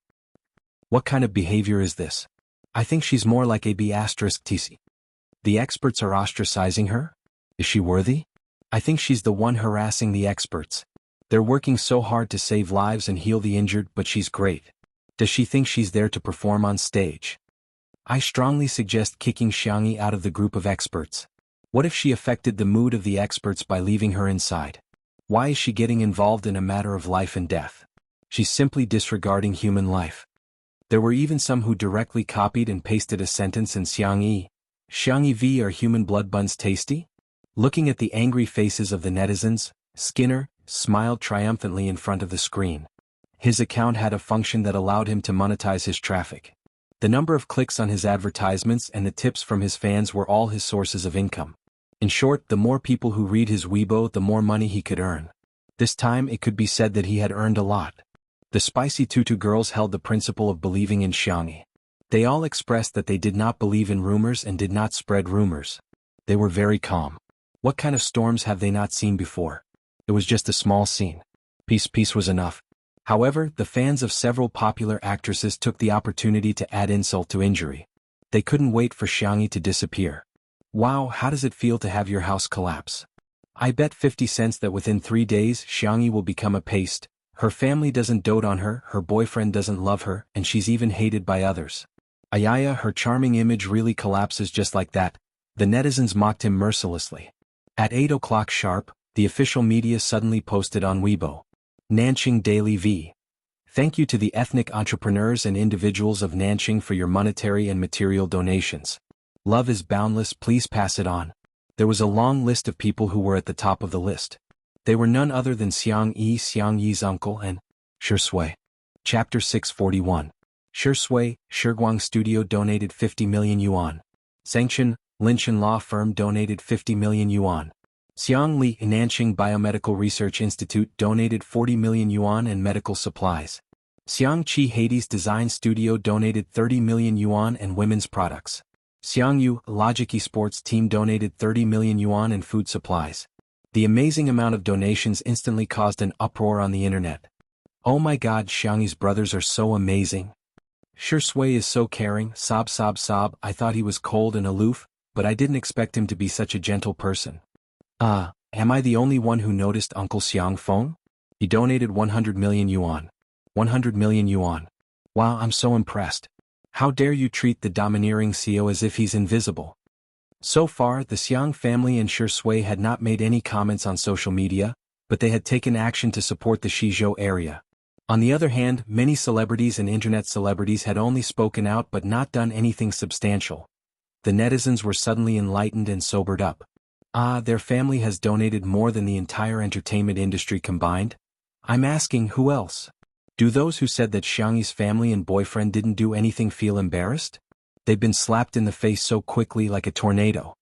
What kind of behavior is this? I think she's more like a B*TC. The experts are ostracizing her? Is she worthy? I think she's the one harassing the experts. They're working so hard to save lives and heal the injured, but she's great. Does she think she's there to perform on stage? I strongly suggest kicking Xianxia out of the group of experts. What if she affected the mood of the experts by leaving her inside? Why is she getting involved in a matter of life and death? She's simply disregarding human life. There were even some who directly copied and pasted a sentence in Xianxia. Xianxia V, are human blood buns tasty? Looking at the angry faces of the netizens, Skinner smiled triumphantly in front of the screen. His account had a function that allowed him to monetize his traffic. The number of clicks on his advertisements and the tips from his fans were all his sources of income. In short, the more people who read his Weibo, the more money he could earn. This time it could be said that he had earned a lot. The spicy tutu girls held the principle of believing in Xianxia. They all expressed that they did not believe in rumors and did not spread rumors. They were very calm. What kind of storms have they not seen before? It was just a small scene. Peace was enough. However, the fans of several popular actresses took the opportunity to add insult to injury. They couldn't wait for Xianxia to disappear. Wow, how does it feel to have your house collapse? I bet 50 cents that within 3 days Xianxia will become a paste. Her family doesn't dote on her, her boyfriend doesn't love her, and she's even hated by others. Ayaya, her charming image really collapses just like that. The netizens mocked him mercilessly. At 8 o'clock sharp, the official media suddenly posted on Weibo. Nanqing Daily V. Thank you to the ethnic entrepreneurs and individuals of Nanqing for your monetary and material donations. Love is boundless, please pass it on. There was a long list of people who were at the top of the list. They were none other than Xiangyi's uncle and Shui. Chapter 641. Shui, Shiguang Studio donated 50 million yuan. Sanction, Linshan Law Firm donated 50 million yuan. Xiang Li Nanqing Biomedical Research Institute donated 40 million yuan and medical supplies. Xiangqi Hades Design Studio donated 30 million yuan and women's products. Xiangyu Logic Esports Team donated 30 million yuan and food supplies. The amazing amount of donations instantly caused an uproar on the internet. Oh my god, Xiangyi's brothers are so amazing. Shui is so caring, sob sob sob. I thought he was cold and aloof, but I didn't expect him to be such a gentle person. Am I the only one who noticed Uncle Xiangfeng? He donated 100 million yuan. 100 million yuan. Wow, I'm so impressed. How dare you treat the domineering CEO as if he's invisible? So far, the Xiang family and Shui had not made any comments on social media, but they had taken action to support the Shizhou area. On the other hand, many celebrities and internet celebrities had only spoken out but not done anything substantial. The netizens were suddenly enlightened and sobered up. Their family has donated more than the entire entertainment industry combined? I'm asking, who else? Do those who said that Xiangyi's family and boyfriend didn't do anything feel embarrassed? They've been slapped in the face so quickly like a tornado.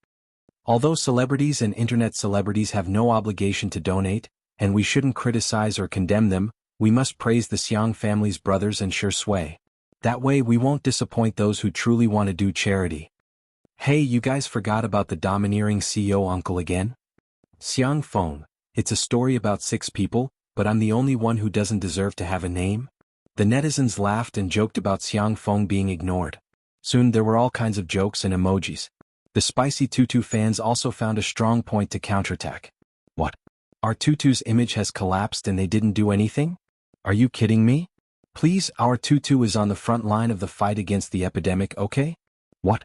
Although celebrities and internet celebrities have no obligation to donate, and we shouldn't criticize or condemn them, we must praise the Xiang family's brothers and Shui. That way we won't disappoint those who truly want to do charity. Hey, you guys forgot about the domineering CEO uncle again? Xiangfeng, it's a story about 6 people, but I'm the only one who doesn't deserve to have a name? The netizens laughed and joked about Xiangfeng being ignored. Soon there were all kinds of jokes and emojis. The spicy Tutu fans also found a strong point to counterattack. What? Our Tutu's image has collapsed and they didn't do anything? Are you kidding me? Please, our Tutu is on the front line of the fight against the epidemic, okay? What?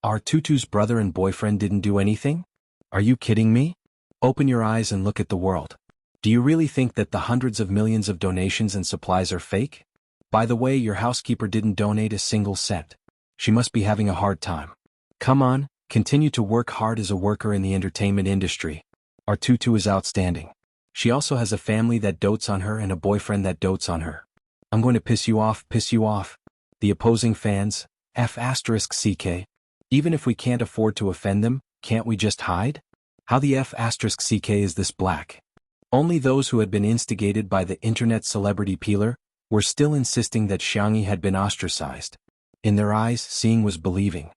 Our Tutu's brother and boyfriend didn't do anything? Are you kidding me? Open your eyes and look at the world. Do you really think that the hundreds of millions of donations and supplies are fake? By the way, your housekeeper didn't donate a single cent. She must be having a hard time. Come on, continue to work hard as a worker in the entertainment industry. Our Tutu is outstanding. She also has a family that dotes on her and a boyfriend that dotes on her. I'm going to piss you off. The opposing fans, F***ck. Even if we can't afford to offend them, can't we just hide? How the F***ck is this black? Only those who had been instigated by the internet celebrity peeler were still insisting that Xiangyi had been ostracized. In their eyes, seeing was believing.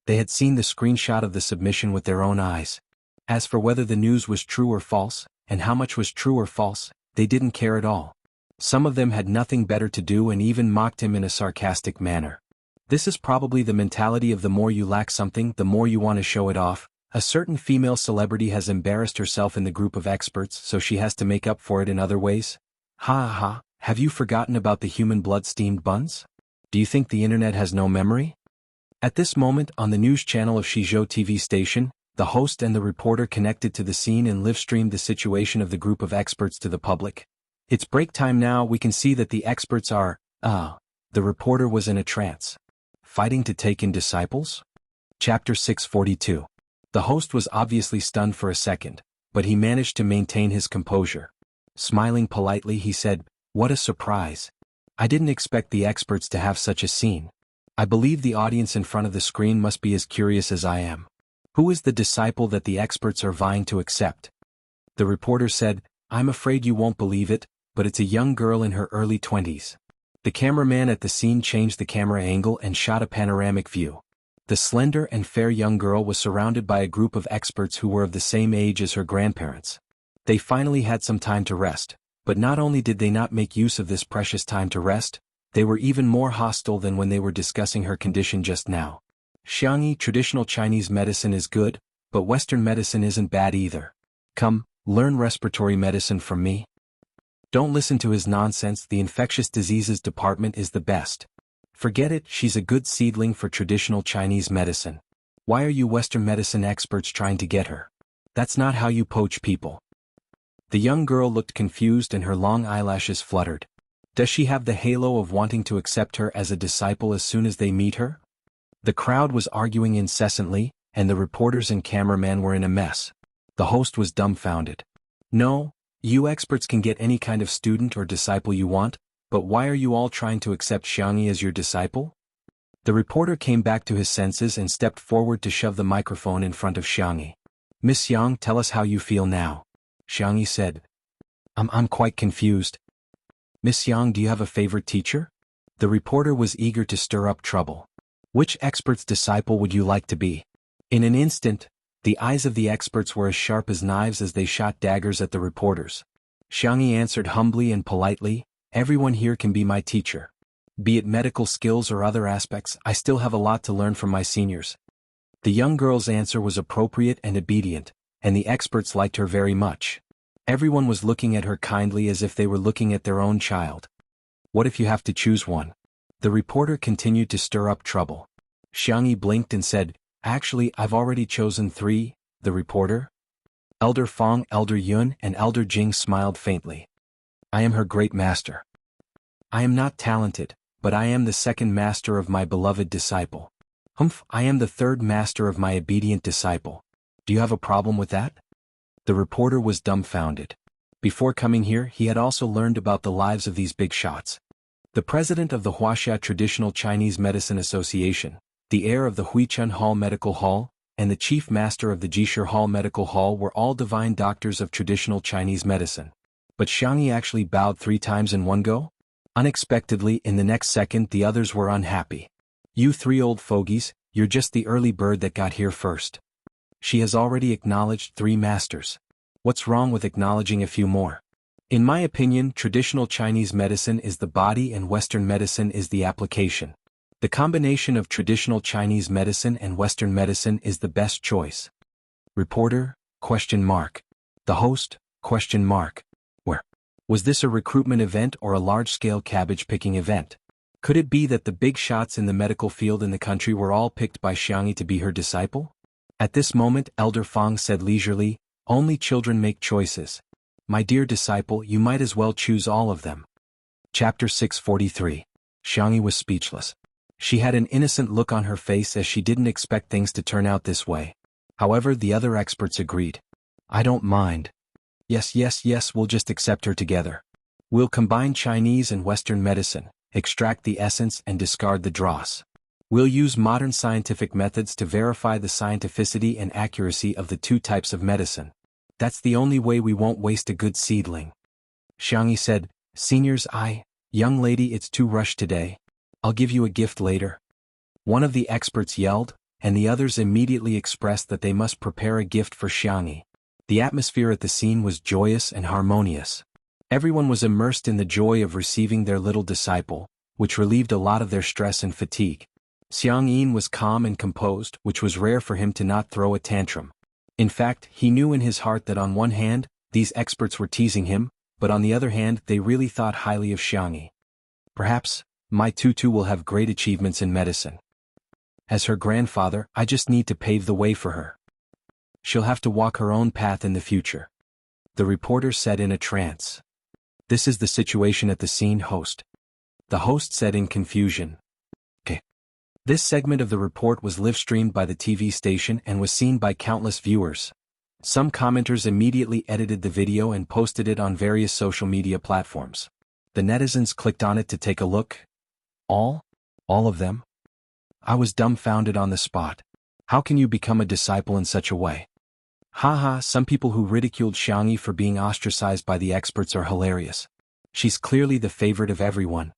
They had seen the screenshot of the submission with their own eyes. As for whether the news was true or false, and how much was true or false, they didn't care at all. Some of them had nothing better to do and even mocked him in a sarcastic manner. This is probably the mentality of the more you lack something, the more you want to show it off. A certain female celebrity has embarrassed herself in the group of experts, so she has to make up for it in other ways. Have you forgotten about the human blood steamed buns? Do you think the internet has no memory? At this moment, on the news channel of Shizhou TV station, the host and the reporter connected to the scene and live-streamed the situation of the group of experts to the public. It's break time now. We can see that the experts are, the reporter was in a trance. Fighting to take in disciples? Chapter 642. The host was obviously stunned for a second, but he managed to maintain his composure. Smiling politely, he said, "What a surprise. I didn't expect the experts to have such a scene. I believe the audience in front of the screen must be as curious as I am. Who is the disciple that the experts are vying to accept?" The reporter said, "I'm afraid you won't believe it, but it's a young girl in her early 20s. The cameraman at the scene changed the camera angle and shot a panoramic view. The slender and fair young girl was surrounded by a group of experts who were of the same age as her grandparents. They finally had some time to rest, but not only did they not make use of this precious time to rest, they were even more hostile than when they were discussing her condition just now. Xiangyi, traditional Chinese medicine is good, but Western medicine isn't bad either. Come, learn respiratory medicine from me. Don't listen to his nonsense. The infectious diseases department is the best. Forget it, she's a good seedling for traditional Chinese medicine. Why are you Western medicine experts trying to get her? That's not how you poach people." The young girl looked confused and her long eyelashes fluttered. Does she have the halo of wanting to accept her as a disciple as soon as they meet her? The crowd was arguing incessantly, and the reporters and cameraman were in a mess. The host was dumbfounded. "No, you experts can get any kind of student or disciple you want, but why are you all trying to accept Xiangyi as your disciple?" The reporter came back to his senses and stepped forward to shove the microphone in front of Xiangyi. "Miss Yang, tell us how you feel now." Xiangyi said. I'm quite confused." "Miss Yang, do you have a favorite teacher?" The reporter was eager to stir up trouble. "Which expert's disciple would you like to be?" In an instant, the eyes of the experts were as sharp as knives as they shot daggers at the reporters. Xiangyi answered humbly and politely, "Everyone here can be my teacher." Be it medical skills or other aspects, I still have a lot to learn from my seniors. The young girl's answer was appropriate and obedient, and the experts liked her very much. Everyone was looking at her kindly as if they were looking at their own child. What if you have to choose one? The reporter continued to stir up trouble. Xianxia blinked and said, "Actually, I've already chosen 3, the reporter." Elder Fong, Elder Yun, and Elder Jing smiled faintly. "I am her great master. I am not talented, but I am the second master of my beloved disciple. Humph, I am the third master of my obedient disciple. Do you have a problem with that?" The reporter was dumbfounded. Before coming here, he had also learned about the lives of these big shots. The president of the Wuxia Traditional Chinese Medicine Association, the heir of the Huichun Hall Medical Hall, and the chief master of the Jishir Hall Medical Hall were all divine doctors of traditional Chinese medicine. But Xianxia actually bowed 3 times in one go? Unexpectedly, in the next second, the others were unhappy. "You 3 old fogies, you're just the early bird that got here first. She has already acknowledged 3 masters. What's wrong with acknowledging a few more? In my opinion, traditional Chinese medicine is the body and Western medicine is the application. The combination of traditional Chinese medicine and Western medicine is the best choice." Reporter? The host? Where? Was this a recruitment event or a large-scale cabbage-picking event? Could it be that the big shots in the medical field in the country were all picked by Xianxia to be her disciple? At this moment, Elder Fong said leisurely, "Only children make choices. My dear disciple, you might as well choose all of them." Chapter 643. Xianxia was speechless. She had an innocent look on her face as she didn't expect things to turn out this way. However, the other experts agreed. "I don't mind. Yes, we'll just accept her together. We'll combine Chinese and Western medicine, extract the essence and discard the dross. We'll use modern scientific methods to verify the scientificity and accuracy of the 2 types of medicine. That's the only way we won't waste a good seedling." Xianxia said, "Seniors, young lady, it's too rushed today. I'll give you a gift later." One of the experts yelled, and the others immediately expressed that they must prepare a gift for Xianxia. The atmosphere at the scene was joyous and harmonious. Everyone was immersed in the joy of receiving their little disciple, which relieved a lot of their stress and fatigue. Xianxia was calm and composed, which was rare for him to not throw a tantrum. In fact, he knew in his heart that on one hand, these experts were teasing him, but on the other hand, they really thought highly of Xianxia. "Perhaps, my tutu will have great achievements in medicine. As her grandfather, I just need to pave the way for her. She'll have to walk her own path in the future." The reporter said in a trance. "This is the situation at the scene, host." The host said in confusion. "Okay." This segment of the report was live-streamed by the TV station and was seen by countless viewers. Some commenters immediately edited the video and posted it on various social media platforms. The netizens clicked on it to take a look. All of them? I was dumbfounded on the spot. How can you become a disciple in such a way? Haha, some people who ridiculed Xianxia for being ostracized by the experts are hilarious. She's clearly the favorite of everyone.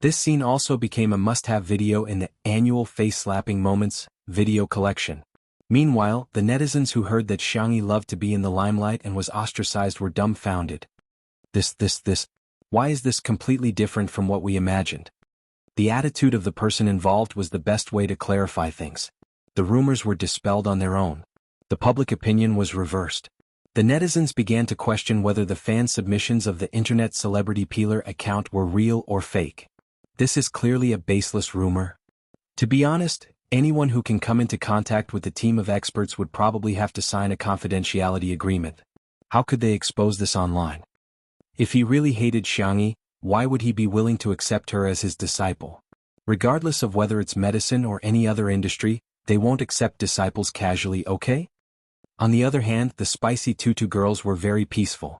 This scene also became a must-have video in the annual face-slapping moments video collection. Meanwhile, the netizens who heard that Xianxia loved to be in the limelight and was ostracized were dumbfounded. This. Why is this completely different from what we imagined? The attitude of the person involved was the best way to clarify things. The rumors were dispelled on their own. The public opinion was reversed. The netizens began to question whether the fan submissions of the internet celebrity peeler account were real or fake. This is clearly a baseless rumor. To be honest, anyone who can come into contact with the team of experts would probably have to sign a confidentiality agreement. How could they expose this online? If he really hated Xianxia, why would he be willing to accept her as his disciple? Regardless of whether it's medicine or any other industry, they won't accept disciples casually, okay? On the other hand, the spicy tutu girls were very peaceful.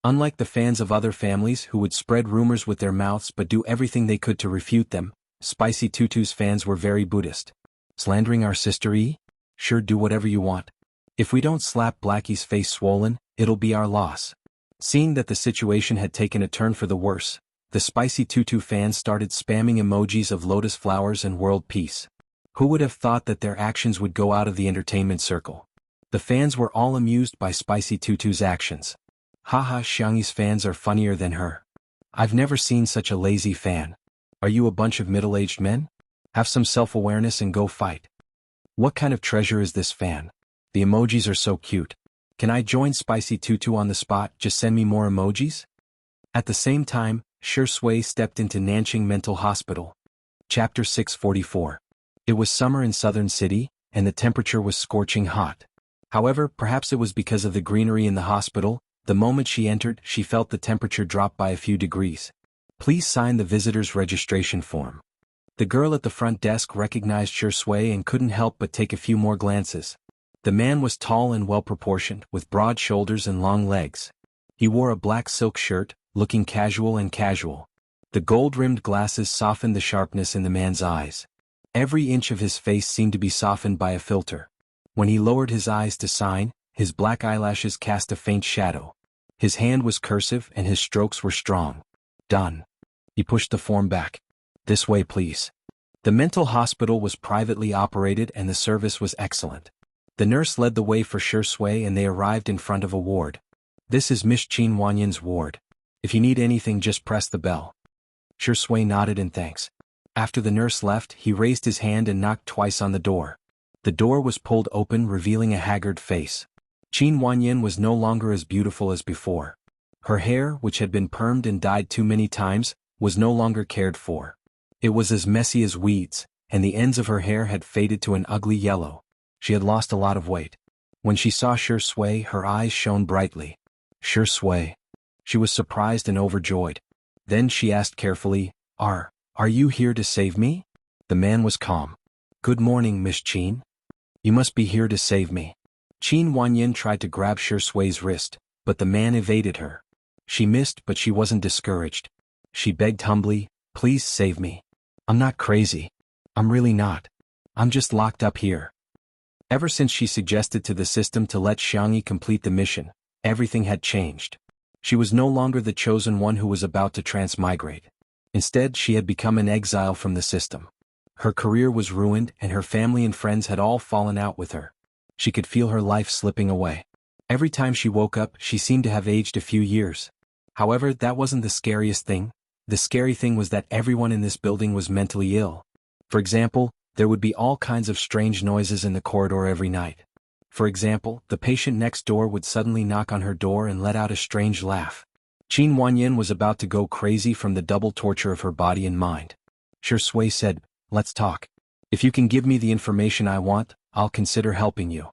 Unlike the fans of other families who would spread rumors with their mouths but do everything they could to refute them, Spicy Tutu's fans were very Buddhist. Slandering our sister E? Sure, do whatever you want. If we don't slap Blackie's face swollen, it'll be our loss. Seeing that the situation had taken a turn for the worse, the Spicy Tutu fans started spamming emojis of lotus flowers and world peace. Who would have thought that their actions would go out of the entertainment circle? The fans were all amused by Spicy Tutu's actions. Haha, Xianxia's fans are funnier than her. I've never seen such a lazy fan. Are you a bunch of middle-aged men? Have some self-awareness and go fight. What kind of treasure is this fan? The emojis are so cute. Can I join Spicy Tutu on the spot? Just send me more emojis? At the same time, Shui stepped into Nanjing Mental Hospital. Chapter 644. It was summer in Southern City, and the temperature was scorching hot. However, perhaps it was because of the greenery in the hospital, the moment she entered, she felt the temperature drop by a few degrees. Please sign the visitor's registration form. The girl at the front desk recognized Shui and couldn't help but take a few more glances. The man was tall and well-proportioned, with broad shoulders and long legs. He wore a black silk shirt, looking casual and casual. The gold-rimmed glasses softened the sharpness in the man's eyes. Every inch of his face seemed to be softened by a filter. When he lowered his eyes to sign, his black eyelashes cast a faint shadow. His hand was cursive and his strokes were strong. Done. He pushed the form back. This way, please. The mental hospital was privately operated and the service was excellent. The nurse led the way for Shui and they arrived in front of a ward. This is Miss Qin Wanyan's ward. If you need anything, just press the bell. Shui nodded in thanks. After the nurse left, he raised his hand and knocked twice on the door. The door was pulled open, revealing a haggard face. Qin Wanyan was no longer as beautiful as before. Her hair, which had been permed and dyed too many times, was no longer cared for. It was as messy as weeds, and the ends of her hair had faded to an ugly yellow. She had lost a lot of weight. When she saw Shui, her eyes shone brightly. Shui. She was surprised and overjoyed. Then she asked carefully, Are you here to save me? The man was calm. Good morning, Miss Qin. You must be here to save me. Qin Wanyan tried to grab Shui's wrist, but the man evaded her. She missed, but she wasn't discouraged. She begged humbly, Please save me. I'm not crazy. I'm really not. I'm just locked up here. Ever since she suggested to the system to let Xianxia complete the mission, everything had changed. She was no longer the chosen one who was about to transmigrate. Instead, she had become an exile from the system. Her career was ruined and her family and friends had all fallen out with her. She could feel her life slipping away. Every time she woke up, she seemed to have aged a few years. However, that wasn't the scariest thing. The scary thing was that everyone in this building was mentally ill. For example, there would be all kinds of strange noises in the corridor every night. For example, the patient next door would suddenly knock on her door and let out a strange laugh. Qin Wanyan was about to go crazy from the double torture of her body and mind. Shui said, Let's talk. If you can give me the information I want, I'll consider helping you.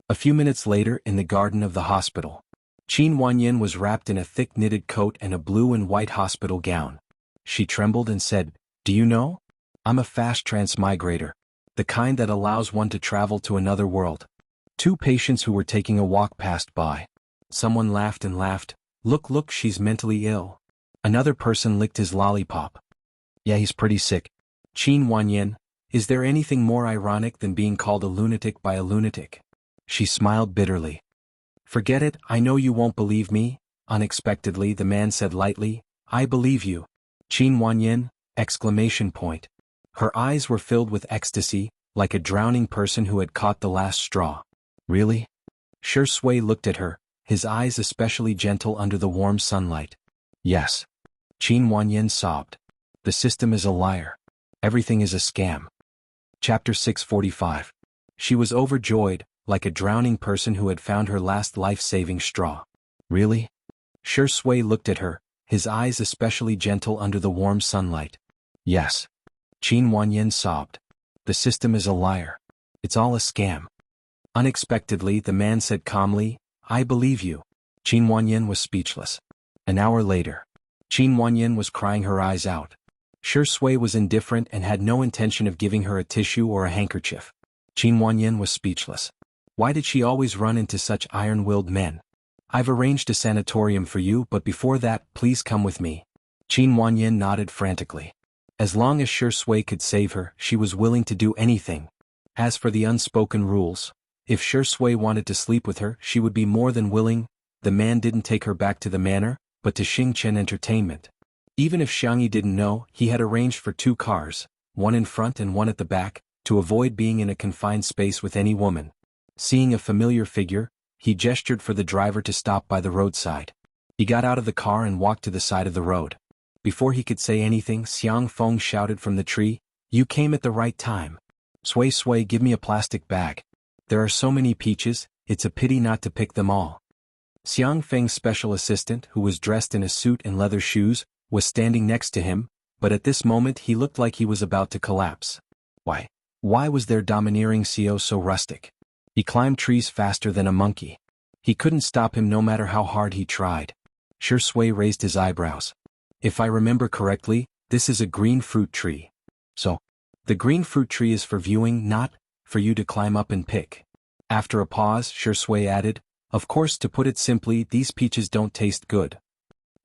A few minutes later, in the garden of the hospital, Qin Wanyan was wrapped in a thick knitted coat and a blue and white hospital gown. She trembled and said, Do you know? I'm a fast transmigrator, the kind that allows one to travel to another world. Two patients who were taking a walk passed by. Someone laughed and laughed, Look, she's mentally ill. Another person licked his lollipop. Yeah, he's pretty sick. Qin Wanyan, is there anything more ironic than being called a lunatic by a lunatic? She smiled bitterly. Forget it, I know you won't believe me. Unexpectedly, the man said lightly, I believe you. Qin Wanyan, exclamation point. Her eyes were filled with ecstasy, like a drowning person who had caught the last straw. Really? Shui looked at her, his eyes especially gentle under the warm sunlight. Yes. Qin Wanyan sobbed. The system is a liar. Everything is a scam. Chapter 645. She was overjoyed, like a drowning person who had found her last life-saving straw. Really? Shui looked at her, his eyes especially gentle under the warm sunlight. Yes. Qin Wanyan sobbed. The system is a liar. It's all a scam. Unexpectedly, the man said calmly, I believe you. Qin Wanyan was speechless. An hour later, Qin Wanyan was crying her eyes out. Shui was indifferent and had no intention of giving her a tissue or a handkerchief. Qin Wanyan was speechless. Why did she always run into such iron-willed men? I've arranged a sanatorium for you, but before that, please come with me. Qin Wanyan nodded frantically. As long as Shui could save her, she was willing to do anything. As for the unspoken rules, if Shui wanted to sleep with her, she would be more than willing. The man didn't take her back to the manor, but to Xingchen Entertainment. Even if Xianxia didn't know, he had arranged for 2 cars, one in front and one at the back, to avoid being in a confined space with any woman. Seeing a familiar figure, he gestured for the driver to stop by the roadside. He got out of the car and walked to the side of the road. Before he could say anything, Xiang Feng shouted from the tree, "You came at the right time. Sway, give me a plastic bag. There are so many peaches, it's a pity not to pick them all." Xiang Feng's special assistant, who was dressed in a suit and leather shoes, was standing next to him, but at this moment he looked like he was about to collapse. Why was their domineering CEO so rustic? He climbed trees faster than a monkey. He couldn't stop him no matter how hard he tried. Shui raised his eyebrows. "If I remember correctly, this is a green fruit tree. So, the green fruit tree is for viewing, not for you to climb up and pick." After a pause, Shui added, "Of course, to put it simply, these peaches don't taste good."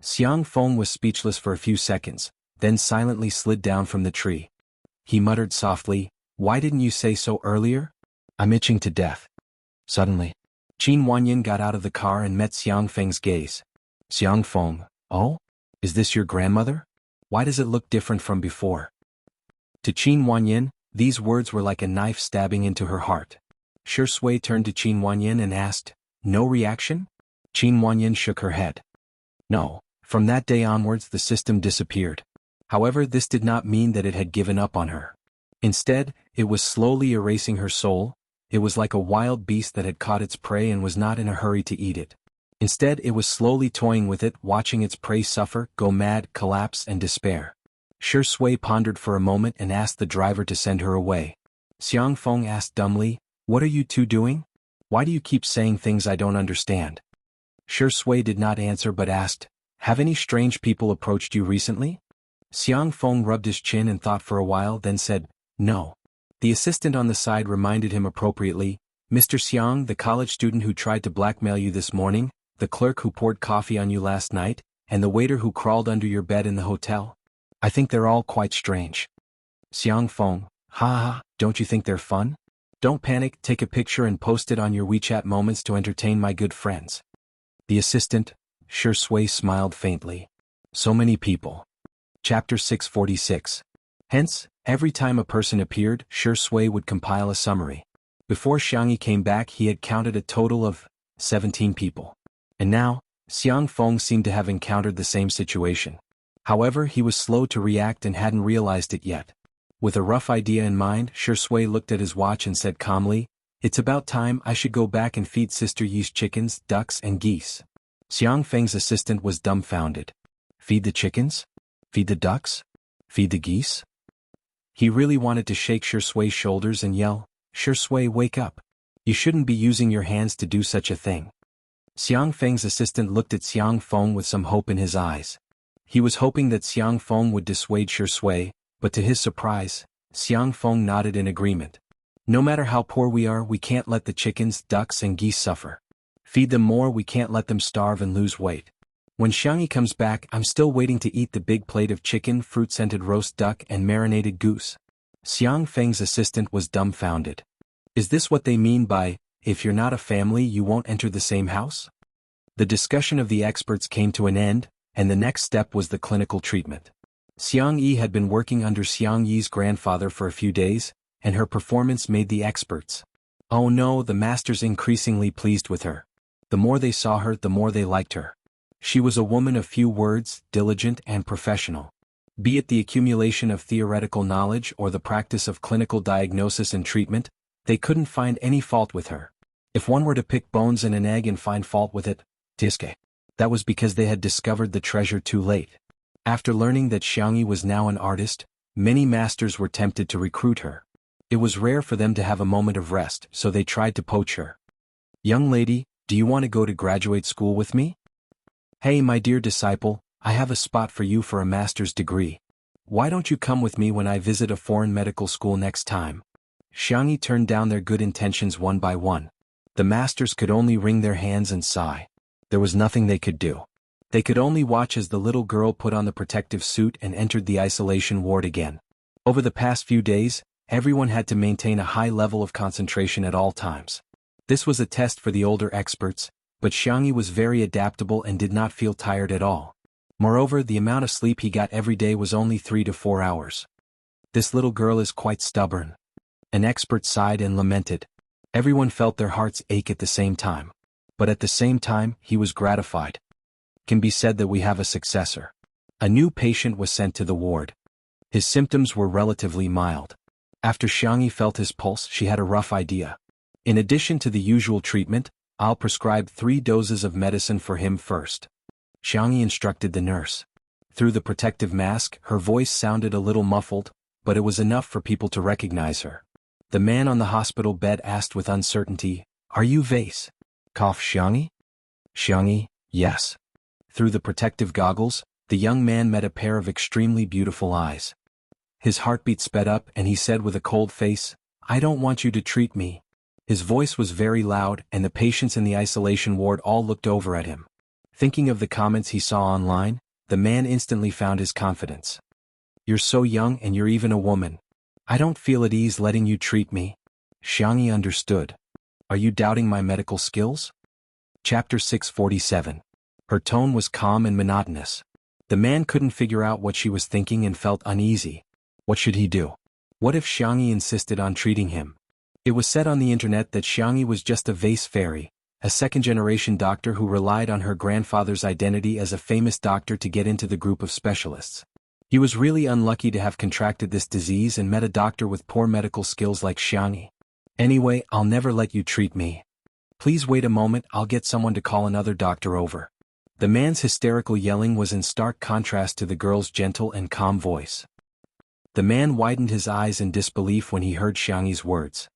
Xiang Feng was speechless for a few seconds, then silently slid down from the tree. He muttered softly, "Why didn't you say so earlier? I'm itching to death." Suddenly, Qin Wanyin got out of the car and met Xiang Feng's gaze. "Xiang Feng, oh? Is this your grandmother? Why does it look different from before?" To Qin Wanyin, these words were like a knife stabbing into her heart. Shui turned to Qin Wanyin and asked, "No reaction?" Qin Wanyin shook her head. "No." From that day onwards the system disappeared. However, this did not mean that it had given up on her. Instead, it was slowly erasing her soul. It was like a wild beast that had caught its prey and was not in a hurry to eat it. Instead, it was slowly toying with it, watching its prey suffer, go mad, collapse, and despair. Shui pondered for a moment and asked the driver to send her away. Xiang Feng asked dumbly, "What are you two doing? Why do you keep saying things I don't understand?" Shui did not answer but asked, "Have any strange people approached you recently?" Xiang Feng rubbed his chin and thought for a while, then said, "No." The assistant on the side reminded him appropriately, "Mr. Xiang, the college student who tried to blackmail you this morning, the clerk who poured coffee on you last night, and the waiter who crawled under your bed in the hotel. I think they're all quite strange." Xiang Feng, "Ha, don't you think they're fun? Don't panic, take a picture and post it on your WeChat moments to entertain my good friends." The assistant, Shui, smiled faintly. So many people. Chapter 646. Hence, every time a person appeared, Shui would compile a summary. Before Xianxia came back he had counted a total of 17 people. And now, Xiang Feng seemed to have encountered the same situation. However, he was slow to react and hadn't realized it yet. With a rough idea in mind, Shui looked at his watch and said calmly, "It's about time. I should go back and feed Sister Yi's chickens, ducks and geese." Xiang Feng's assistant was dumbfounded. Feed the chickens? Feed the ducks? Feed the geese? He really wanted to shake Shui's shoulders and yell, "Shui, wake up. You shouldn't be using your hands to do such a thing." Xiang Feng's assistant looked at Xiang Feng with some hope in his eyes. He was hoping that Xiang Feng would dissuade Shui, but to his surprise, Xiang Feng nodded in agreement. "No matter how poor we are, we can't let the chickens, ducks and geese suffer. Feed them more, we can't let them starve and lose weight. When Xianxia comes back, I'm still waiting to eat the big plate of chicken, fruit-scented roast duck and marinated goose." Xiang Feng's assistant was dumbfounded. Is this what they mean by, "If you're not a family you won't enter the same house"? The discussion of the experts came to an end, and the next step was the clinical treatment. Xiangxia had been working under Xiangyi's grandfather for a few days, and her performance made the experts. Oh no, the masters increasingly pleased with her. The more they saw her, the more they liked her. She was a woman of few words, diligent and professional. Be it the accumulation of theoretical knowledge or the practice of clinical diagnosis and treatment, they couldn't find any fault with her. If one were to pick bones in an egg and find fault with it, that was because they had discovered the treasure too late. After learning that Xiangxia was now an artist, many masters were tempted to recruit her. It was rare for them to have a moment of rest, so they tried to poach her. "Young lady, do you want to go to graduate school with me? Hey, my dear disciple, I have a spot for you for a master's degree. Why don't you come with me when I visit a foreign medical school next time?" Xiangxia turned down their good intentions one by one. The masters could only wring their hands and sigh. There was nothing they could do. They could only watch as the little girl put on the protective suit and entered the isolation ward again. Over the past few days, everyone had to maintain a high level of concentration at all times. This was a test for the older experts, but Xiangxia was very adaptable and did not feel tired at all. Moreover, the amount of sleep he got every day was only 3 to 4 hours. "This little girl is quite stubborn." An expert sighed and lamented. Everyone felt their hearts ache at the same time. But at the same time, he was gratified. Can be said that we have a successor. A new patient was sent to the ward. His symptoms were relatively mild. After Xianxia felt his pulse, she had a rough idea. In addition to the usual treatment, I'll prescribe 3 doses of medicine for him first. Xianxia instructed the nurse. Through the protective mask, her voice sounded a little muffled, but it was enough for people to recognize her. The man on the hospital bed asked with uncertainty, "Are you Vase?" Cough Xianxia? Xianxia, yes. Through the protective goggles, the young man met a pair of extremely beautiful eyes. His heartbeat sped up and he said with a cold face, "I don't want you to treat me." His voice was very loud and the patients in the isolation ward all looked over at him. Thinking of the comments he saw online, the man instantly found his confidence. "You're so young and you're even a woman. I don't feel at ease letting you treat me." Xianxia understood. "Are you doubting my medical skills?" Chapter 647. Her tone was calm and monotonous. The man couldn't figure out what she was thinking and felt uneasy. What should he do? What if Xianxia insisted on treating him? It was said on the internet that Xianxia was just a vase fairy, a second-generation doctor who relied on her grandfather's identity as a famous doctor to get into the group of specialists. He was really unlucky to have contracted this disease and met a doctor with poor medical skills like Xianxia. "Anyway, I'll never let you treat me. Please wait a moment, I'll get someone to call another doctor over." The man's hysterical yelling was in stark contrast to the girl's gentle and calm voice. The man widened his eyes in disbelief when he heard Xianxia's words.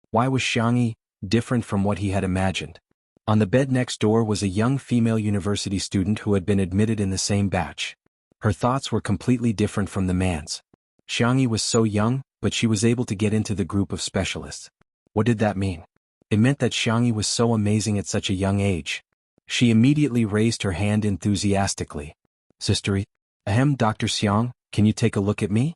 Why was Xianxia different from what he had imagined? On the bed next door was a young female university student who had been admitted in the same batch. Her thoughts were completely different from the man's. Xianxia was so young, but she was able to get into the group of specialists. What did that mean? It meant that Xianxia was so amazing at such a young age. She immediately raised her hand enthusiastically. "Sister, Dr. Xiang, can you take a look at me?"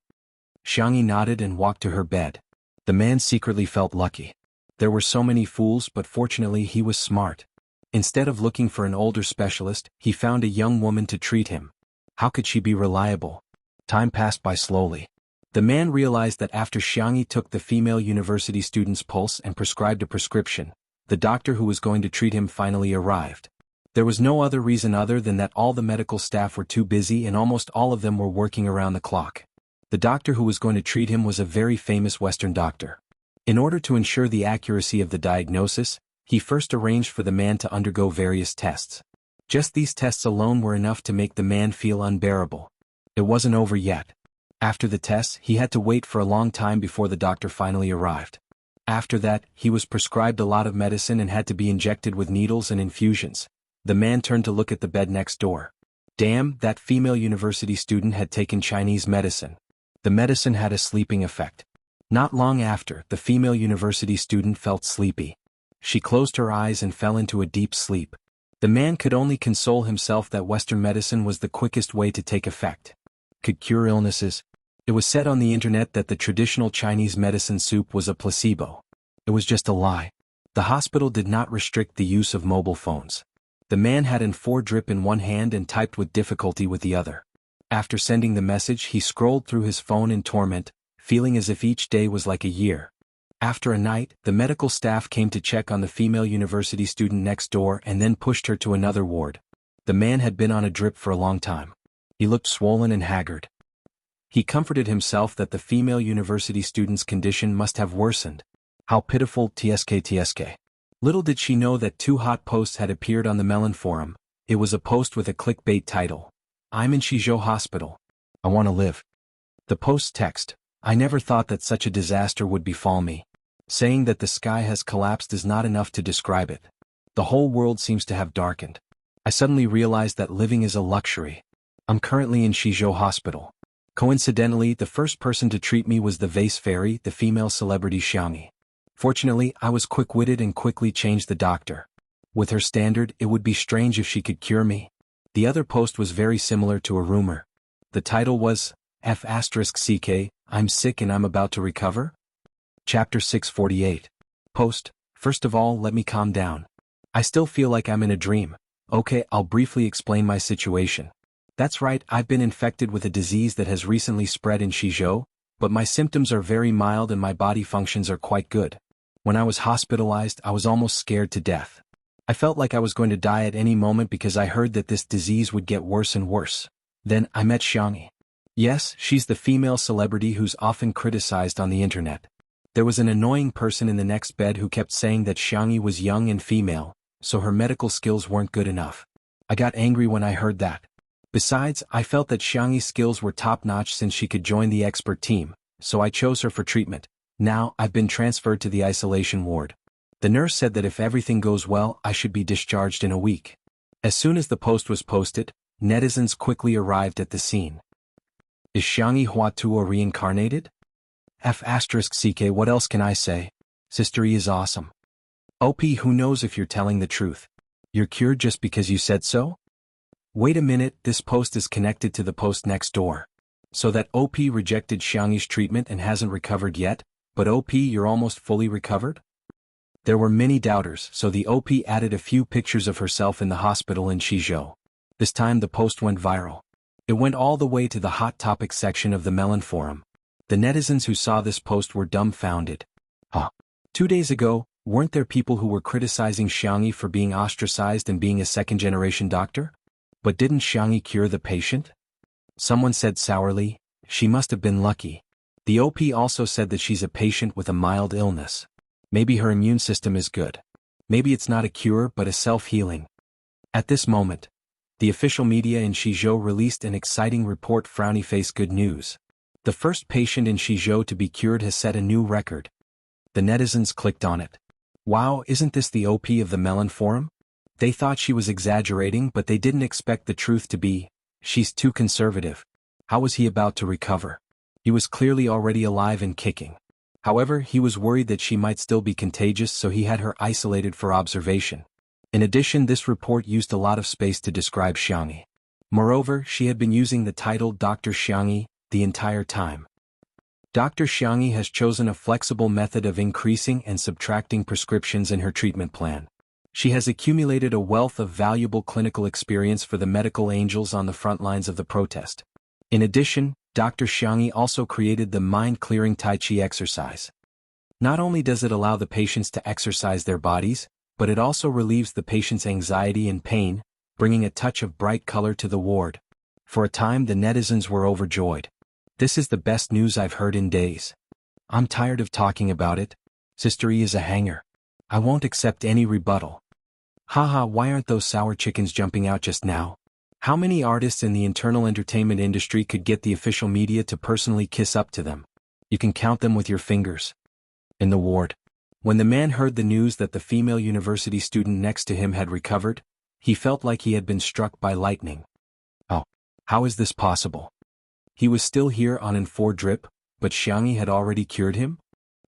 Xianxia nodded and walked to her bed. The man secretly felt lucky. There were so many fools, but fortunately he was smart. Instead of looking for an older specialist, he found a young woman to treat him. How could she be reliable? Time passed by slowly. The man realized that after Xianxia took the female university student's pulse and prescribed a prescription, the doctor who was going to treat him finally arrived. There was no other reason other than that all the medical staff were too busy and almost all of them were working around the clock. The doctor who was going to treat him was a very famous Western doctor. In order to ensure the accuracy of the diagnosis, he first arranged for the man to undergo various tests. Just these tests alone were enough to make the man feel unbearable. It wasn't over yet. After the tests, he had to wait for a long time before the doctor finally arrived. After that, he was prescribed a lot of medicine and had to be injected with needles and infusions. The man turned to look at the bed next door. Damn, that female university student had taken Chinese medicine. The medicine had a sleeping effect. Not long after, the female university student felt sleepy. She closed her eyes and fell into a deep sleep. The man could only console himself that Western medicine was the quickest way to take effect. Could cure illnesses. It was said on the internet that the traditional Chinese medicine soup was a placebo. It was just a lie. The hospital did not restrict the use of mobile phones. The man had an 4 drip in one hand and typed with difficulty with the other. After sending the message, he scrolled through his phone in torment, feeling as if each day was like a year. After a night, the medical staff came to check on the female university student next door and then pushed her to another ward. The man had been on a drip for a long time. He looked swollen and haggard. He comforted himself that the female university student's condition must have worsened. How pitiful, tsk. Little did she know that 2 hot posts had appeared on the Melon forum. It was a post with a clickbait title. "I'm in Jianghu Hospital. I want to live." The post's text, "I never thought that such a disaster would befall me. Saying that the sky has collapsed is not enough to describe it. The whole world seems to have darkened. I suddenly realized that living is a luxury. I'm currently in Jianghu Hospital. Coincidentally, the first person to treat me was the vase fairy, the female celebrity Xianxia. Fortunately, I was quick-witted and quickly changed the doctor. With her standard, it would be strange if she could cure me." The other post was very similar to a rumor. The title was, F***CK, I'm sick and I'm about to recover? Chapter 648. Post, "First of all, let me calm down. I still feel like I'm in a dream. Okay, I'll briefly explain my situation. That's right, I've been infected with a disease that has recently spread in Jianghu, but my symptoms are very mild and my body functions are quite good. When I was hospitalized, I was almost scared to death. I felt like I was going to die at any moment because I heard that this disease would get worse and worse. Then I met Xianxia. Yes, she's the female celebrity who's often criticized on the internet. There was an annoying person in the next bed who kept saying that Xianxia was young and female, so her medical skills weren't good enough. I got angry when I heard that. Besides, I felt that Xianxia's skills were top-notch since she could join the expert team, so I chose her for treatment. Now, I've been transferred to the isolation ward. The nurse said that if everything goes well, I should be discharged in a week. As soon as the post was posted, netizens quickly arrived at the scene. Is Xianxia Huatuo reincarnated? F***CK, what else can I say? Sister E is awesome. OP, who knows if you're telling the truth? You're cured just because you said so? Wait a minute, this post is connected to the post next door. So that OP rejected Xianxia's treatment and hasn't recovered yet, but OP, you're almost fully recovered? There were many doubters, so the OP added a few pictures of herself in the hospital in Xizhou. This time the post went viral. It went all the way to the Hot Topics section of the Melon Forum. The netizens who saw this post were dumbfounded. 2 days ago, weren't there people who were criticizing Xianxia for being ostracized and being a second-generation doctor? But didn't Xianxia cure the patient? Someone said sourly, she must have been lucky. The OP also said that she's a patient with a mild illness. Maybe her immune system is good. Maybe it's not a cure but a self-healing. At this moment, the official media in Xizhou released an exciting report. Frowny face, good news. The first patient in Xizhou to be cured has set a new record. The netizens clicked on it. Wow, isn't this the OP of the Melon Forum? They thought she was exaggerating, but they didn't expect the truth to be, she's too conservative. How was he about to recover? He was clearly already alive and kicking. However, he was worried that she might still be contagious, so he had her isolated for observation. In addition, this report used a lot of space to describe Xianxia. Moreover, she had been using the title Dr. Xianxia the entire time. Dr. Xianxia has chosen a flexible method of increasing and subtracting prescriptions in her treatment plan. She has accumulated a wealth of valuable clinical experience for the medical angels on the front lines of the protest. In addition, Dr. Xianxia also created the mind-clearing Tai Chi exercise. Not only does it allow the patients to exercise their bodies, but it also relieves the patient's anxiety and pain, bringing a touch of bright color to the ward. For a time, the netizens were overjoyed. This is the best news I've heard in days. I'm tired of talking about it. Sister E is a hanger. I won't accept any rebuttal. Haha, why aren't those sour chickens jumping out just now? How many artists in the internal entertainment industry could get the official media to personally kiss up to them? You can count them with your fingers. In the ward. When the man heard the news that the female university student next to him had recovered, he felt like he had been struck by lightning. Oh, how is this possible? He was still here on Drip, but Xianxia had already cured him?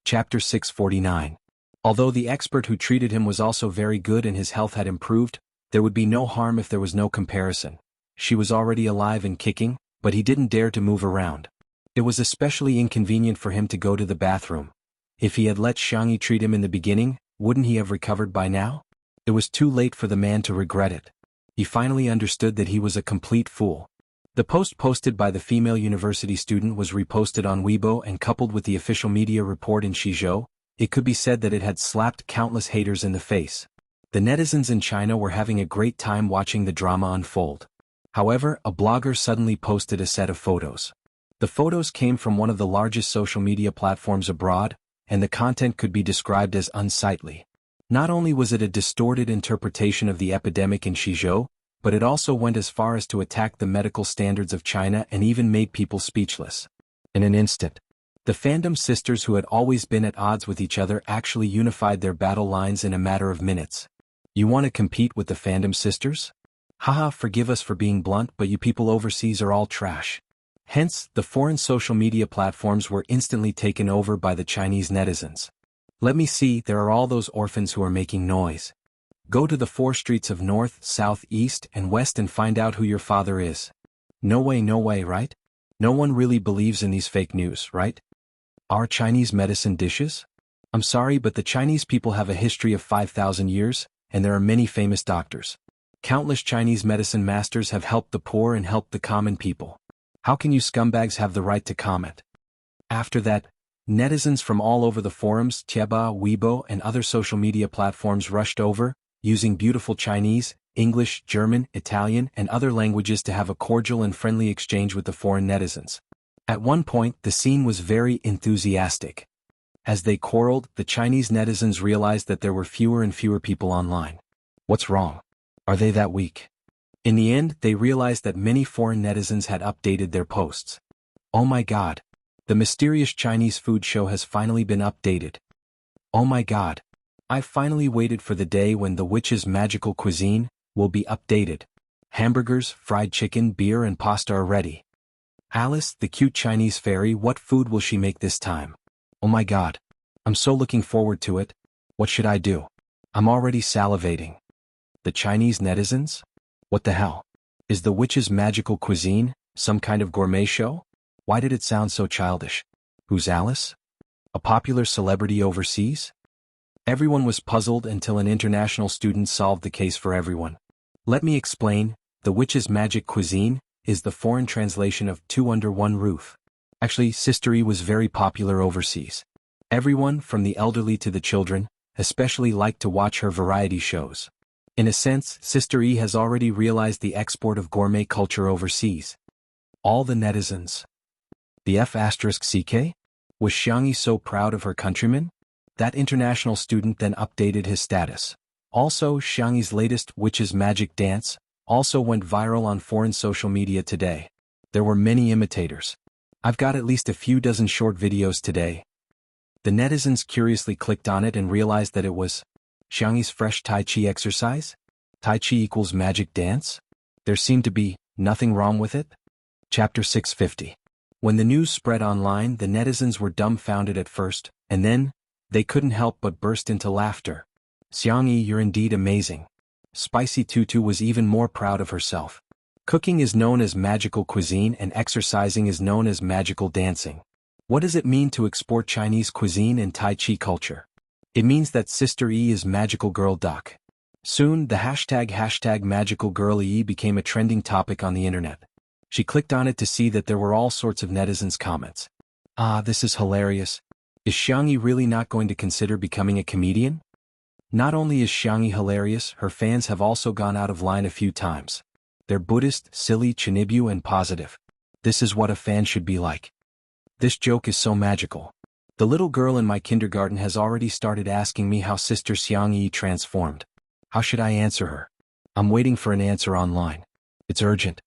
Chapter 649. Although the expert who treated him was also very good and his health had improved, there would be no harm if there was no comparison. She was already alive and kicking, but he didn't dare to move around. It was especially inconvenient for him to go to the bathroom. If he had let Xianxia treat him in the beginning, wouldn't he have recovered by now? It was too late for the man to regret it. He finally understood that he was a complete fool. The post posted by the female university student was reposted on Weibo, and coupled with the official media report in Xizhou, it could be said that it had slapped countless haters in the face. The netizens in China were having a great time watching the drama unfold. However, a blogger suddenly posted a set of photos. The photos came from one of the largest social media platforms abroad, and the content could be described as unsightly. Not only was it a distorted interpretation of the epidemic in Xizhou, but it also went as far as to attack the medical standards of China and even made people speechless. In an instant, the Phantom sisters, who had always been at odds with each other, actually unified their battle lines in a matter of minutes. You want to compete with the Phantom sisters? Haha, forgive us for being blunt, but you people overseas are all trash. Hence, the foreign social media platforms were instantly taken over by the Chinese netizens. Let me see, there are all those orphans who are making noise. Go to the 4 streets of North, South, East, and West and find out who your father is. No way, right? No one really believes in these fake news, right? Are Chinese medicine dishes? I'm sorry, but the Chinese people have a history of 5,000 years, and there are many famous doctors. Countless Chinese medicine masters have helped the poor and helped the common people. How can you scumbags have the right to comment? After that, netizens from all over the forums, Tieba, Weibo, and other social media platforms rushed over, using beautiful Chinese, English, German, Italian, and other languages to have a cordial and friendly exchange with the foreign netizens. At one point, the scene was very enthusiastic. As they quarreled, the Chinese netizens realized that there were fewer and fewer people online. What's wrong? Are they that weak? In the end, they realized that many foreign netizens had updated their posts. Oh my god. The mysterious Chinese food show has finally been updated. Oh my god. I've finally waited for the day when the witch's magical cuisine will be updated. Hamburgers, fried chicken, beer and pasta are ready. Alice, the cute Chinese fairy, what food will she make this time? Oh my god. I'm so looking forward to it. What should I do? I'm already salivating. The Chinese netizens? What the hell? Is the witch's magical cuisine some kind of gourmet show? Why did it sound so childish? Who's Alice? A popular celebrity overseas? Everyone was puzzled until an international student solved the case for everyone. Let me explain. The witch's magic cuisine is the foreign translation of Two Under One Roof. Actually, Sister E was very popular overseas. Everyone, from the elderly to the children, especially liked to watch her variety shows. In a sense, Sister E has already realized the export of gourmet culture overseas. All the netizens. The F*CK? Was Xianxia so proud of her countrymen? That international student then updated his status. Also, Xianxia's latest witch's magic dance also went viral on foreign social media today. There were many imitators. I've got at least a few dozen short videos today. The netizens curiously clicked on it and realized that it was Xianxia's fresh Tai Chi exercise? Tai Chi equals magic dance? There seemed to be nothing wrong with it? Chapter 650. When the news spread online, the netizens were dumbfounded at first, and then, they couldn't help but burst into laughter. Xianxia, you're indeed amazing. Spicy Tutu was even more proud of herself. Cooking is known as magical cuisine and exercising is known as magical dancing. What does it mean to export Chinese cuisine and Tai Chi culture? It means that Sister E is magical girl duck. Soon, the hashtag magical girl E became a trending topic on the internet. She clicked on it to see that there were all sorts of netizens' comments. Ah, this is hilarious. Is Xianxia really not going to consider becoming a comedian? Not only is Xianxia hilarious, her fans have also gone out of line a few times. They're Buddhist, silly, Chinibu and positive. This is what a fan should be like. This joke is so magical. The little girl in my kindergarten has already started asking me how Sister Xianxia transformed. How should I answer her? I'm waiting for an answer online. It's urgent.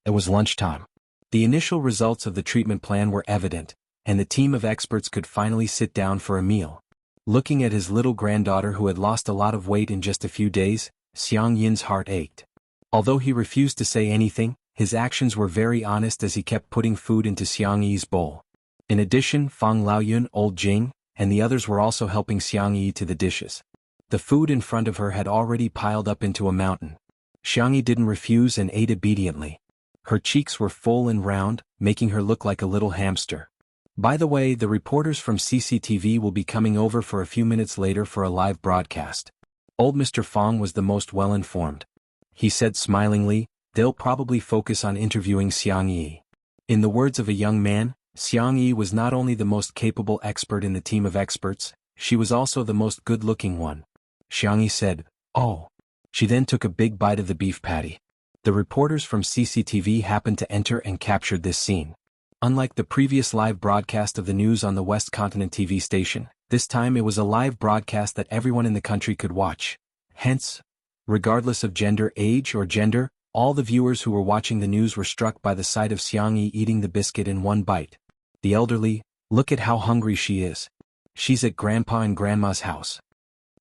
It was lunchtime. The initial results of the treatment plan were evident, and the team of experts could finally sit down for a meal. Looking at his little granddaughter who had lost a lot of weight in just a few days, Xiang Yin's heart ached. Although he refused to say anything, his actions were very honest as he kept putting food into Xiang Yi's bowl. In addition, Fang Laoyun, Old Jing, and the others were also helping Xiang Yi to the dishes. The food in front of her had already piled up into a mountain. Xiang Yi didn't refuse and ate obediently. Her cheeks were full and round, making her look like a little hamster. By the way, the reporters from CCTV will be coming over for a few minutes later for a live broadcast. Old Mr. Fang was the most well-informed. He said smilingly, they'll probably focus on interviewing Xiang Yi. In the words of a young man, Xiang Yi was not only the most capable expert in the team of experts, she was also the most good-looking one. Xiang Yi said, "Oh." She then took a big bite of the beef patty. The reporters from CCTV happened to enter and captured this scene. Unlike the previous live broadcast of the news on the West Continent TV station, this time it was a live broadcast that everyone in the country could watch. Hence, regardless of gender, age, or gender, all the viewers who were watching the news were struck by the sight of Xiang Yi eating the biscuit in one bite. The elderly, look at how hungry she is. She's at Grandpa and Grandma's house.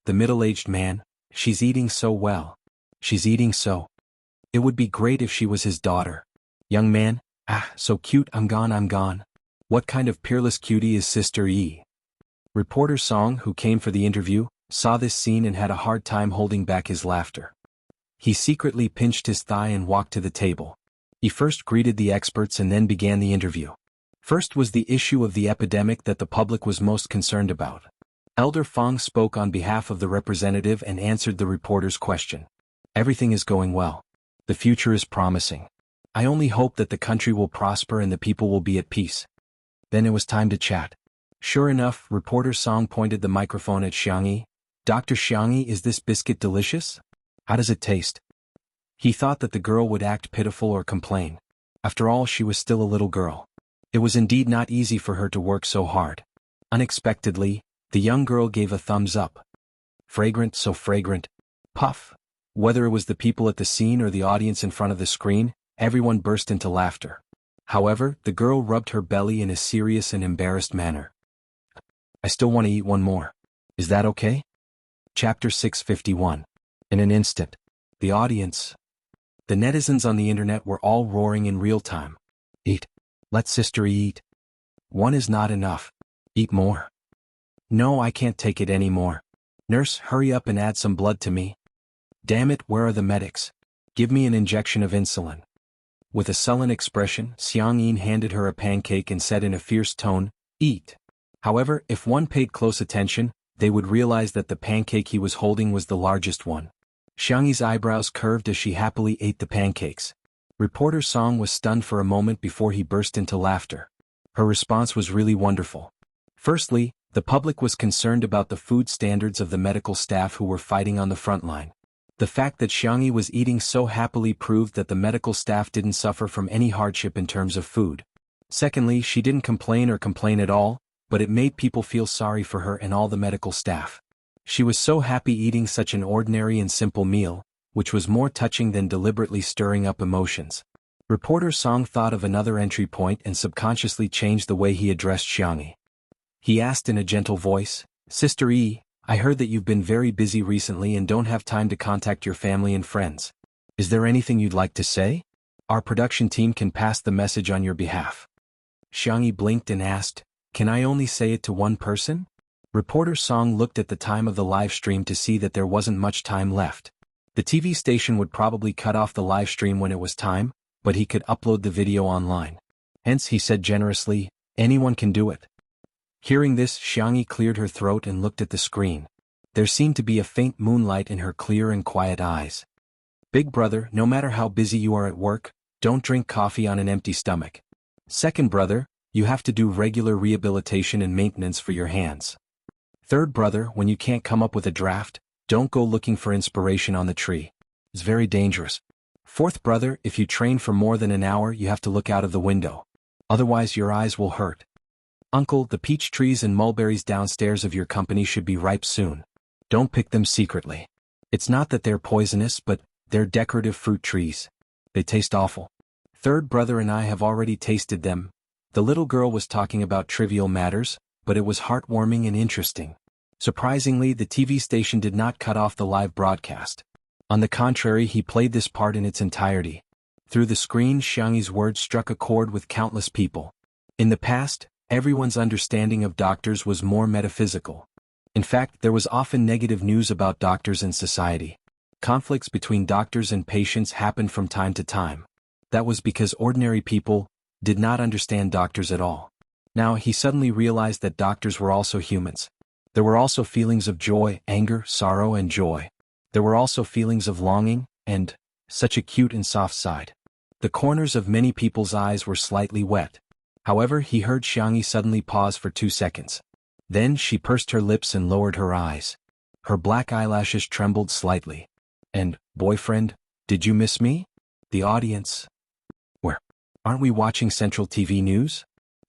The middle-aged man, she's eating so well. She's eating so. It would be great if she was his daughter. Young man, ah, so cute, I'm gone. What kind of peerless cutie is Sister E? Reporter Song, who came for the interview, saw this scene and had a hard time holding back his laughter. He secretly pinched his thigh and walked to the table. He first greeted the experts and then began the interview. First was the issue of the epidemic that the public was most concerned about. Elder Fang spoke on behalf of the representative and answered the reporter's question. Everything is going well. The future is promising. I only hope that the country will prosper and the people will be at peace. Then it was time to chat. Sure enough, reporter Song pointed the microphone at Xiang Yi. Dr. Xiang Yi, is this biscuit delicious? How does it taste? He thought that the girl would act pitiful or complain. After all, she was still a little girl. It was indeed not easy for her to work so hard. Unexpectedly, the young girl gave a thumbs up. Fragrant, so fragrant. Puff. Whether it was the people at the scene or the audience in front of the screen, everyone burst into laughter. However, the girl rubbed her belly in a serious and embarrassed manner. I still want to eat one more. Is that okay? Chapter 651. In an instant, the audience, the netizens on the internet were all roaring in real time. Eat. Let sister eat. One is not enough. Eat more. No, I can't take it anymore. Nurse, hurry up and add some blood to me. Damn it, where are the medics? Give me an injection of insulin. With a sullen expression, Xianxia handed her a pancake and said in a fierce tone, Eat. However, if one paid close attention, they would realize that the pancake he was holding was the largest one. Xianxia's eyebrows curved as she happily ate the pancakes. Reporter Song was stunned for a moment before he burst into laughter. Her response was really wonderful. Firstly, the public was concerned about the food standards of the medical staff who were fighting on the front line. The fact that Xianxia was eating so happily proved that the medical staff didn't suffer from any hardship in terms of food. Secondly, she didn't complain at all, but it made people feel sorry for her and all the medical staff. She was so happy eating such an ordinary and simple meal, which was more touching than deliberately stirring up emotions. Reporter Song thought of another entry point and subconsciously changed the way he addressed Xianxia. He asked in a gentle voice, Sister E, I heard that you've been very busy recently and don't have time to contact your family and friends. Is there anything you'd like to say? Our production team can pass the message on your behalf. Xianxia blinked and asked, Can I only say it to one person? Reporter Song looked at the time of the live stream to see that there wasn't much time left. The TV station would probably cut off the live stream when it was time, but he could upload the video online. Hence, he said generously, anyone can do it. Hearing this, Xianxia cleared her throat and looked at the screen. There seemed to be a faint moonlight in her clear and quiet eyes. Big brother, no matter how busy you are at work, don't drink coffee on an empty stomach. Second brother, you have to do regular rehabilitation and maintenance for your hands. Third brother, when you can't come up with a draft, don't go looking for inspiration on the tree. It's very dangerous. Fourth brother, if you train for more than an hour, you have to look out of the window. Otherwise your eyes will hurt. Uncle, the peach trees and mulberries downstairs of your company should be ripe soon. Don't pick them secretly. It's not that they're poisonous, but they're decorative fruit trees. They taste awful. Third brother and I have already tasted them. The little girl was talking about trivial matters, but it was heartwarming and interesting. Surprisingly, the TV station did not cut off the live broadcast. On the contrary, he played this part in its entirety. Through the screen, Xianxia's words struck a chord with countless people. In the past, everyone's understanding of doctors was more metaphysical. In fact, there was often negative news about doctors and society. Conflicts between doctors and patients happened from time to time. That was because ordinary people did not understand doctors at all. Now he suddenly realized that doctors were also humans. There were also feelings of joy, anger, sorrow, and joy. There were also feelings of longing, and such a cute and soft side. The corners of many people's eyes were slightly wet. However, he heard Xianxia suddenly pause for 2 seconds. Then she pursed her lips and lowered her eyes. Her black eyelashes trembled slightly. And, boyfriend, did you miss me? The audience. Where? Aren't we watching Central TV News?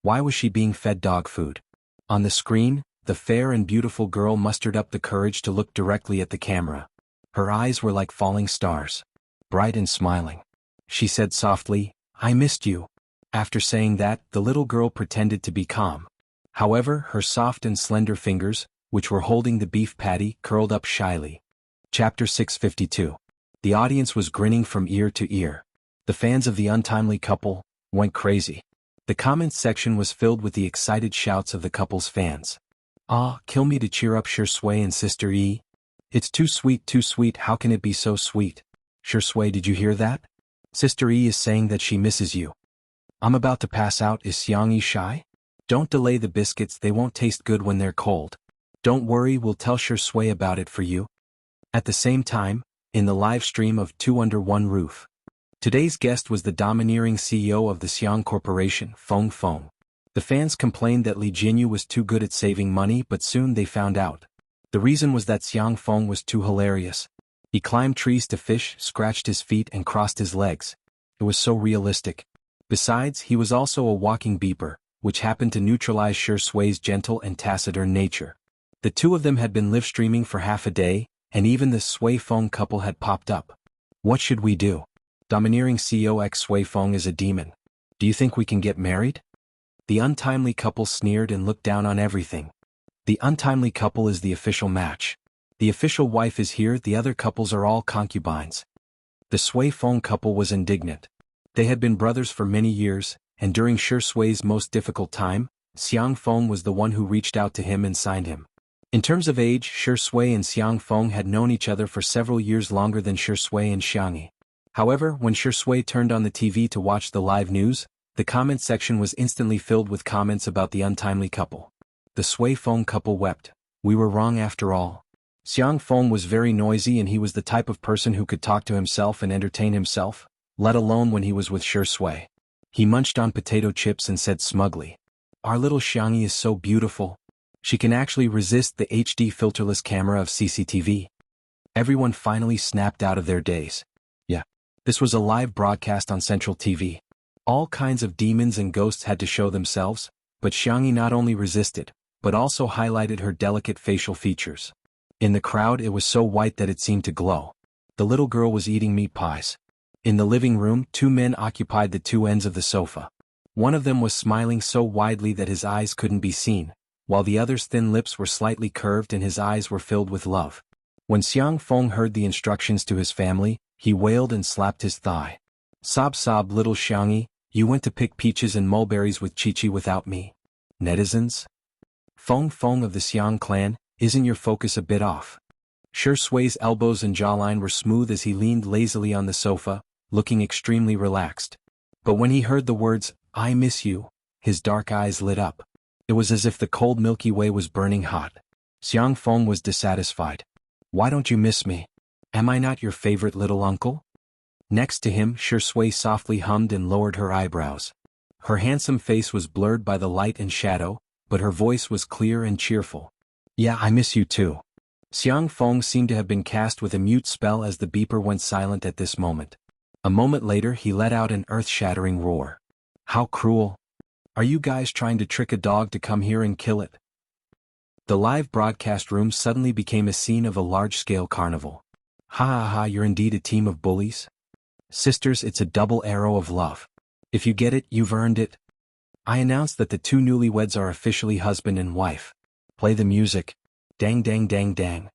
Why was she being fed dog food? On the screen, the fair and beautiful girl mustered up the courage to look directly at the camera. Her eyes were like falling stars, bright and smiling. She said softly, I missed you. After saying that, the little girl pretended to be calm. However, her soft and slender fingers, which were holding the beef patty, curled up shyly. Chapter 652. The audience was grinning from ear to ear. The fans of the untimely couple went crazy. The comments section was filled with the excited shouts of the couple's fans. Ah, kill me to cheer up Shui and Sister E. It's too sweet, how can it be so sweet? Shui, did you hear that? Sister E is saying that she misses you. I'm about to pass out, is Xianxia shy? Don't delay the biscuits, they won't taste good when they're cold. Don't worry, we'll tell Shui about it for you. At the same time, in the live stream of Two Under One Roof. Today's guest was the domineering CEO of the Xiang Corporation, Feng Feng. The fans complained that Li Jinyu was too good at saving money, but soon they found out. The reason was that Xiang Feng was too hilarious. He climbed trees to fish, scratched his feet and crossed his legs. It was so realistic. Besides, he was also a walking beeper, which happened to neutralize Xue's gentle and taciturn nature. The two of them had been live streaming for half a day, and even the Sui Feng couple had popped up. What should we do? Domineering COX Sui Feng is a demon. Do you think we can get married? The untimely couple sneered and looked down on everything. The untimely couple is the official match. The official wife is here, the other couples are all concubines. The Sui Feng couple was indignant. They had been brothers for many years, and during Xue's most difficult time, Xiang Feng was the one who reached out to him and signed him. In terms of age, Xue and Xiang Feng had known each other for several years longer than Xue and Xianxia. However, when Xue turned on the TV to watch the live news, the comment section was instantly filled with comments about the untimely couple. The Sui Feng couple wept. We were wrong after all. Xiang Feng was very noisy and he was the type of person who could talk to himself and entertain himself, let alone when he was with Xue. He munched on potato chips and said smugly, "Our little Xianxia is so beautiful. She can actually resist the HD filterless camera of CCTV." Everyone finally snapped out of their daze. Yeah. This was a live broadcast on Central TV. All kinds of demons and ghosts had to show themselves, but Xianxia not only resisted, but also highlighted her delicate facial features. In the crowd it was so white that it seemed to glow. The little girl was eating meat pies. In the living room, two men occupied the two ends of the sofa. One of them was smiling so widely that his eyes couldn't be seen, while the other's thin lips were slightly curved and his eyes were filled with love. When Xiang Feng heard the instructions to his family, he wailed and slapped his thigh. Sob sob little Xianxia, you went to pick peaches and mulberries with Chi-Chi without me. Netizens? Feng Feng of the Xiang clan, isn't your focus a bit off? Xue's elbows and jawline were smooth as he leaned lazily on the sofa, looking extremely relaxed. But when he heard the words, "I miss you," his dark eyes lit up. It was as if the cold Milky Way was burning hot. Xiang Feng was dissatisfied. Why don't you miss me? Am I not your favorite little uncle? Next to him, Xue softly hummed and lowered her eyebrows. Her handsome face was blurred by the light and shadow, but her voice was clear and cheerful. Yeah, I miss you too. Xiang Feng seemed to have been cast with a mute spell as the beeper went silent at this moment. A moment later he let out an earth-shattering roar. How cruel. Are you guys trying to trick a dog to come here and kill it? The live broadcast room suddenly became a scene of a large-scale carnival. Ha ha ha, you're indeed a team of bullies. Sisters, it's a double arrow of love. If you get it, you've earned it. I announce that the two newlyweds are officially husband and wife. Play the music. Dang dang dang dang.